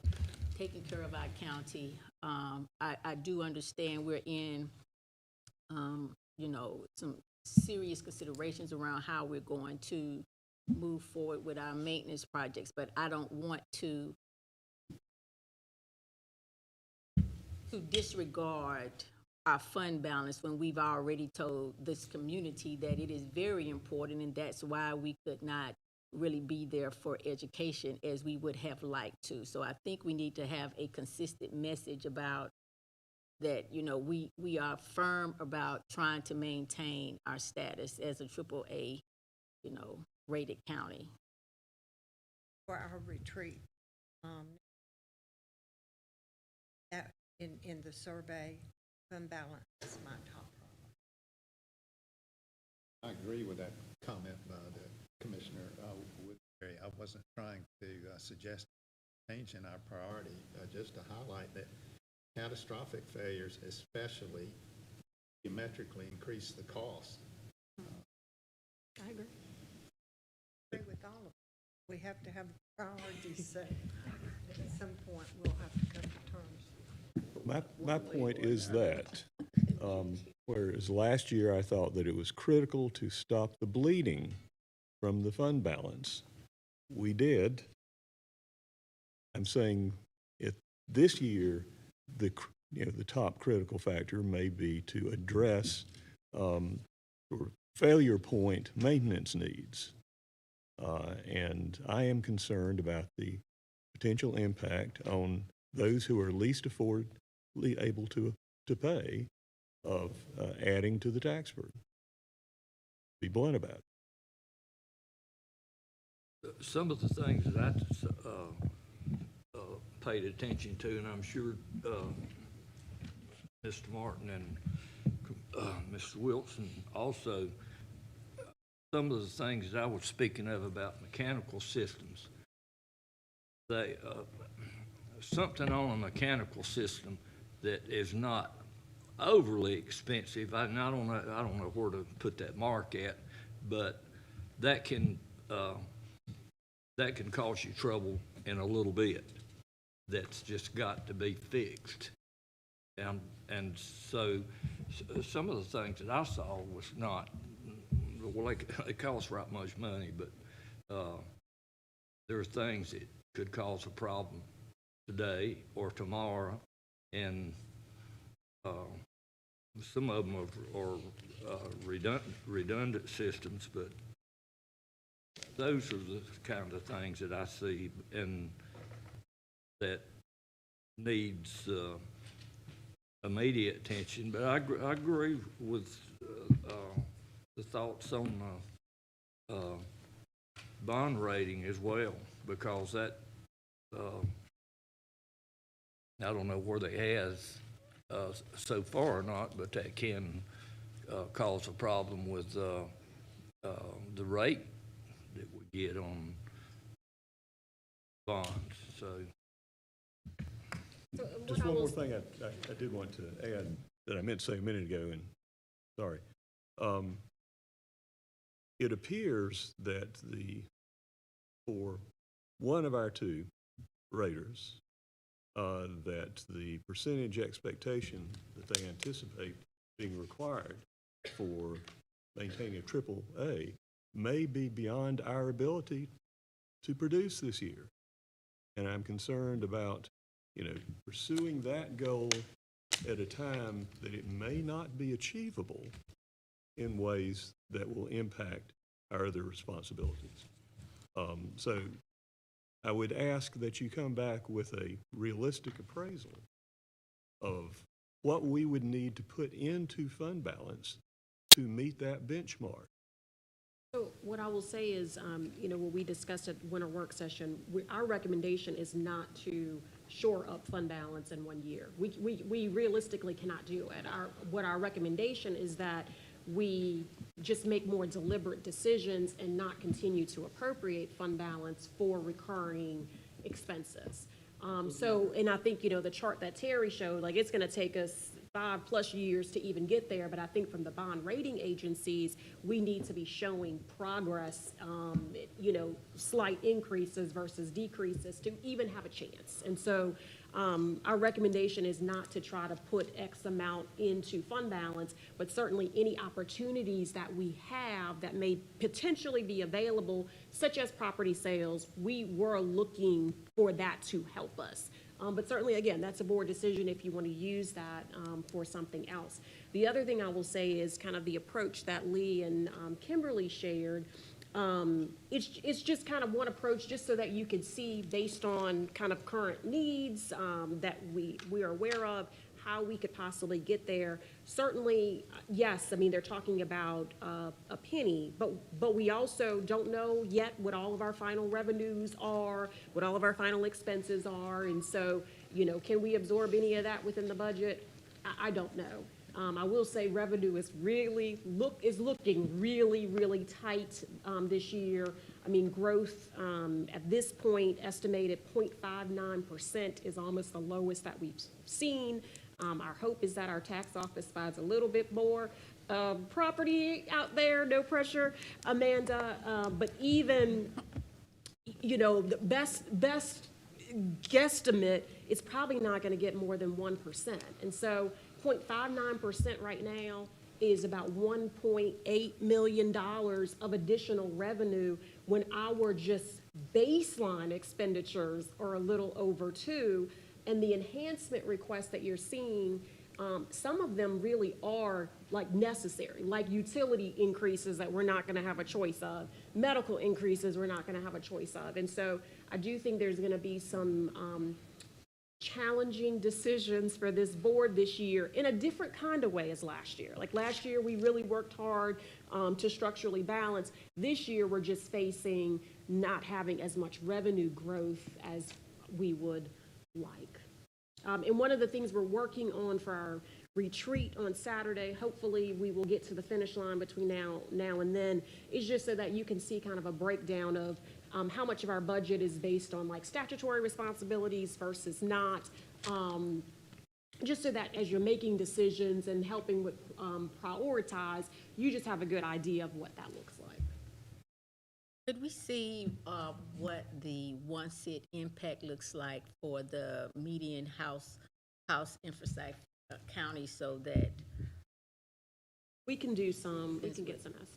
Speaker 11: taking care of our county. I do understand we're in, you know, some serious considerations around how we're going to move forward with our maintenance projects, but I don't want to disregard our fund balance when we've already told this community that it is very important, and that's why we could not really be there for education as we would have liked to. So I think we need to have a consistent message about that, you know, we are firm about trying to maintain our status as a AAA, you know, rated county.
Speaker 5: For our retreat, that in the survey, fund balance is my top priority.
Speaker 6: I agree with that comment by the Commissioner Woodbury. I wasn't trying to suggest change in our priority, just to highlight that catastrophic failures especially geometrically increase the cost.
Speaker 3: I agree.
Speaker 5: I agree with all of it. We have to have priorities set. At some point, we'll have to come to terms.
Speaker 10: My point is that, whereas last year I thought that it was critical to stop the bleeding from the fund balance, we did. I'm saying this year, the top critical factor may be to address failure point maintenance needs. And I am concerned about the potential impact on those who are least able to pay of adding to the tax burden. Be blunt about it.
Speaker 14: Some of the things that I paid attention to, and I'm sure Mr. Martin and Mr. Wilson also, some of the things that I was speaking of about mechanical systems, they something on a mechanical system that is not overly expensive. I don't know where to put that mark at, but that can cause you trouble in a little bit. That's just got to be fixed. And so some of the things that I saw was not, well, they cost right much money, but there are things that could cause a problem today or tomorrow, and some of them are redundant systems, but those are the kind of things that I see and that needs immediate attention. But I agree with the thoughts on bond rating as well, because that I don't know where they has so far or not, but that can cause a problem with the rate that we get on bonds. So
Speaker 10: Just one more thing I did want to add that I meant to say a minute ago, and sorry. It appears that for one of our two raters, that the percentage expectation that they anticipate being required for maintaining a triple A may be beyond our ability to produce this year. And I'm concerned about, pursuing that goal at a time that it may not be achievable in ways that will impact our other responsibilities. So I would ask that you come back with a realistic appraisal of what we would need to put into fund balance to meet that benchmark.
Speaker 3: So what I will say is, what we discussed at winter work session, our recommendation is not to shore up fund balance in 1 year. We realistically cannot do it. What our recommendation is that we just make more deliberate decisions and not continue to appropriate fund balance for recurring expenses. And I think, the chart that Terry showed, it's going to take us 5+ years to even get there. But I think from the bond rating agencies, we need to be showing progress, slight increases versus decreases to even have a chance. And so our recommendation is not to try to put X amount into fund balance, but certainly any opportunities that we have that may potentially be available, such as property sales, we were looking for that to help us. But certainly, again, that's a board decision if you want to use that for something else. The other thing I will say is kind of the approach that Lee and Kimberly shared. It's just kind of one approach, just so that you can see, based on kind of current needs that we are aware of, how we could possibly get there. Certainly, yes, they're talking about a penny, but we also don't know yet what all of our final revenues are, what all of our final expenses are, and so, can we absorb any of that within the budget? I don't know. I will say revenue is looking really tight this year. Growth at this point, estimated 0.59% is almost the lowest that we've seen. Our hope is that our tax office finds a little bit more property out there, no pressure, Amanda. But even, the best guesstimate, it's probably not going to get more than 1%. And so 0.59% right now is about $1.8 million of additional revenue, when our just baseline expenditures are a little over 2. And the enhancement requests that you're seeing, some of them really are necessary, like utility increases that we're not going to have a choice of, medical increases we're not going to have a choice of. And so I do think there's going to be some challenging decisions for this board this year in a different kind of way as last year. Like last year, we really worked hard to structurally balance. This year, we're just facing not having as much revenue growth as we would like. And one of the things we're working on for our retreat on Saturday, hopefully we will get to the finish line between now and then, is just so that you can see kind of a breakdown of how much of our budget is based on like statutory responsibilities versus not, just so that as you're making decisions and helping with prioritize, you just have a good idea of what that looks like.
Speaker 11: Could we see what the one-cent impact looks like for the median house in Forsyth County so that?
Speaker 3: We can do some, we can get some estimates.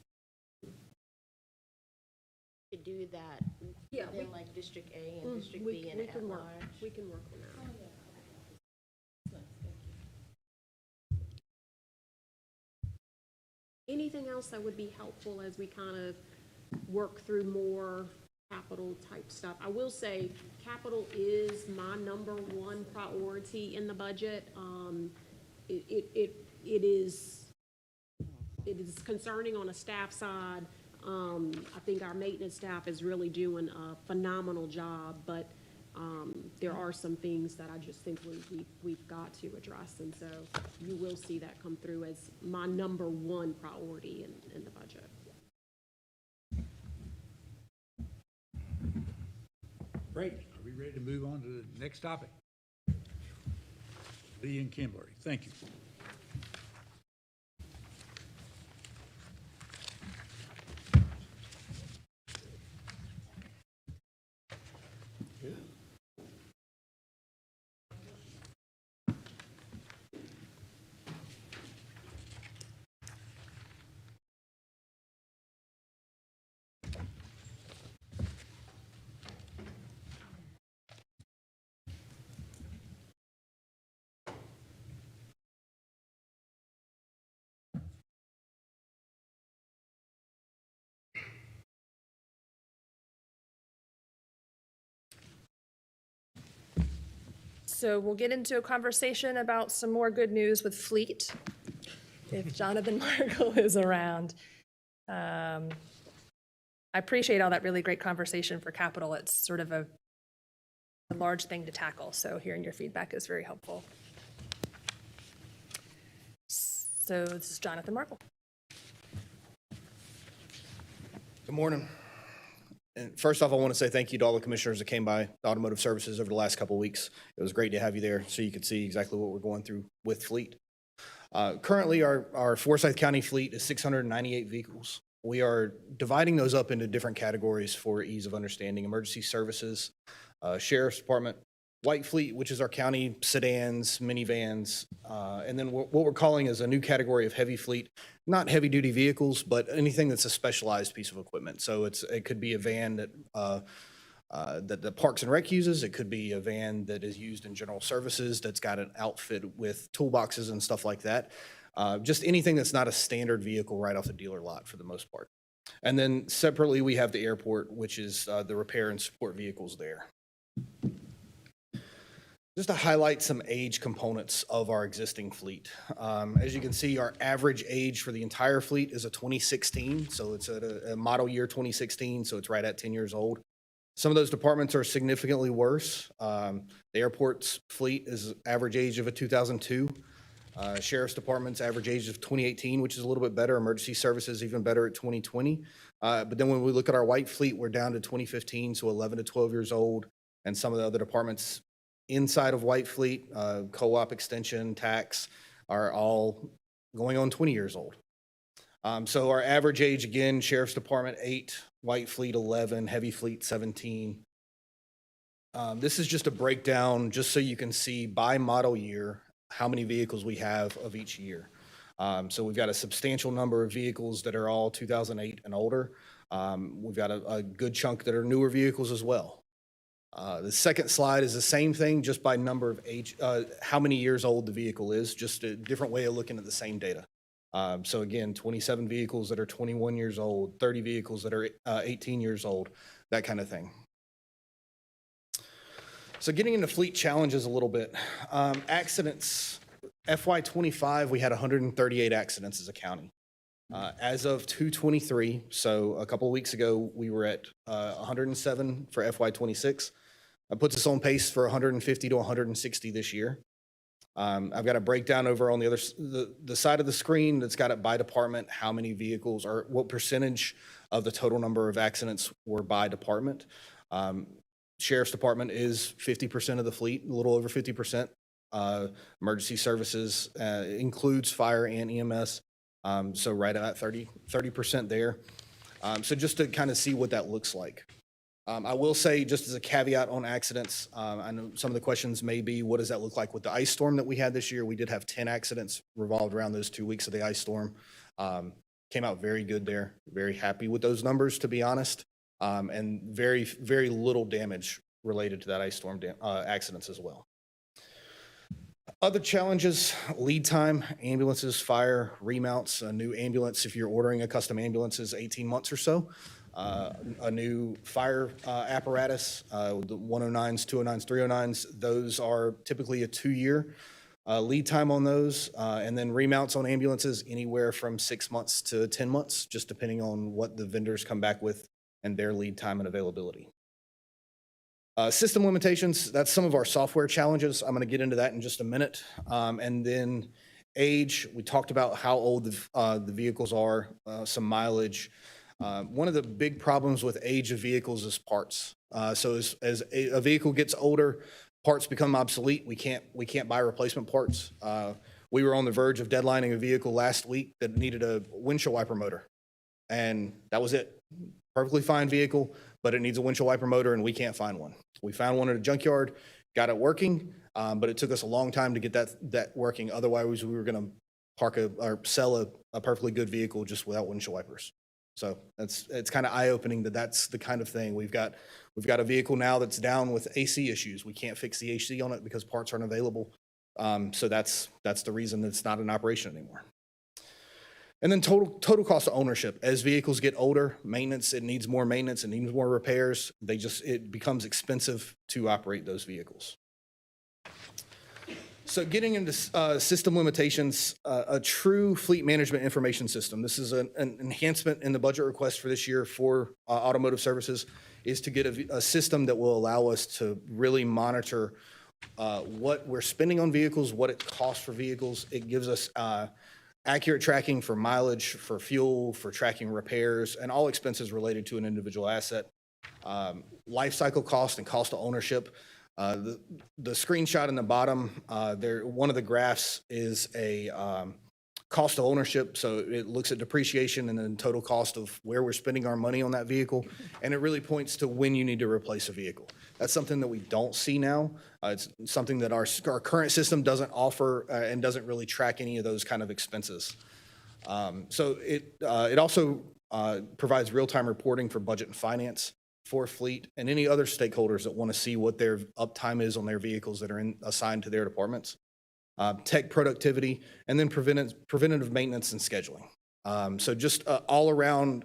Speaker 7: To do that,
Speaker 3: Yeah,
Speaker 7: within like District A and District B and at large.
Speaker 3: We can work on that. Anything else that would be helpful as we kind of work through more capital type stuff? I will say, capital is my number one priority in the budget. It is concerning on a staff side. I think our maintenance staff is really doing a phenomenal job, but there are some things that I just think we've got to address, and so you will see that come through as my number one priority in the budget.
Speaker 1: Great. Are we ready to move on to the next topic? Lee and Kimberly, thank you.
Speaker 13: So we'll get into a conversation about some more good news with Fleet, if Jonathan Markle is around. I appreciate all that really great conversation for capital. It's sort of a large thing to tackle, so hearing your feedback is very helpful. So this is Jonathan Markle.
Speaker 15: Good morning. And first off, I want to say thank you to all the commissioners that came by Automotive Services over the last couple of weeks. It was great to have you there so you could see exactly what we're going through with Fleet. Currently, our Forsyth County fleet is 698 vehicles. We are dividing those up into different categories for ease of understanding: emergency services, sheriff's department, white fleet, which is our county sedans, minivans, and then what we're calling is a new category of heavy fleet, not heavy duty vehicles, but anything that's a specialized piece of equipment. So it could be a van that the Parks and Rec uses. It could be a van that is used in general services that's got an outfit with toolboxes and stuff like that. Just anything that's not a standard vehicle right off the dealer lot for the most part. And then separately, we have the airport, which is the repair and support vehicles there. Just to highlight some age components of our existing fleet. As you can see, our average age for the entire fleet is a 2016, so it's a model year 2016, so it's right at 10 years old. Some of those departments are significantly worse. The airport's fleet is average age of a 2002. Sheriff's Department's average age of 2018, which is a little bit better. Emergency services even better at 2020. But then when we look at our white fleet, we're down to 2015, so 11 to 12 years old. And some of the other departments inside of white fleet, co-op, extension, tax, are all going on 20 years old. So our average age, again, Sheriff's Department 8, white fleet 11, heavy fleet 17. This is just a breakdown just so you can see by model year how many vehicles we have of each year. So we've got a substantial number of vehicles that are all 2008 and older. We've got a good chunk that are newer vehicles as well. The second slide is the same thing, just by number of age, how many years old the vehicle is, just a different way of looking at the same data. So again, 27 vehicles that are 21 years old, 30 vehicles that are 18 years old, that kind of thing. So getting into fleet challenges a little bit. Accidents, FY '25, we had 138 accidents as a county. As of 2/23, so a couple of weeks ago, we were at 107 for FY '26. That puts us on pace for 150 to 160 this year. I've got a breakdown over on the side of the screen that's got it by department, how many vehicles or what percentage of the total number of accidents were by department. Sheriff's Department is 50% of the fleet, a little over 50%. Emergency services includes fire and EMS. So right at 30% there. So just to kind of see what that looks like. I will say, just as a caveat on accidents, I know some of the questions may be, what does that look like with the ice storm that we had this year? We did have 10 accidents revolved around those 2 weeks of the ice storm. Came out very good there. Very happy with those numbers, to be honest. And very, very little damage related to that ice storm accidents as well. Other challenges, lead time, ambulances, fire, remounts, a new ambulance. If you're ordering a custom ambulance, is 18 months or so. A new fire apparatus, the 109s, 209s, 309s, those are typically a 2-year lead time on those. And then remounts on ambulances, anywhere from 6 months to 10 months, just depending on what the vendors come back with and their lead time and availability. System limitations, that's some of our software challenges. I'm going to get into that in just a minute. And then age, we talked about how old the vehicles are, some mileage. One of the big problems with age of vehicles is parts. So as a vehicle gets older, parts become obsolete. We can't buy replacement parts. We were on the verge of deadlining a vehicle last week that needed a windshield wiper motor. And that was it. Perfectly fine vehicle, but it needs a windshield wiper motor and we can't find one. We found one at a junkyard, got it working, but it took us a long time to get that working. Otherwise, we were going to park or sell a perfectly good vehicle just without windshield wipers. So it's kind of eye-opening that that's the kind of thing. We've got a vehicle now that's down with AC issues. We can't fix the AC on it because parts aren't available. So that's the reason it's not in operation anymore. And then total cost of ownership. As vehicles get older, maintenance, it needs more maintenance, it needs more repairs. It becomes expensive to operate those vehicles. So getting into system limitations, a true fleet management information system. This is an enhancement in the budget request for this year for automotive services, is to get a system that will allow us to really monitor what we're spending on vehicles, what it costs for vehicles. It gives us accurate tracking for mileage, for fuel, for tracking repairs, and all expenses related to an individual asset. Life cycle cost and cost of ownership. The screenshot in the bottom, one of the graphs is a cost of ownership. So it looks at depreciation and then total cost of where we're spending our money on that vehicle. And it really points to when you need to replace a vehicle. That's something that we don't see now. It's something that our current system doesn't offer and doesn't really track any of those kind of expenses. So it also provides real-time reporting for budget and finance, for fleet, and any other stakeholders that want to see what their uptime is on their vehicles that are assigned to their departments. Tech productivity, and then preventative maintenance and scheduling. So just all-around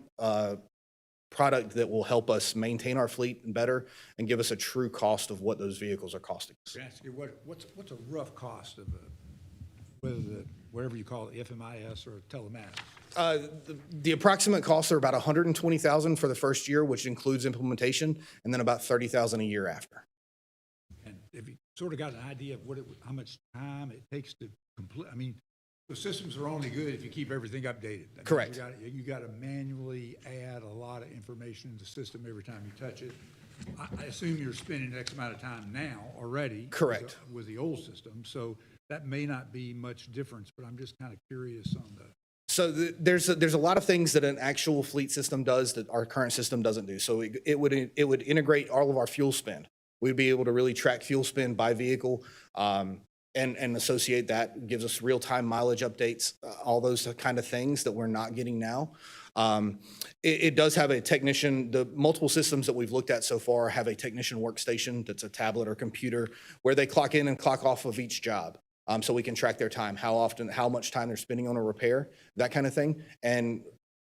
Speaker 15: product that will help us maintain our fleet better and give us a true cost of what those vehicles are costing us.
Speaker 1: Can I ask you, what's a rough cost of whatever you call it, FMIS or telematics?
Speaker 15: The approximate costs are about $120,000 for the first year, which includes implementation, and then about $30,000 a year after.
Speaker 1: And have you sort of got an idea of how much time it takes to complete? I mean, the systems are only good if you keep everything updated. I mean,
Speaker 15: Correct.
Speaker 1: You got to manually add a lot of information in the system every time you touch it. I assume you're spending X amount of time now already.
Speaker 15: Correct.
Speaker 1: With the old system, so that may not be much difference, but I'm just kind of curious on the.
Speaker 15: So there's a lot of things that an actual fleet system does that our current system doesn't do. So it would integrate all of our fuel spend. We'd be able to really track fuel spend by vehicle and associate that. It gives us real-time mileage updates, all those kind of things that we're not getting now. It does have a technician. The multiple systems that we've looked at so far have a technician workstation that's a tablet or computer where they clock in and clock off of each job. So we can track their time, how much time they're spending on a repair, that kind of thing, and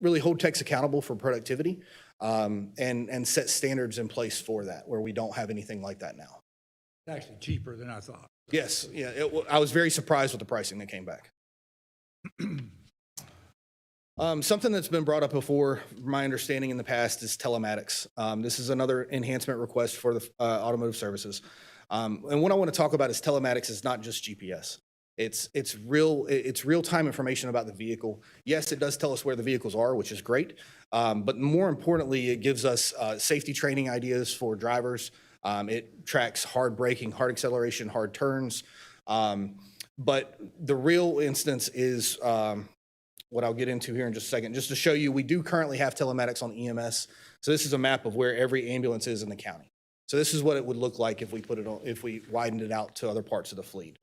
Speaker 15: really hold techs accountable for productivity and set standards in place for that where we don't have anything like that now.
Speaker 1: It's actually cheaper than I thought.
Speaker 15: Yes, yeah, I was very surprised with the pricing that came back. Something that's been brought up before, my understanding in the past, is telematics. This is another enhancement request for the automotive services. And what I want to talk about is telematics is not just GPS. It's real-time information about the vehicle. Yes, it does tell us where the vehicles are, which is great. But more importantly, it gives us safety training ideas for drivers. It tracks hard braking, hard acceleration, hard turns. But the real instance is what I'll get into here in just a second. Just to show you, we do currently have telematics on EMS. So this is a map of where every ambulance is in the county. So this is what it would look like if we put it on, if we widened it out to other parts of the fleet.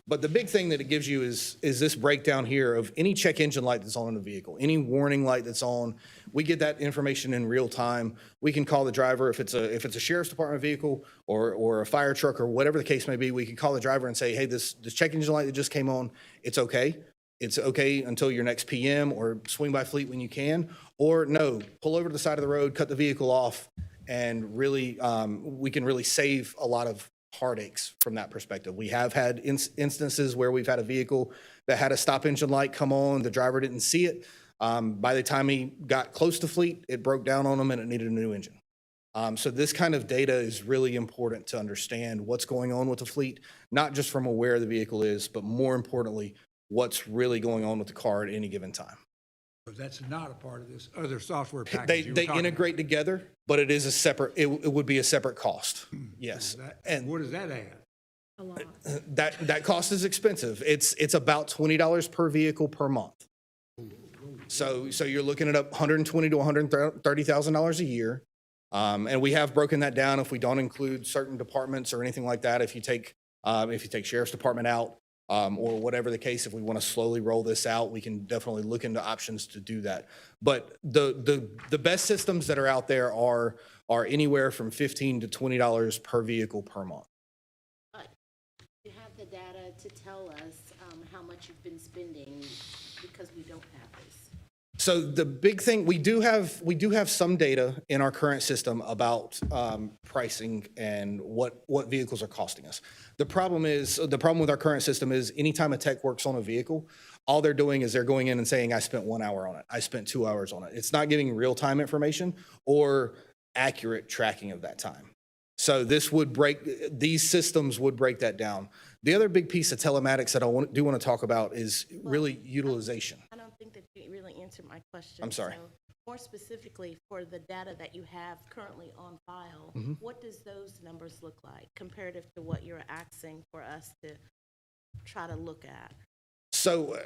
Speaker 15: But the big thing that it gives you is this breakdown here of any check engine light that's on in the vehicle, any warning light that's on. We get that information in real time. We can call the driver if it's a sheriff's department vehicle or a fire truck or whatever the case may be. We can call the driver and say, hey, this check engine light that just came on, it's okay. It's okay until your next PM, or swing by fleet when you can, or no, pull over to the side of the road, cut the vehicle off, and really we can really save a lot of heartaches from that perspective. We have had instances where we've had a vehicle that had a stop engine light come on, the driver didn't see it. By the time he got close to fleet, it broke down on him and it needed a new engine. So this kind of data is really important to understand what's going on with the fleet, not just from where the vehicle is, but more importantly, what's really going on with the car at any given time.
Speaker 1: But that's not a part of this other software package you were
Speaker 15: They
Speaker 1: talking
Speaker 15: integrate together, but it is a separate, it would be a separate cost. Yes.
Speaker 1: about.
Speaker 15: And
Speaker 1: What does that add?
Speaker 3: A lot.
Speaker 15: that cost is expensive. It's about $20 per vehicle per month. So you're looking at $120,000 to $130,000 a year. And we have broken that down if we don't include certain departments or anything like that. If you take sheriff's department out, or whatever the case, if we want to slowly roll this out, we can definitely look into options to do that. But the best systems that are out there are anywhere from $15 to $20 per vehicle per month.
Speaker 7: You have the data to tell us how much you've been spending, because we don't have this.
Speaker 15: So the big thing, we do have some data in our current system about pricing and what vehicles are costing us. The problem with our current system is anytime a tech works on a vehicle, all they're doing is they're going in and saying, I spent 1 hour on it, I spent 2 hours on it. It's not giving real-time information or accurate tracking of that time. So these systems would break that down. The other big piece of telematics that I do want to talk about is really utilization.
Speaker 7: I don't think that you really answered my question.
Speaker 15: I'm sorry.
Speaker 7: So, more specifically, for the data that you have currently on file, what does those numbers look like comparative to what you're asking for us to try to look at?
Speaker 15: So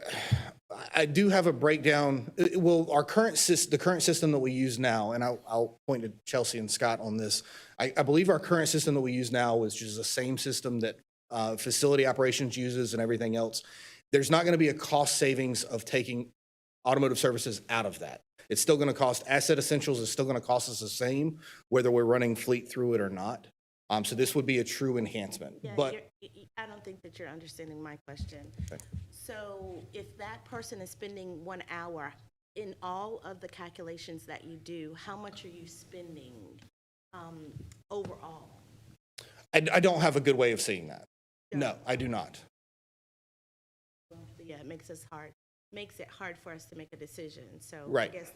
Speaker 15: I do have a breakdown. Well, the current system that we use now, and I'll point to Chelsea and Scott on this. I believe our current system that we use now is just the same system that facility operations uses and everything else. There's not going to be a cost savings of taking automotive services out of that. It's still going to cost, Asset Essentials is still going to cost us the same, whether we're running fleet through it or not. So this would be a true enhancement.
Speaker 7: Yeah,
Speaker 15: But
Speaker 7: I don't think that you're understanding my question.
Speaker 15: Okay.
Speaker 7: So if that person is spending 1 hour in all of the calculations that you do, how much are you spending overall?
Speaker 15: I don't have a good way of seeing that. No, I do not.
Speaker 7: Yeah, it makes it hard for us to make a decision. So
Speaker 15: Right.
Speaker 7: I guess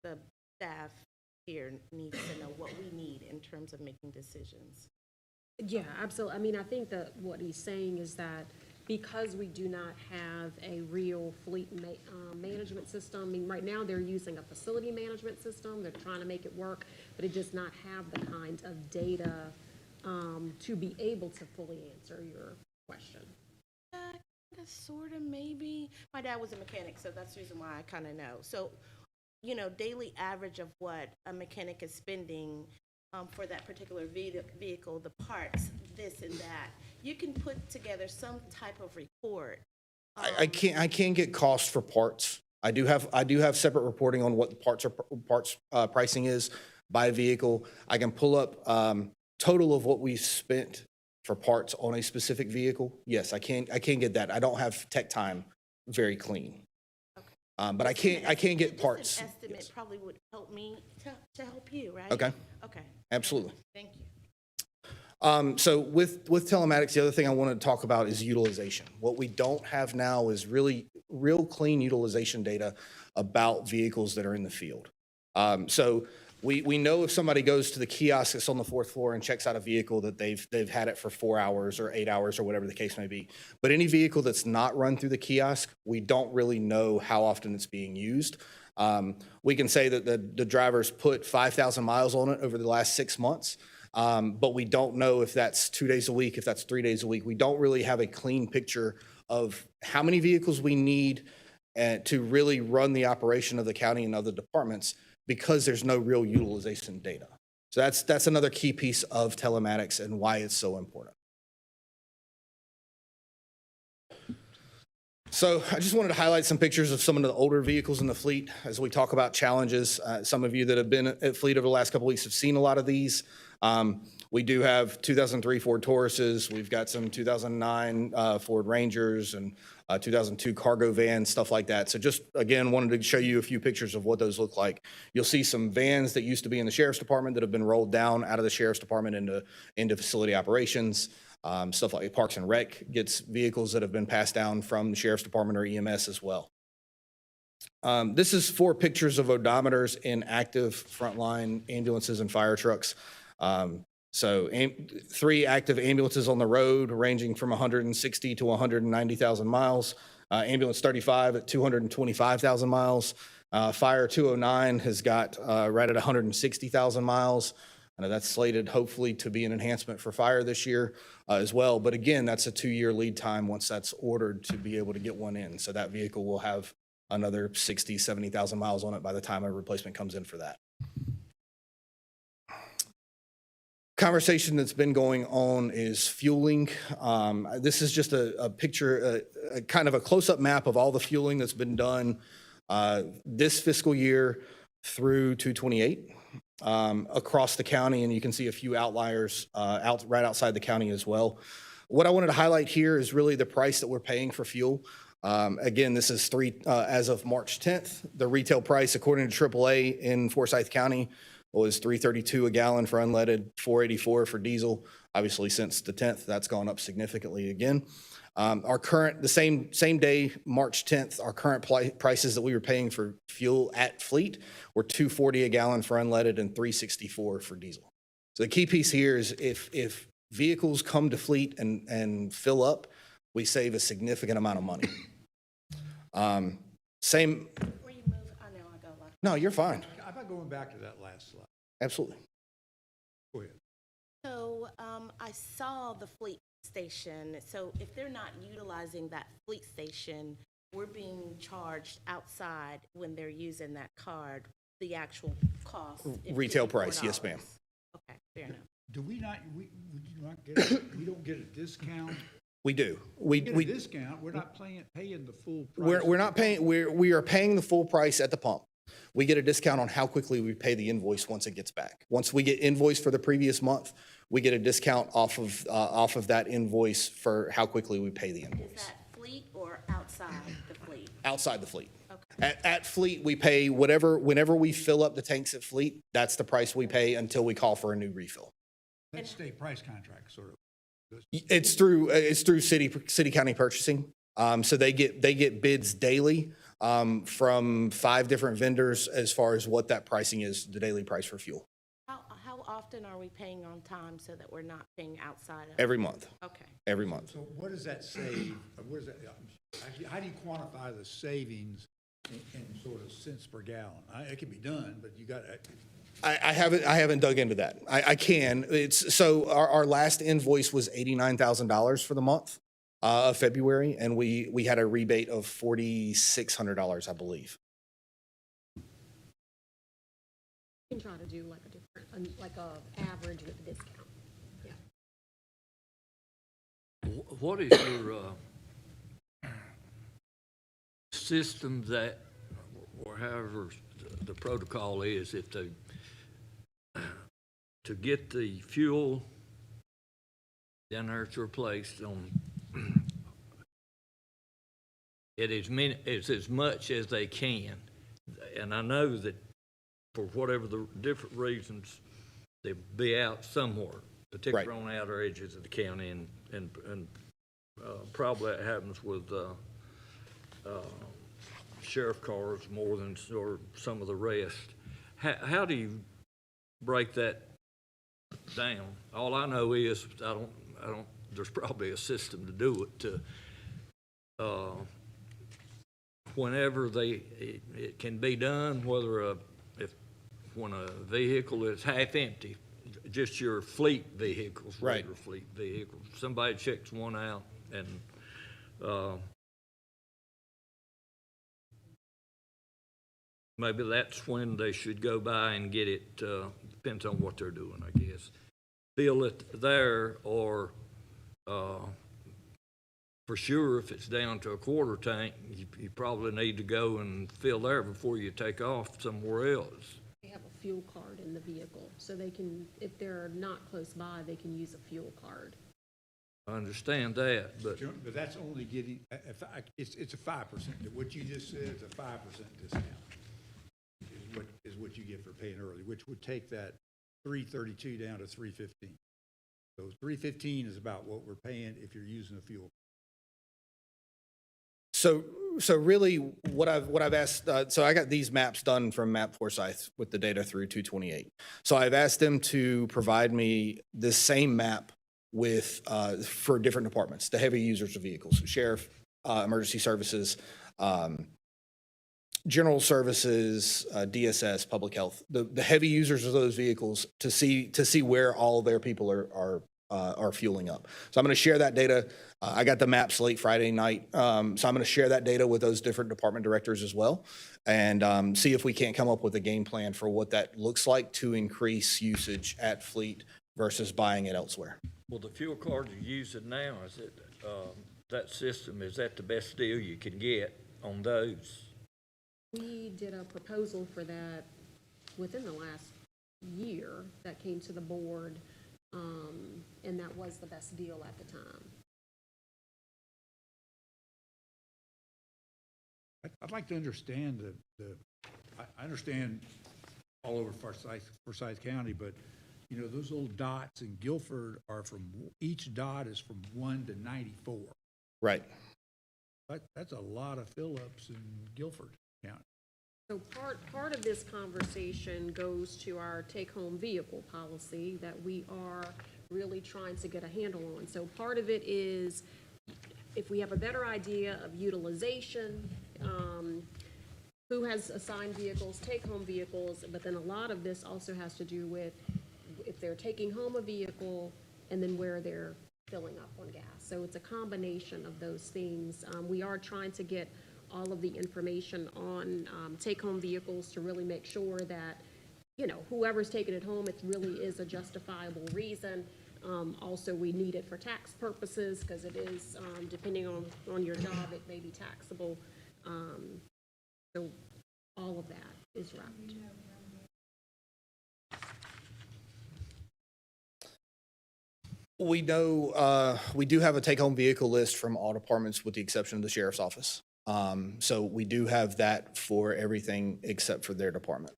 Speaker 7: the staff here needs to know what we need in terms of making decisions.
Speaker 3: Yeah, absolutely. I mean, I think that what he's saying is that because we do not have a real fleet management system, I mean, right now they're using a facility management system. They're trying to make it work, but it does not have the kinds of data to be able to fully answer your question.
Speaker 7: Sort of, maybe. My dad was a mechanic, so that's the reason why I kind of know. So, daily average of what a mechanic is spending for that particular vehicle, the parts, this and that. You can put together some type of report.
Speaker 15: I can't get cost for parts. I do have separate reporting on what the parts pricing is by vehicle. I can pull up total of what we spent for parts on a specific vehicle. Yes, I can get that. I don't have tech time very clean. Okay. But I can't get parts.
Speaker 7: An estimate probably would help me to help you, right?
Speaker 15: Okay.
Speaker 7: Okay.
Speaker 15: Absolutely.
Speaker 7: Thank
Speaker 15: So with telematics, the other thing I wanted to talk about is utilization. What we don't have now is really real clean utilization data about vehicles that are in the field. So we know if somebody goes to the kiosk that's on the 4th floor and checks out a vehicle that they've had it for 4 hours or 8 hours or whatever the case may be. But any vehicle that's not run through the kiosk, we don't really know how often it's being used. We can say that the driver's put 5,000 miles on it over the last 6 months. But we don't know if that's 2 days a week, if that's 3 days a week. We don't really have a clean picture of how many vehicles we need to really run the operation of the county and other departments because there's no real utilization data. So that's another key piece of telematics and why it's so important. So I just wanted to highlight some pictures of some of the older vehicles in the fleet as we talk about challenges. Some of you that have been at Fleet over the last couple of weeks have seen a lot of these. We do have 2003 Ford Tauruses. We've got some 2009 Ford Rangers and 2002 cargo vans, stuff like that. So just, again, wanted to show you a few pictures of what those look like. You'll see some vans that used to be in the Sheriff's Department that have been rolled down out of the Sheriff's Department into facility operations. Stuff like Parks and Rec gets vehicles that have been passed down from the Sheriff's Department or EMS as well. This is 4 pictures of odometers in active frontline ambulances and fire trucks. So 3 active ambulances on the road ranging from 160 to 190,000 miles. Ambulance 35 at 225,000 miles. Fire 209 has got right at 160,000 miles. I know that's slated hopefully to be an enhancement for fire this year as well. But again, that's a 2-year lead time once that's ordered to be able to get one in. So that vehicle will have another 60, 70,000 miles on it by the time a replacement comes in for that. Conversation that's been going on is fueling. This is just a picture, a kind of a close-up map of all the fueling that's been done this fiscal year through 2/28 across the county, and you can see a few outliers right outside the county as well. What I wanted to highlight here is really the price that we're paying for fuel. Again, this is as of March 10th. The retail price, according to AAA in Forsyth County, was $3.32 a gallon for unleaded, $4.84 for diesel. Obviously, since the 10th, that's gone up significantly again. The same day, March 10th, our current prices that we were paying for fuel at Fleet were $2.40 a gallon for unleaded and $3.64 for diesel. So the key piece here is if vehicles come to Fleet and fill up, we save a significant amount of money. Same.
Speaker 7: Before you move, I know I got a lot.
Speaker 15: No, you're fine.
Speaker 1: How about going back to that last slide?
Speaker 15: Absolutely.
Speaker 1: Go ahead.
Speaker 7: So I saw the fleet station. So if they're not utilizing that fleet station, we're being charged outside when they're using that card, the actual cost.
Speaker 15: Retail price, yes, ma'am.
Speaker 7: Okay, fair enough.
Speaker 1: Do we not get, we don't get a discount?
Speaker 15: We do.
Speaker 1: We get a discount, we're not paying the full price.
Speaker 15: We're not paying, we are paying the full price at the pump. We get a discount on how quickly we pay the invoice once it gets back. Once we get invoiced for the previous month, we get a discount off of that invoice for how quickly we pay the invoice.
Speaker 7: Is that fleet or outside the fleet?
Speaker 15: Outside the Fleet.
Speaker 7: Okay.
Speaker 15: At Fleet, we pay whenever we fill up the tanks at Fleet, that's the price we pay until we call for a new refill.
Speaker 1: That's state price contract, sort of.
Speaker 15: It's through city county purchasing. So they get bids daily from 5 different vendors as far as what that pricing is, the daily price for fuel.
Speaker 7: How often are we paying on time so that we're not paying outside of?
Speaker 15: Every month.
Speaker 7: Okay.
Speaker 15: Every month.
Speaker 1: So what does that save? What is that? Actually, how do you quantify the savings in sort of cents per gallon? It can be done, but you got.
Speaker 15: I haven't dug into that. I can. So our last invoice was $89,000 for the month of February, and we had a rebate of $4,600, I believe.
Speaker 3: You can try to do like a average with a discount. Yeah.
Speaker 14: What is your system that, or however the protocol is, if to get the fuel down there it's replaced on it's as much as they can, and I know that for whatever the different reasons they'll be out somewhere. particularly on outer edges of the county, and probably that happens with sheriff cars more than or some of the rest. How do you break that down? All I know is I don't. There's probably a system to do it. Whenever it can be done, whether when a vehicle is half empty, just your fleet vehicles,
Speaker 15: Right.
Speaker 14: regular fleet vehicles. Somebody checks one out, and maybe that's when they should go by and get it. Depends on what they're doing, I guess. Fill it there, or for sure, if it's down to a quarter tank, you probably need to go and fill there before you take off somewhere else.
Speaker 3: They have a fuel card in the vehicle, so they can, if they're not close by, they can use a fuel card.
Speaker 14: I understand that, but
Speaker 1: But that's only getting, it's a 5%. What you just said is a 5% discount is what you get for paying early, which would take that $332 down to $315. So $315 is about what we're paying if you're using a fuel.
Speaker 15: So really, what I've asked, so I got these maps done from Map Forsyth with the data through 228. So I've asked them to provide me this same map with for different departments, the heavy users of vehicles, sheriff, emergency services, general services, DSS, public health, the heavy users of those vehicles to see where all their people are fueling up. So I'm going to share that data. I got the maps late Friday night, so I'm going to share that data with those different department directors as well, and see if we can't come up with a game plan for what that looks like to increase usage at fleet versus buying it elsewhere.
Speaker 14: well, the fuel card you're using now, is it that system? Is that the best deal you can get on those?
Speaker 3: We did a proposal for that within the last year that came to the board, and that was the best deal at the time.
Speaker 1: I'd like to understand I understand all over Forsyth County, but, you know, those little dots in Guilford are each dot is from 1 to 94.
Speaker 15: Right.
Speaker 1: That's a lot of fill-ups in Guilford County.
Speaker 3: So part of this conversation goes to our take-home vehicle policy that we are really trying to get a handle on. So part of it is if we have a better idea of utilization, who has assigned vehicles, take-home vehicles, but then a lot of this also has to do with if they're taking home a vehicle and then where they're filling up on gas. So it's a combination of those things. We are trying to get all of the information on take-home vehicles to really make sure that, you know, whoever's taking it home, it really is a justifiable reason. Also, we need it for tax purposes because it is, depending on your job, it may be taxable. So all of that is wrapped.
Speaker 15: We know, we do have a take-home vehicle list from all departments with the exception of the sheriff's office. So we do have that for everything except for their department.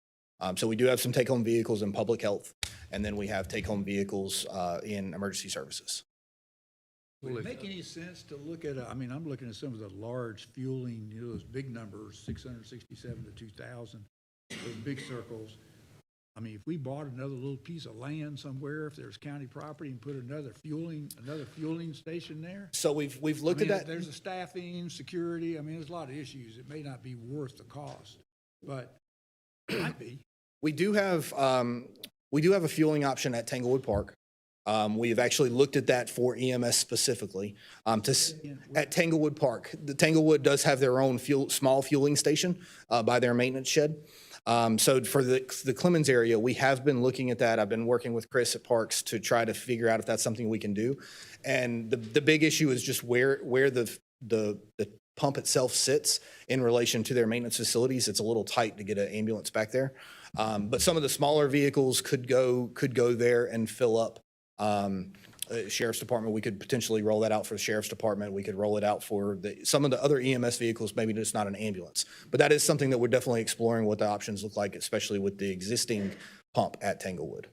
Speaker 15: So we do have some take-home vehicles in public health, and then we have take-home vehicles in emergency services.
Speaker 1: Would it make any sense to look at, I'm looking at some of the large fueling, you know, those big numbers, 667 to 2,000, those big circles. I mean, if we bought another little piece of land somewhere, if there's county property, and put another fueling station there.
Speaker 15: So we've looked at that.
Speaker 1: There's a staffing, security, there's a lot of issues. It may not be worth the cost, but it might be.
Speaker 15: We do have a fueling option at Tanglewood Park. We have actually looked at that for EMS specifically. At Tanglewood Park, the Tanglewood does have their own small fueling station by their maintenance shed. So for the Clemens area, we have been looking at that. I've been working with Chris at Parks to try to figure out if that's something we can do. And the big issue is just where the pump itself sits in relation to their maintenance facilities. It's a little tight to get an ambulance back there. But some of the smaller vehicles could go there and fill up. Sheriff's Department, we could potentially roll that out for the Sheriff's Department. We could roll it out for some of the other EMS vehicles, maybe just not an ambulance. But that is something that we're definitely exploring what the options look like, especially with the existing pump at Tanglewood.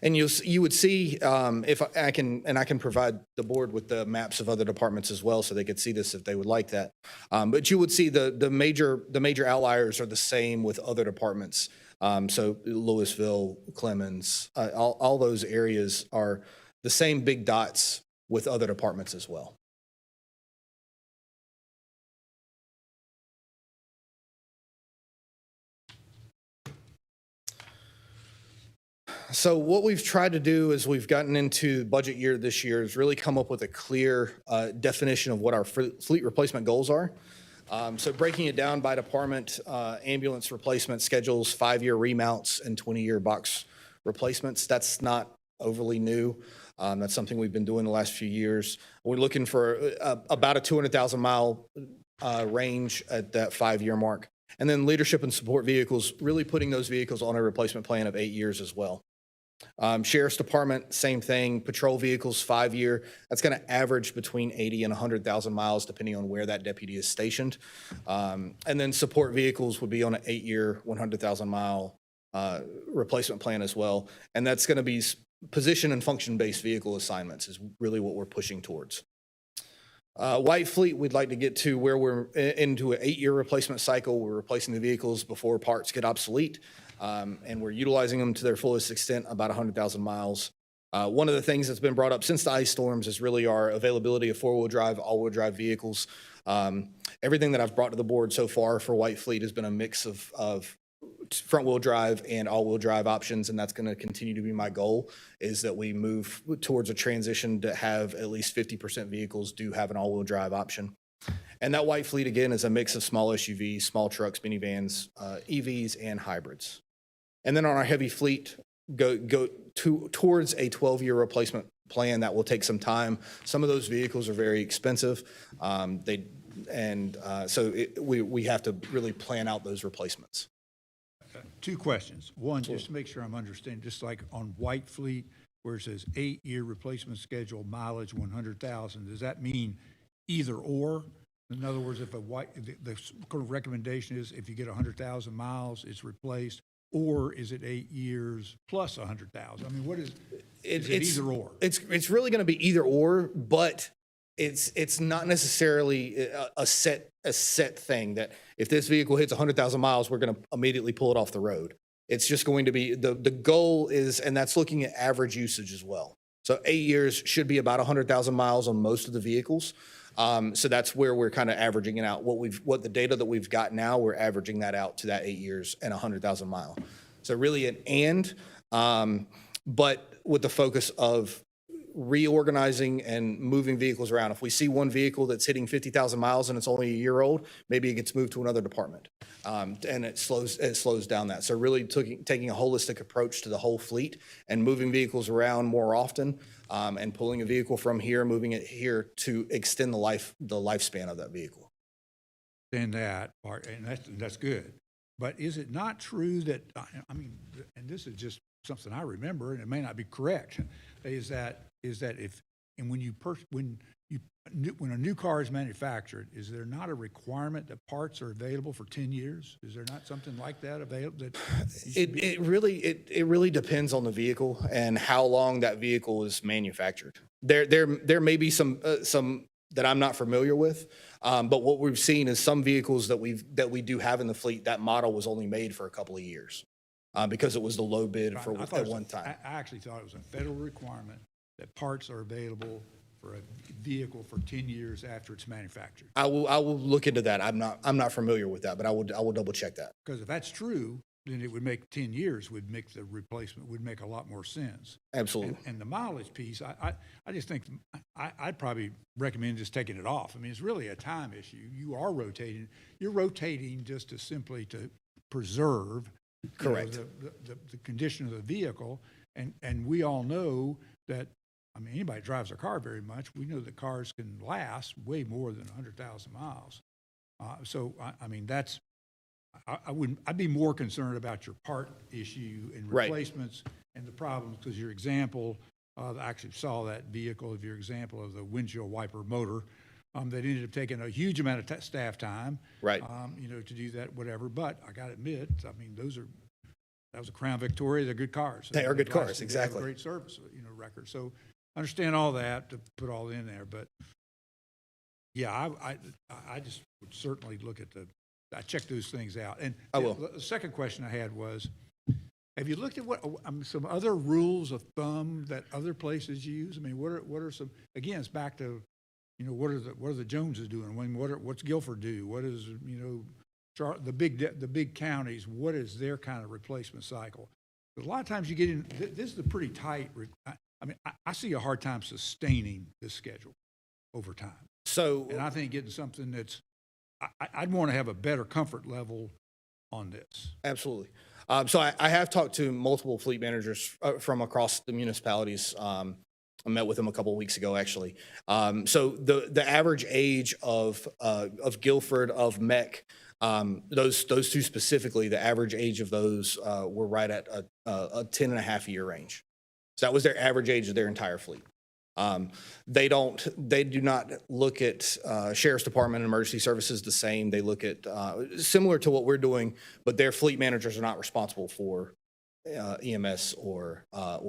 Speaker 15: And you would see, if I can, and I can provide the board with the maps of other departments as well, so they could see this if they would like that. But you would see the major outliers are the same with other departments. So Louisville, Clemens, all those areas are the same big dots with other departments as well. So what we've tried to do as we've gotten into budget year this year is really come up with a clear definition of what our fleet replacement goals are. So breaking it down by department, ambulance replacement schedules, 5-year remounts and 20-year box replacements. That's not overly new. That's something we've been doing the last few years. We're looking for about a 200,000 mile range at that 5-year mark. And then leadership and support vehicles, really putting those vehicles on a replacement plan of 8 years as well. Sheriff's Department, same thing. Patrol vehicles, 5-year. That's going to average between 80 and 100,000 miles, depending on where that deputy is stationed. And then support vehicles would be on an 8-year, 100,000 mile replacement plan as well. And that's going to be position and function-based vehicle assignments is really what we're pushing towards. White fleet, we'd like to get to where we're into an 8-year replacement cycle. We're replacing the vehicles before parts get obsolete. And we're utilizing them to their fullest extent, about 100,000 miles. One of the things that's been brought up since the ice storms is really our availability of 4-wheel drive, all-wheel drive vehicles. Everything that I've brought to the board so far for White Fleet has been a mix of front-wheel drive and all-wheel drive options, and that's going to continue to be my goal, is that we move towards a transition to have at least 50% vehicles do have an all-wheel drive option. And that White Fleet, again, is a mix of small SUVs, small trucks, minivans, EVs, and hybrids. And then on our heavy fleet, go towards a 12-year replacement plan. That will take some time. Some of those vehicles are very expensive. So we have to really plan out those replacements.
Speaker 1: 2 questions. One, just to make sure I'm understanding, just like on White Fleet, where it says 8-year replacement schedule, mileage 100,000, does that mean either or? In other words, if the kind of recommendation is if you get 100,000 miles, it's replaced, or is it 8 years plus 100,000? I mean, what is it either or?
Speaker 15: It's really going to be either or, but it's not necessarily a set thing that if this vehicle hits 100,000 miles, we're going to immediately pull it off the road. It's just going to be, the goal is, and that's looking at average usage as well. So 8 years should be about 100,000 miles on most of the vehicles. So that's where we're kind of averaging it out. What the data that we've got now, we're averaging that out to that 8 years and 100,000 mile. So really but with the focus of reorganizing and moving vehicles around. If we see one vehicle that's hitting 50,000 miles and it's only a year old, maybe it gets moved to another department. And it slows down that. So really taking a holistic approach to the whole fleet and moving vehicles around more often, and pulling a vehicle from here, moving it here to extend the lifespan of that vehicle.
Speaker 1: In that part, and that's good. But is it not true that, I mean, and this is just something I remember, and it may not be correct, is that if, and when a new car is manufactured, is there not a requirement that parts are available for 10 years? Is there not something like that available?
Speaker 15: It really depends on the vehicle and how long that vehicle is manufactured. There may be some that I'm not familiar with, but what we've seen is some vehicles that we do have in the fleet, that model was only made for a couple of years because it was the low bid at one time.
Speaker 1: I actually thought it was a federal requirement that parts are available for a vehicle for 10 years after it's manufactured.
Speaker 15: I will look into that. I'm not familiar with that, but I will double check that.
Speaker 1: Because if that's true, then it would make 10 years would make the replacement would make a lot more sense.
Speaker 15: Absolutely.
Speaker 1: And the mileage piece, I just think I'd probably recommend just taking it off. I mean, it's really a time issue. You're rotating just to simply to preserve
Speaker 15: correct
Speaker 1: the condition of the vehicle. And we all know that, I mean, anybody drives a car very much, we know that cars can last way more than 100,000 miles. So, I mean, I'd be more concerned about your part issue and replacements and the problems, because your example, I actually saw that vehicle of your example of the windshield wiper motor, that ended up taking a huge amount of staff time,
Speaker 15: right?
Speaker 1: To do that, whatever. But I got to admit, I mean, those are that was a Crown Victoria, they're good cars.
Speaker 15: They are good cars,
Speaker 1: They have
Speaker 15: exactly.
Speaker 1: Great service, record. So I understand all that to put all in there, but yeah, I just would certainly look at I check those things out. And
Speaker 15: I will.
Speaker 1: The second question I had was, have you looked at what, some other rules of thumb that other places use? I mean, what are some, again, it's back to, what are the Joneses doing? What's Guilford do? What is, the big counties, what is their kind of replacement cycle? Because a lot of times you get in, this is a pretty tight, I see a hard time sustaining this schedule over time.
Speaker 15: So,
Speaker 1: And I think getting something that's, I'd want to have a better comfort level on this.
Speaker 15: absolutely. So I have talked to multiple fleet managers from across the municipalities. I met with them a couple of weeks ago, actually. So the average age of Guilford, of MEC, those two specifically, the average age of those were right at a 10 and a half year range. So that was their average age of their entire fleet. They do not look at Sheriff's Department and Emergency Services the same. They look at similar to what we're doing, but their fleet managers are not responsible for EMS or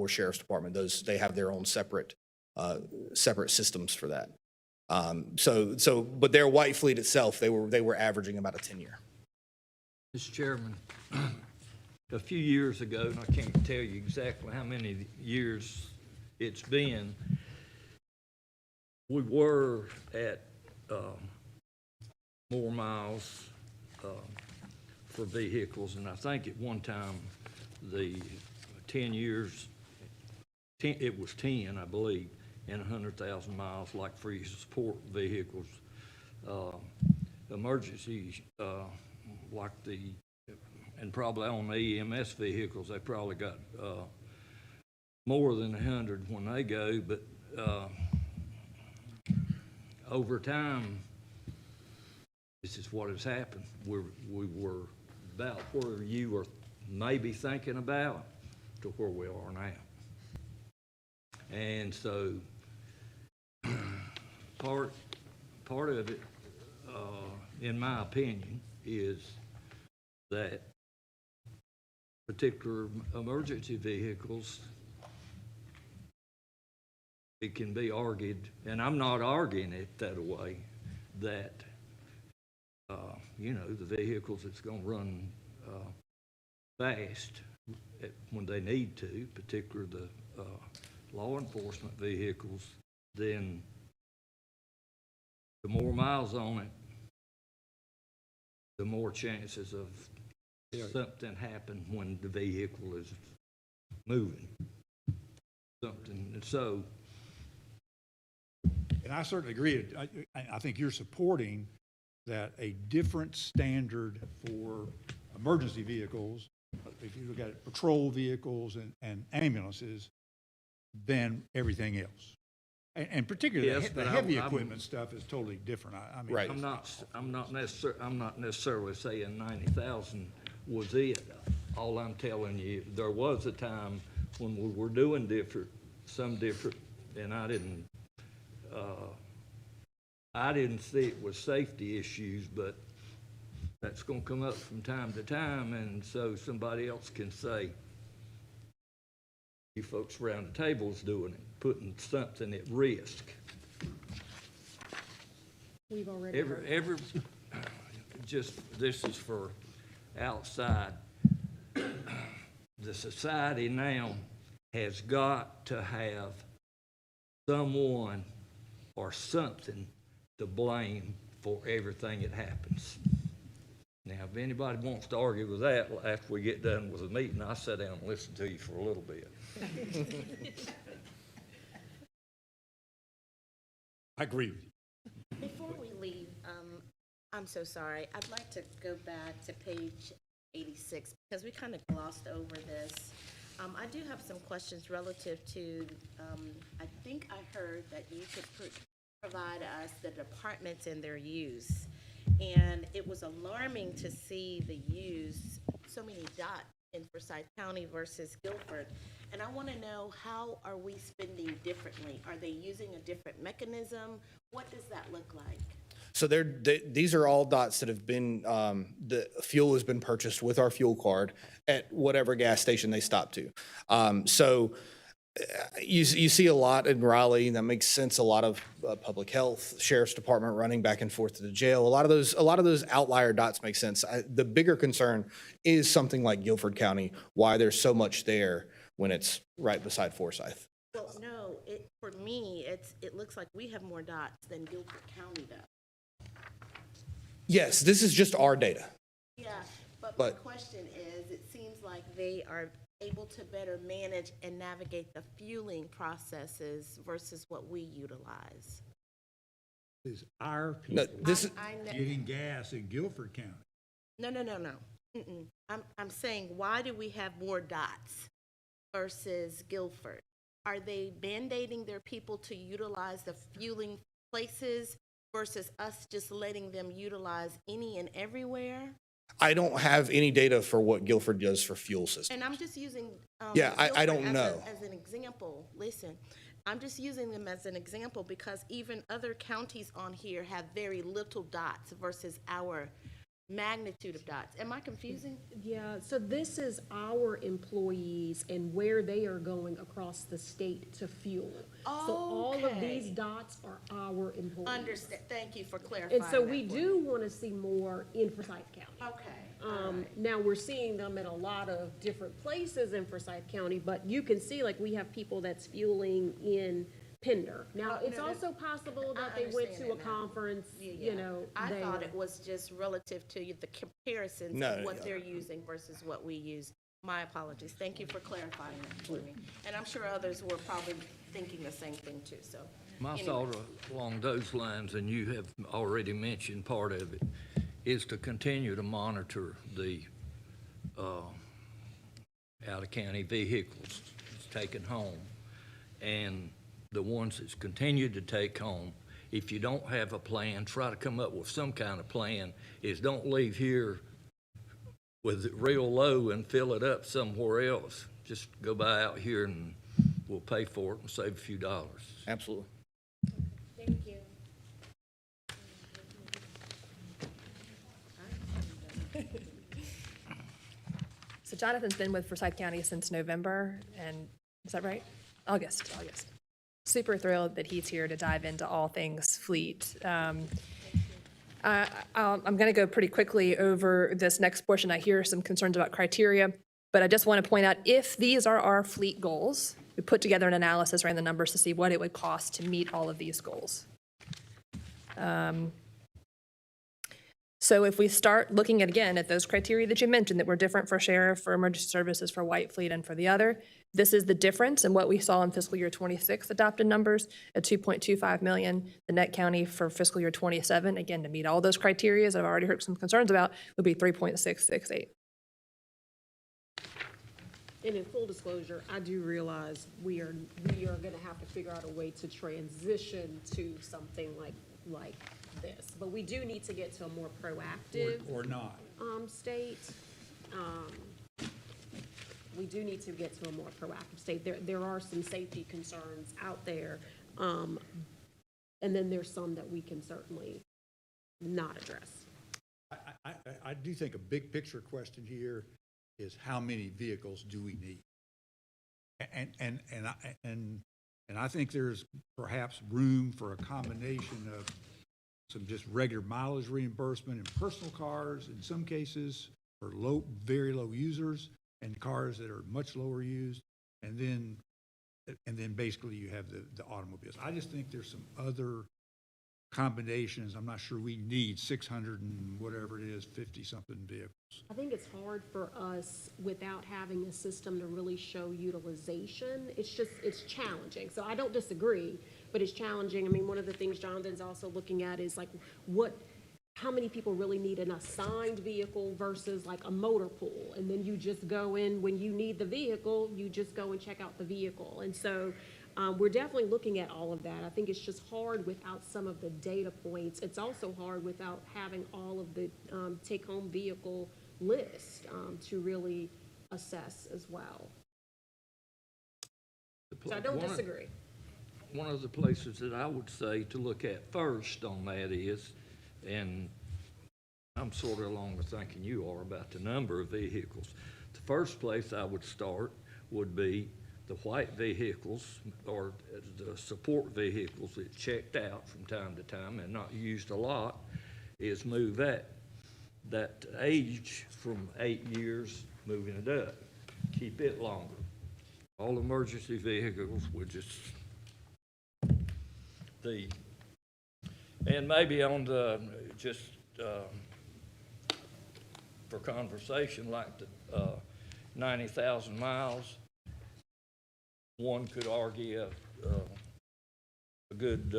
Speaker 15: Sheriff's Department. They have their own separate systems for that. But their white fleet itself, they were averaging about a 10-year.
Speaker 14: Mr. Chairman, a few years ago, and I can't tell you exactly how many years it's been, we were at more miles for vehicles, and I think at one time the 10 years, it was 10, I believe, and 100,000 miles, like for your support vehicles. Emergency, like and probably on the EMS vehicles, they probably got more than 100 when they go, but over time, this is what has happened. We were about where you were maybe thinking about to where we are now. And so part of it, in my opinion, is that particular emergency vehicles, it can be argued, and I'm not arguing it that way, that, the vehicles that's going to run fast when they need to, particularly the law enforcement vehicles, then the more miles on it, the more chances of something happen when the vehicle is moving. Something, and so.
Speaker 1: And I certainly agree. I think you're supporting that a different standard for emergency vehicles, if you look at it, patrol vehicles and ambulances, than everything else. And particularly
Speaker 14: Yes,
Speaker 1: the
Speaker 14: but
Speaker 1: heavy
Speaker 14: I'm-
Speaker 1: equipment stuff is totally different. I mean,
Speaker 15: Right.
Speaker 14: I'm not necessarily saying 90,000 was it. All I'm telling you, there was a time when we were doing some different, and I didn't see it was safety issues, but that's gonna come up from time to time, and so somebody else can say, you folks around the table's doing it, putting something at risk.
Speaker 8: We've already heard.
Speaker 14: This is for outside. The society now has got to have someone or something to blame for everything that happens. Now, if anybody wants to argue with that after we get done with the meeting, I'll sit down and listen to you for a little bit.
Speaker 1: I agree with you.
Speaker 7: Before we leave, I'm so sorry. I'd like to go back to page 86 because we kind of glossed over this. I do have some questions relative to, I think I heard that you could provide us the departments and their use. And it was alarming to see the use, so many dots in Forsyth County versus Guilford. And I want to know, how are we spending differently? Are they using a different mechanism? What does that look like?
Speaker 15: So these are all dots that have been, the fuel has been purchased with our fuel card at whatever gas station they stop to. You see a lot in Raleigh, and that makes sense. A lot of public health, sheriff's department running back and forth to the jail. A lot of those outlier dots make sense. The bigger concern is something like Guilford County, why there's so much there when it's right beside Forsyth.
Speaker 7: Well, no, for me, it looks like we have more dots than Guilford County does.
Speaker 15: Yes, this is just our data.
Speaker 7: Yeah, but my question is, it seems like they are able to better manage and navigate the fueling processes versus what we utilize.
Speaker 1: Is our people
Speaker 7: I
Speaker 1: getting gas in Guilford County?
Speaker 7: No. Mm-mm. I'm saying, why do we have more dots versus Guilford? Are they mandating their people to utilize the fueling places versus us just letting them utilize any and everywhere?
Speaker 15: I don't have any data for what Guilford does for fuel systems.
Speaker 7: And I'm just using.
Speaker 15: Yeah, I
Speaker 7: Guilford
Speaker 15: don't know.
Speaker 7: As an example, listen, I'm just using them as an example because even other counties on here have very little dots versus our magnitude of dots. Am I confusing?
Speaker 3: Yeah, so this is our employees and where they are going across the state to fuel. So all of these dots are our employees.
Speaker 7: Understand, thank you for clarifying.
Speaker 3: And so
Speaker 7: that
Speaker 3: we
Speaker 7: for
Speaker 3: do
Speaker 7: me.
Speaker 3: want to see more in Forsyth County.
Speaker 7: Okay.
Speaker 3: Now, we're seeing them in a lot of different places in Forsyth County, but you can see, like, we have people that's fueling in Pender. Now, it's also possible that they went to a conference, you know,
Speaker 7: I
Speaker 3: there.
Speaker 7: thought it was just relative to the comparisons
Speaker 15: No,
Speaker 7: of what
Speaker 15: no.
Speaker 7: they're using versus what we use. My apologies. Thank you for clarifying that for me. And I'm sure others were probably thinking the same thing too, so.
Speaker 14: My
Speaker 7: anyway.
Speaker 14: thought along those lines, and you have already mentioned part of it, is to continue to monitor the out-of-county vehicles taken home. And the ones that's continued to take home, if you don't have a plan, try to come up with some kind of plan. Is don't leave here with it real low and fill it up somewhere else. Just go by out here and we'll pay for it and save a few dollars.
Speaker 15: Absolutely.
Speaker 7: Thank you.
Speaker 13: So Jonathan's been with Forsyth County since November, and is that right? August. Super thrilled that he's here to dive into all things fleet. I'm going to go pretty quickly over this next portion. I hear some concerns about criteria, but I just want to point out, if these are our fleet goals, we put together an analysis, ran the numbers to see what it would cost to meet all of these goals. So if we start looking at those criteria that you mentioned that were different for sheriff, for emergency services, for White Fleet, and for the other, this is the difference in what we saw in fiscal year 26 adopted numbers at 2.25 million. The net county for fiscal year 27, again, to meet all those criteria, I've already heard some concerns about, would be 3.668.
Speaker 3: And in full disclosure, I do realize we are gonna have to figure out a way to transition to something like this. But we do need to get to a more proactive
Speaker 1: Or not.
Speaker 3: state. We do need to get to a more proactive state. There are some safety concerns out there. And then there's some that we can certainly not address.
Speaker 1: I do think a big picture question here is how many vehicles do we need? And I think there's perhaps room for a combination of some just regular mileage reimbursement in personal cars in some cases for very low users, and cars that are much lower used, and then basically you have the automobiles. I just think there's some other combinations. I'm not sure we need 600 and whatever it is, 50-something vehicles.
Speaker 3: I think it's hard for us without having a system to really show utilization. It's challenging. So I don't disagree, but it's challenging. I mean, one of the things Jonathan's also looking at is like how many people really need an assigned vehicle versus like a motor pool. And then you just go in, when you need the vehicle, you just go and check out the vehicle. And so we're definitely looking at all of that. I think it's just hard without some of the data points. It's also hard without having all of the take-home vehicle list to really assess as well. So I don't disagree.
Speaker 14: One of the places that I would say to look at first on that is and I'm sort of along the thinking you are about the number of vehicles. The first place I would start would be the white vehicles or the support vehicles that checked out from time to time and not used a lot, is move that age from 8 years, moving it up. Keep it longer. All emergency vehicles would just, and maybe on the, just for conversation, like the 90,000 miles, one could argue a good,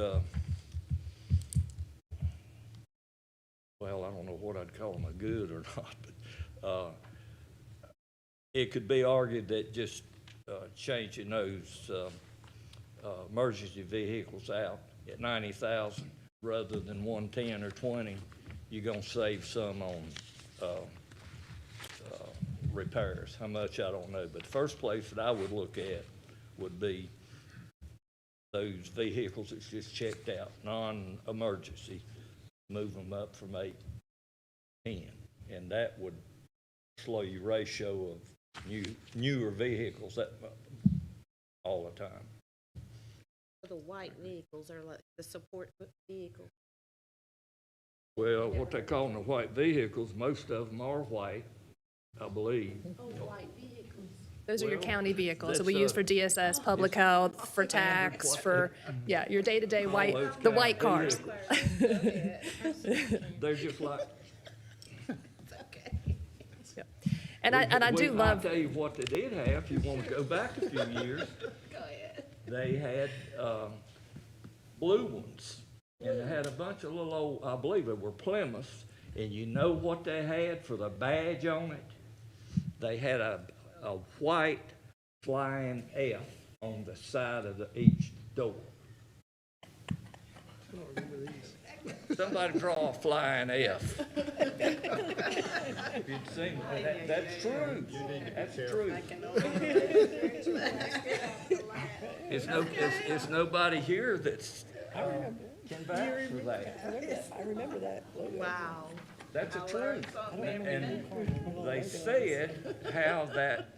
Speaker 14: well, I don't know what I'd call them, a good or not, but it could be argued that just changing those emergency vehicles out at 90,000 rather than 110 or 20, you're gonna save some on repairs. How much, I don't know, but the first place that I would look at would be those vehicles that's just checked out, non-emergency, move them up from 8 to 10, and that would slow your ratio of newer vehicles that all the time.
Speaker 7: The white vehicles are like the support vehicles.
Speaker 14: Well, what they call them the white vehicles, most of them are white, I believe.
Speaker 7: Oh, white vehicles.
Speaker 13: Those are your
Speaker 14: Well,
Speaker 13: county vehicles that
Speaker 14: that's,
Speaker 13: we use for DSS, public health, for tax, for, yeah, your day-to-day white,
Speaker 14: those
Speaker 13: the
Speaker 14: kind
Speaker 13: white
Speaker 14: of
Speaker 13: cars.
Speaker 14: They're just like.
Speaker 13: And I do
Speaker 14: I'll
Speaker 13: love,
Speaker 14: tell you what they did have, if you want to go back a few years. Go ahead. They had blue ones, and they had a bunch of little old, I believe it were Plymouths, and you know what they had for the badge on it? They had a white flying F on the side of each door. Somebody draw a flying F. If you'd seen that, that's true. That's true. It's nobody here that's can vouch for that.
Speaker 5: I remember that.
Speaker 7: Wow.
Speaker 14: That's a truth. And they said how that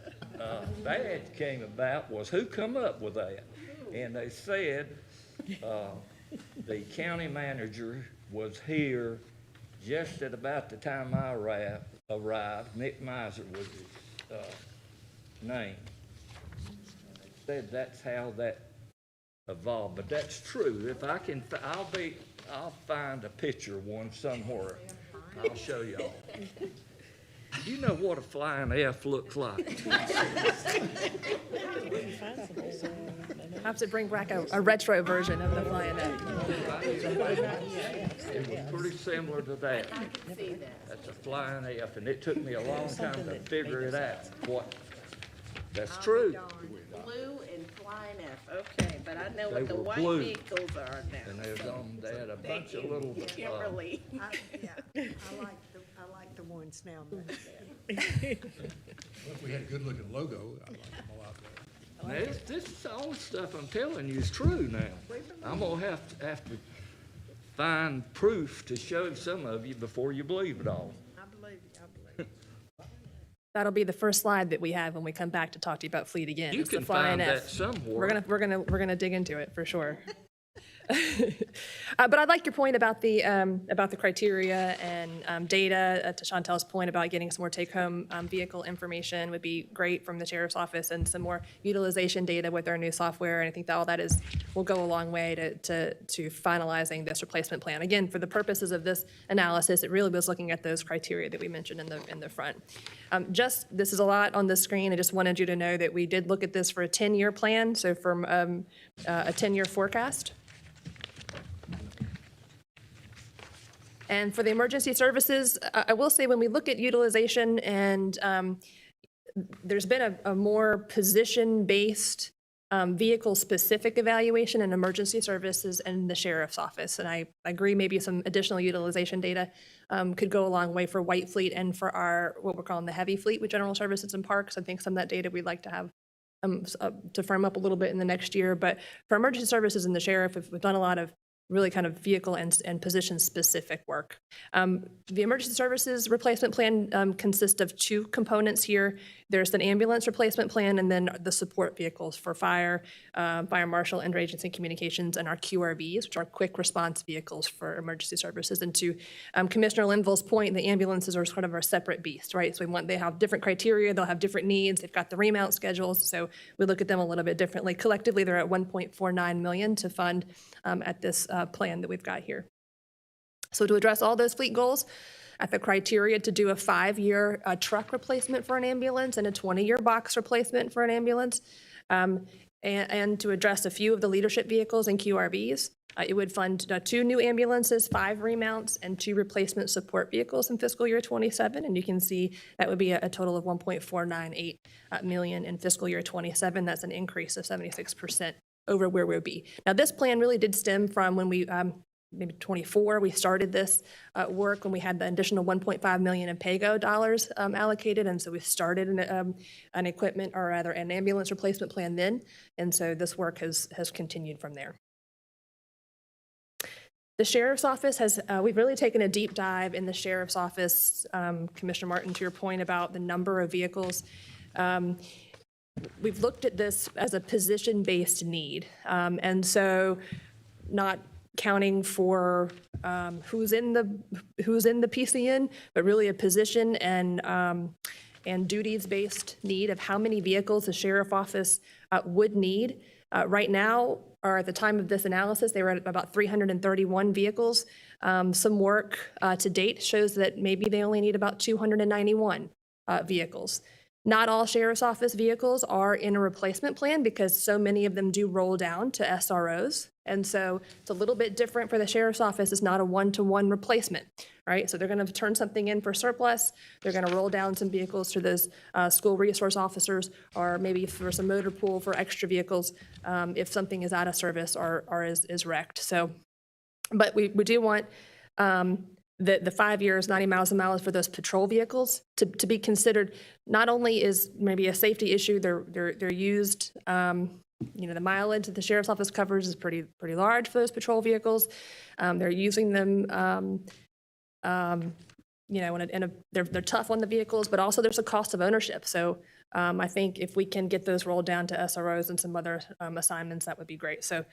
Speaker 14: badge came about was who come up with that. And they said the county manager was here just at about the time I arrived. Nick Miser was his name. Said that's how that evolved, but that's true. If I can, I'll find a picture of one somewhere. I'll show y'all. You know what a flying F looks like.
Speaker 13: I have to bring back a retro version of the flying F.
Speaker 14: It was pretty similar to that. That's a flying F, and it took me a long time to figure it out. That's true.
Speaker 7: Blue and flying F, okay, but I know
Speaker 14: They
Speaker 7: what the
Speaker 14: were
Speaker 7: white
Speaker 14: blue.
Speaker 7: vehicles are now.
Speaker 14: And they had a bunch of little,
Speaker 7: Kimberly.
Speaker 5: I like the ones now better.
Speaker 1: If we had a good-looking logo, I'd like them a lot better.
Speaker 14: now, this is all the stuff I'm telling you is true now. I'm gonna have to find proof to show some of you before you believe it all.
Speaker 5: I believe you, I believe you.
Speaker 13: That'll be the first slide that we have when we come back to talk to you about fleet again.
Speaker 14: You
Speaker 13: It's the
Speaker 14: can
Speaker 13: flying
Speaker 14: find that
Speaker 13: F.
Speaker 14: somewhere.
Speaker 13: We're gonna dig into it for sure. But I like your point about the criteria and data. To Chantel's point about getting some more take-home vehicle information would be great from the sheriff's office, and some more utilization data with our new software. And I think that all that will go a long way to finalizing this replacement plan. Again, for the purposes of this analysis, it really was looking at those criteria that we mentioned in the front. This is a lot on the screen. I just wanted you to know that we did look at this for a 10-year plan, so from a 10-year forecast. And for the emergency services, I will say when we look at utilization and there's been a more position-based, vehicle-specific evaluation in emergency services and the sheriff's office. And I agree maybe some additional utilization data could go a long way for white fleet and for our, what we're calling the heavy fleet with general services and parks. I think some of that data we'd like to have to firm up a little bit in the next year. But for emergency services and the sheriff, we've done a lot of really kind of vehicle and position-specific work. The emergency services replacement plan consists of two components here. There's an ambulance replacement plan and then the support vehicles for fire, fire marshal, interagency communications, and our QRVs, which are quick response vehicles for emergency services. And to Commissioner Linville's point, the ambulances are sort of our separate beast, right? So they have different criteria, they'll have different needs, they've got the remount schedules, so we look at them a little bit differently. Collectively, they're at $1.49 million to fund at this plan that we've got here. So to address all those fleet goals, at the criteria to do a 5-year truck replacement for an ambulance and a 20-year box replacement for an ambulance, and to address a few of the leadership vehicles and QRVs, it would fund 2 new ambulances, 5 remounts, and 2 replacement support vehicles in fiscal year 27. And you can see that would be a total of $1.498 million in fiscal year 27. That's an increase of 76% over where we'll be. Now, this plan really did stem from when we, maybe 24, we started this work when we had the additional $1.5 million in PAYGO dollars allocated. And so we started an equipment, or rather an ambulance replacement plan then. And so this work has continued from there. The Sheriff's Office has, we've really taken a deep dive in the Sheriff's Office. Commissioner Martin, to your point about the number of vehicles, we've looked at this as a position-based need. And so not counting for who's in the PCN, but really a position and duties-based need of how many vehicles the Sheriff's Office would need. Right now, or at the time of this analysis, they were at about 331 vehicles. Some work to date shows that maybe they only need about 291 vehicles. Not all Sheriff's Office vehicles are in a replacement plan because so many of them do roll down to SROs. And so it's a little bit different for the Sheriff's Office. It's not a one-to-one replacement, right? So they're going to turn something in for surplus. They're going to roll down some vehicles to those school resource officers, or maybe for some motor pool for extra vehicles if something is out of service or is wrecked. So, but we do want the 5 years, 90 miles a mile for those patrol vehicles to be considered. Not only is maybe a safety issue, they're used, the mileage that the Sheriff's Office covers is pretty large for those patrol vehicles. They're using them, they're tough on the vehicles, but also there's a cost of ownership. So I think if we can get those rolled down to SROs and some other assignments, that would be great. So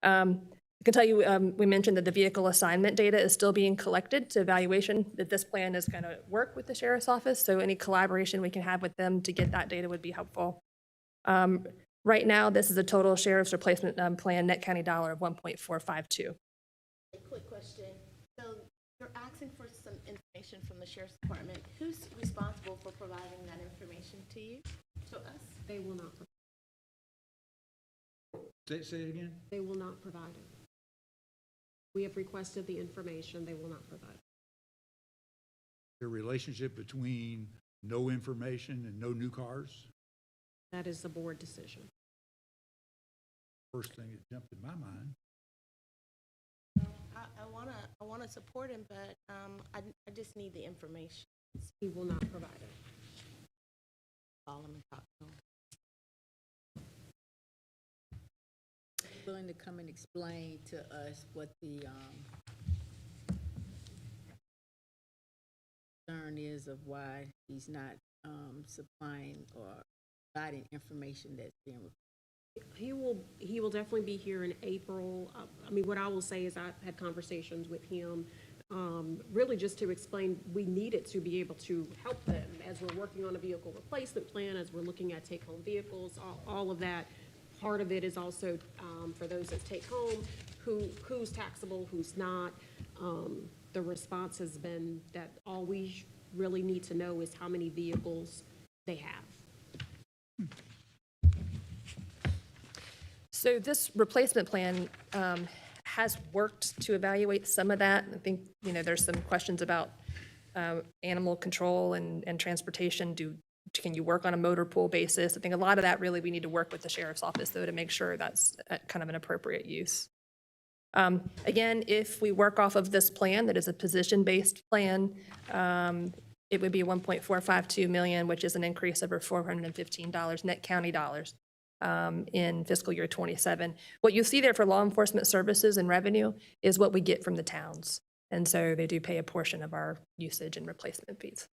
Speaker 13: I can tell you, we mentioned that the vehicle assignment data is still being collected to evaluation, that this plan is going to work with the Sheriff's Office. So any collaboration we can have with them to get that data would be helpful. Right now, this is a total Sheriff's replacement plan net county dollar of 1.452.
Speaker 7: A quick question. So you're asking for some information from the Sheriff's Department. Who's responsible for providing that information to you, to us?
Speaker 3: They will not.
Speaker 1: Say it again?
Speaker 3: They will not provide it. We have requested the information. They will not provide it.
Speaker 1: The relationship between no information and no new cars?
Speaker 3: That is the board decision.
Speaker 1: First thing that jumped in my mind.
Speaker 7: I wanna support him, but I just need the information.
Speaker 3: He will not provide it.
Speaker 7: Call him and talk to him.
Speaker 11: Willing to come and explain to us what the concern is of why he's not supplying or providing information that's being requested.
Speaker 3: He will definitely be here in April. What I will say is I've had conversations with him, really just to explain we needed to be able to help them as we're working on a vehicle replacement plan, as we're looking at take-home vehicles, all of that. Part of it is also for those that take home, who's taxable, who's not. The response has been that all we really need to know is how many vehicles they have.
Speaker 13: So this replacement plan has worked to evaluate some of that. I think, there's some questions about animal control and transportation. Can you work on a motor pool basis? I think a lot of that really we need to work with the Sheriff's Office, though, to make sure that's kind of an appropriate use. Again, if we work off of this plan that is a position-based plan, it would be $1.452 million, which is an increase over $415 net county dollars in fiscal year '27. What you see there for law enforcement services and revenue is what we get from the towns. And so they do pay a portion of our usage and replacement fees.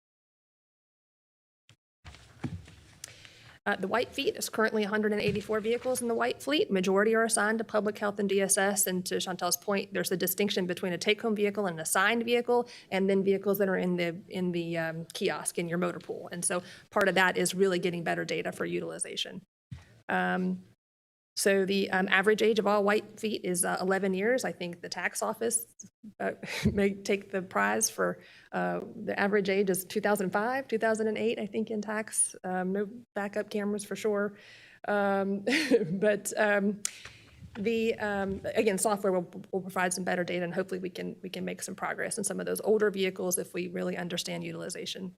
Speaker 13: The white fleet is currently 184 vehicles in the white fleet. Majority are assigned to public health and DSS. And to Chantel's point, there's a distinction between a take-home vehicle and an assigned vehicle, and then vehicles that are in the kiosk in your motor pool. And so part of that is really getting better data for utilization. So the average age of all white fleet is 11 years. I think the tax office may take the prize for the average age is 2005, 2008, I think, in tax. No backup cameras for sure. But again, software will provide some better data, and hopefully we can make some progress in some of those older vehicles if we really understand utilization.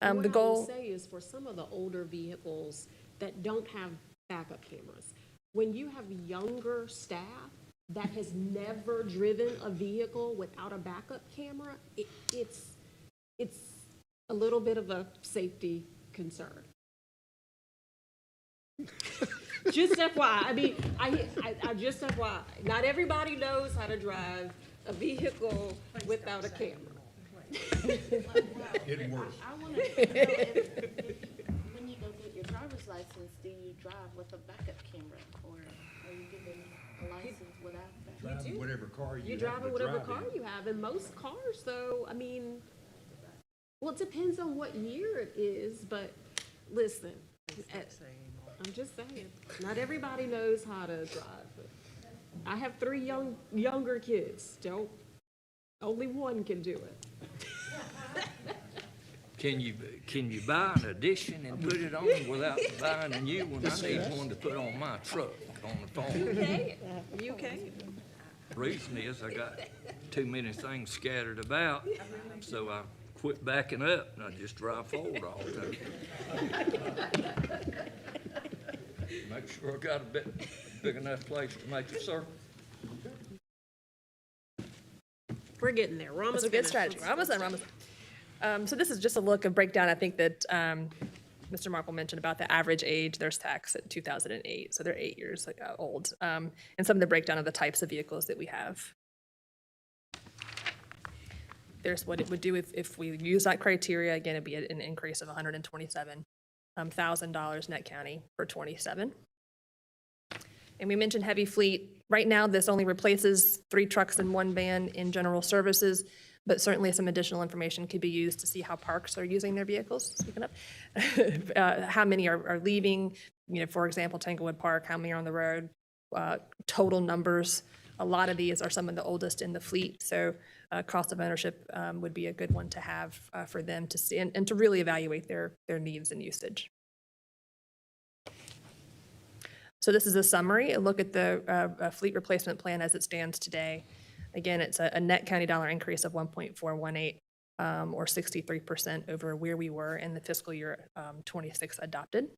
Speaker 3: What
Speaker 13: The
Speaker 3: I
Speaker 13: goal.
Speaker 3: will say is for some of the older vehicles that don't have backup cameras, when you have younger staff that has never driven a vehicle without a backup camera, it's a little bit of a safety concern. Just FYI, I mean, I just FYI, not everybody knows how to drive a vehicle without a camera.
Speaker 1: Getting worse.
Speaker 7: I want to know when you go get your driver's license, do you drive with a backup camera, or are you given a license without that?
Speaker 1: Driving whatever car you
Speaker 3: You
Speaker 1: have
Speaker 3: drive
Speaker 1: to
Speaker 3: in whatever
Speaker 1: drive
Speaker 3: car
Speaker 1: in.
Speaker 3: you have, and most cars, though, I mean, well, it depends on what year it is, but listen, I'm just saying, not everybody knows how to drive. I have 3 younger kids, only one can do it.
Speaker 14: Can you buy an addition and put it on without buying a new one? I need one to put on my truck on the phone.
Speaker 3: You can.
Speaker 14: Reason is I got too many things scattered about, so I quit backing up and I just drive forward all the time. Make sure I got a big enough place to make a circle.
Speaker 3: We're getting there. We're almost
Speaker 13: That's a good
Speaker 3: finished.
Speaker 13: strategy. We're almost done. We're almost done. So this is just a look, a breakdown. I think that Mr. Markle mentioned about the average age. There's tax at 2008, so they're 8 years old. And some of the breakdown of the types of vehicles that we have. There's what it would do if we use that criteria. Again, it'd be an increase of $127,000 net county for 27. And we mentioned heavy fleet. Right now, this only replaces 3 trucks and 1 van in general services, but certainly some additional information could be used to see how parks are using their vehicles, speaking up. How many are leaving, for example, Tanglewood Park, how many are on the road, total numbers. A lot of these are some of the oldest in the fleet, so cost of ownership would be a good one to have for them to see and to really evaluate their needs and usage. So this is a summary, a look at the fleet replacement plan as it stands today. Again, it's a net county dollar increase of 1.418, or 63% over where we were in the fiscal year 26 adopted.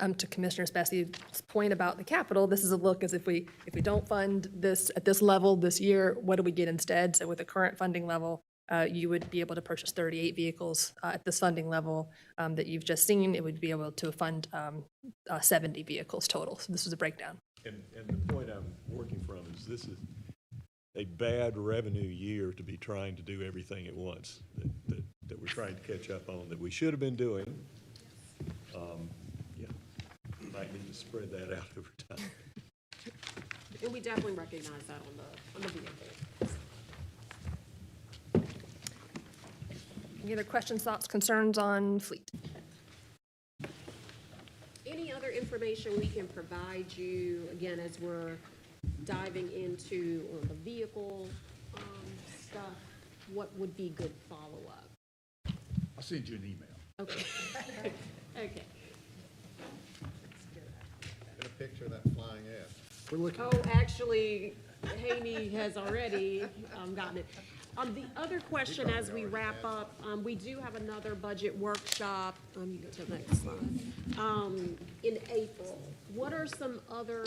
Speaker 13: To Commissioner Spessie's point about the capital, this is a look as if we don't fund this at this level this year, what do we get instead? So with the current funding level, you would be able to purchase 38 vehicles at this funding level that you've just seen. It would be able to fund 70 vehicles total. So this is a breakdown.
Speaker 10: And the point I'm working from is this is a bad revenue year to be trying to do everything at once that we're trying to catch up on that we should have been doing. Might need to spread that out over time.
Speaker 3: And we definitely recognize that on the vehicle.
Speaker 13: Any other questions, thoughts, concerns on fleet?
Speaker 3: Any other information we can provide you, again, as we're diving into the vehicle stuff, what would be good follow-up?
Speaker 1: I'll send you an email.
Speaker 3: Okay. Okay.
Speaker 6: Get a picture of that flying F.
Speaker 2: We're looking.
Speaker 3: Oh, actually, Haney has already gotten it. The other question as we wrap up, we do have another budget workshop, you go to the next slide, in April. What are some other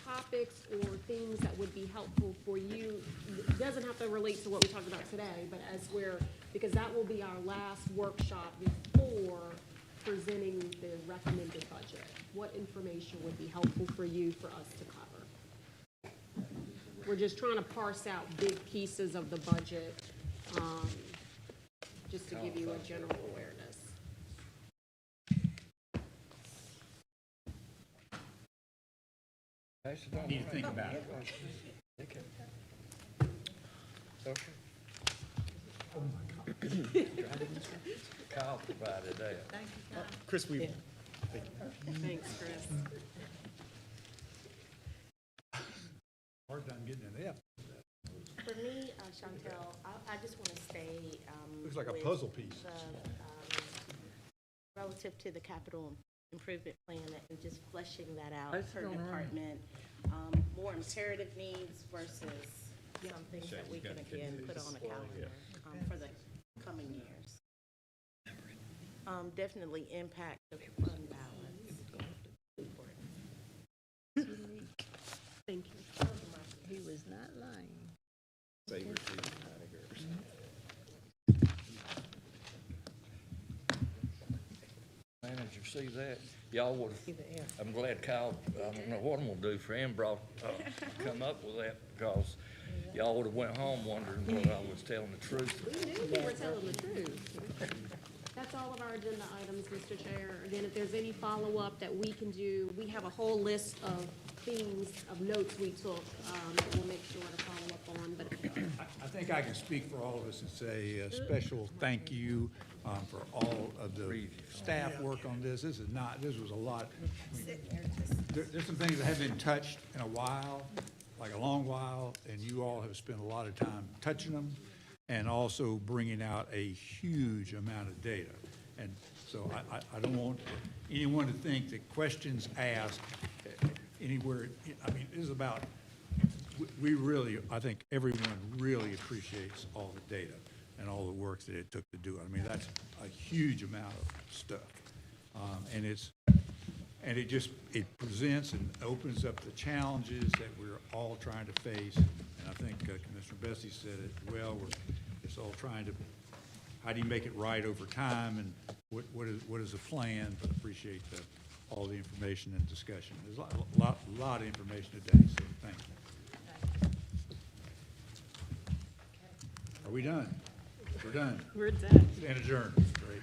Speaker 3: topics or things that would be helpful for you? It doesn't have to relate to what we talked about today, but because that will be our last workshop before presenting the recommended budget? What information would be helpful for you, for us to cover? We're just trying to parse out big pieces of the budget, just to give you a general awareness.
Speaker 1: Need to think about it.
Speaker 14: Kyle provided that.
Speaker 15: Chris, we,
Speaker 3: Thanks, Chris.
Speaker 1: Hard time getting it up.
Speaker 7: For me, Chantel, I just want to stay.
Speaker 1: Looks like a
Speaker 7: with
Speaker 1: puzzle piece.
Speaker 7: Relative to the capital improvement plan and just fleshing that out
Speaker 14: That's
Speaker 7: per
Speaker 14: all right.
Speaker 7: department. More imperative needs versus some things that we can again put on a calendar for the coming years. Definitely impact the fund balance.
Speaker 3: Thank you.
Speaker 12: He was not lying.
Speaker 14: Manager, see that? Y'all would, I'm glad Kyle, I don't know what I'm gonna do for him, come up with that, because y'all would've went home wondering whether I was telling the truth.
Speaker 3: We knew you were telling the truth. That's all of our agenda items, Mr. Chair. Again, if there's any follow-up that we can do, we have a whole list of things, of notes we took, that we'll make sure to follow up on, but
Speaker 1: I think I can speak for all of us and say a special thank you for all of the staff work on this. This was a lot. I mean, there's some things that haven't been touched in a while, like a long while, and you all have spent a lot of time touching them and also bringing out a huge amount of data. And so I don't want anyone to think that questions asked anywhere, I mean, this is about, we really, I think everyone really appreciates all the data and all the work that it took to do it. I mean, that's a huge amount of stuff. And it presents and opens up the challenges that we're all trying to face. And I think Commissioner Bessie said it well, it's all trying to, how do you make it right over time, and what is the plan? But appreciate all the information and discussion. There's a lot of information today, so thank you. Are we done? We're done.
Speaker 3: we're done.
Speaker 1: Stand adjourned. Great.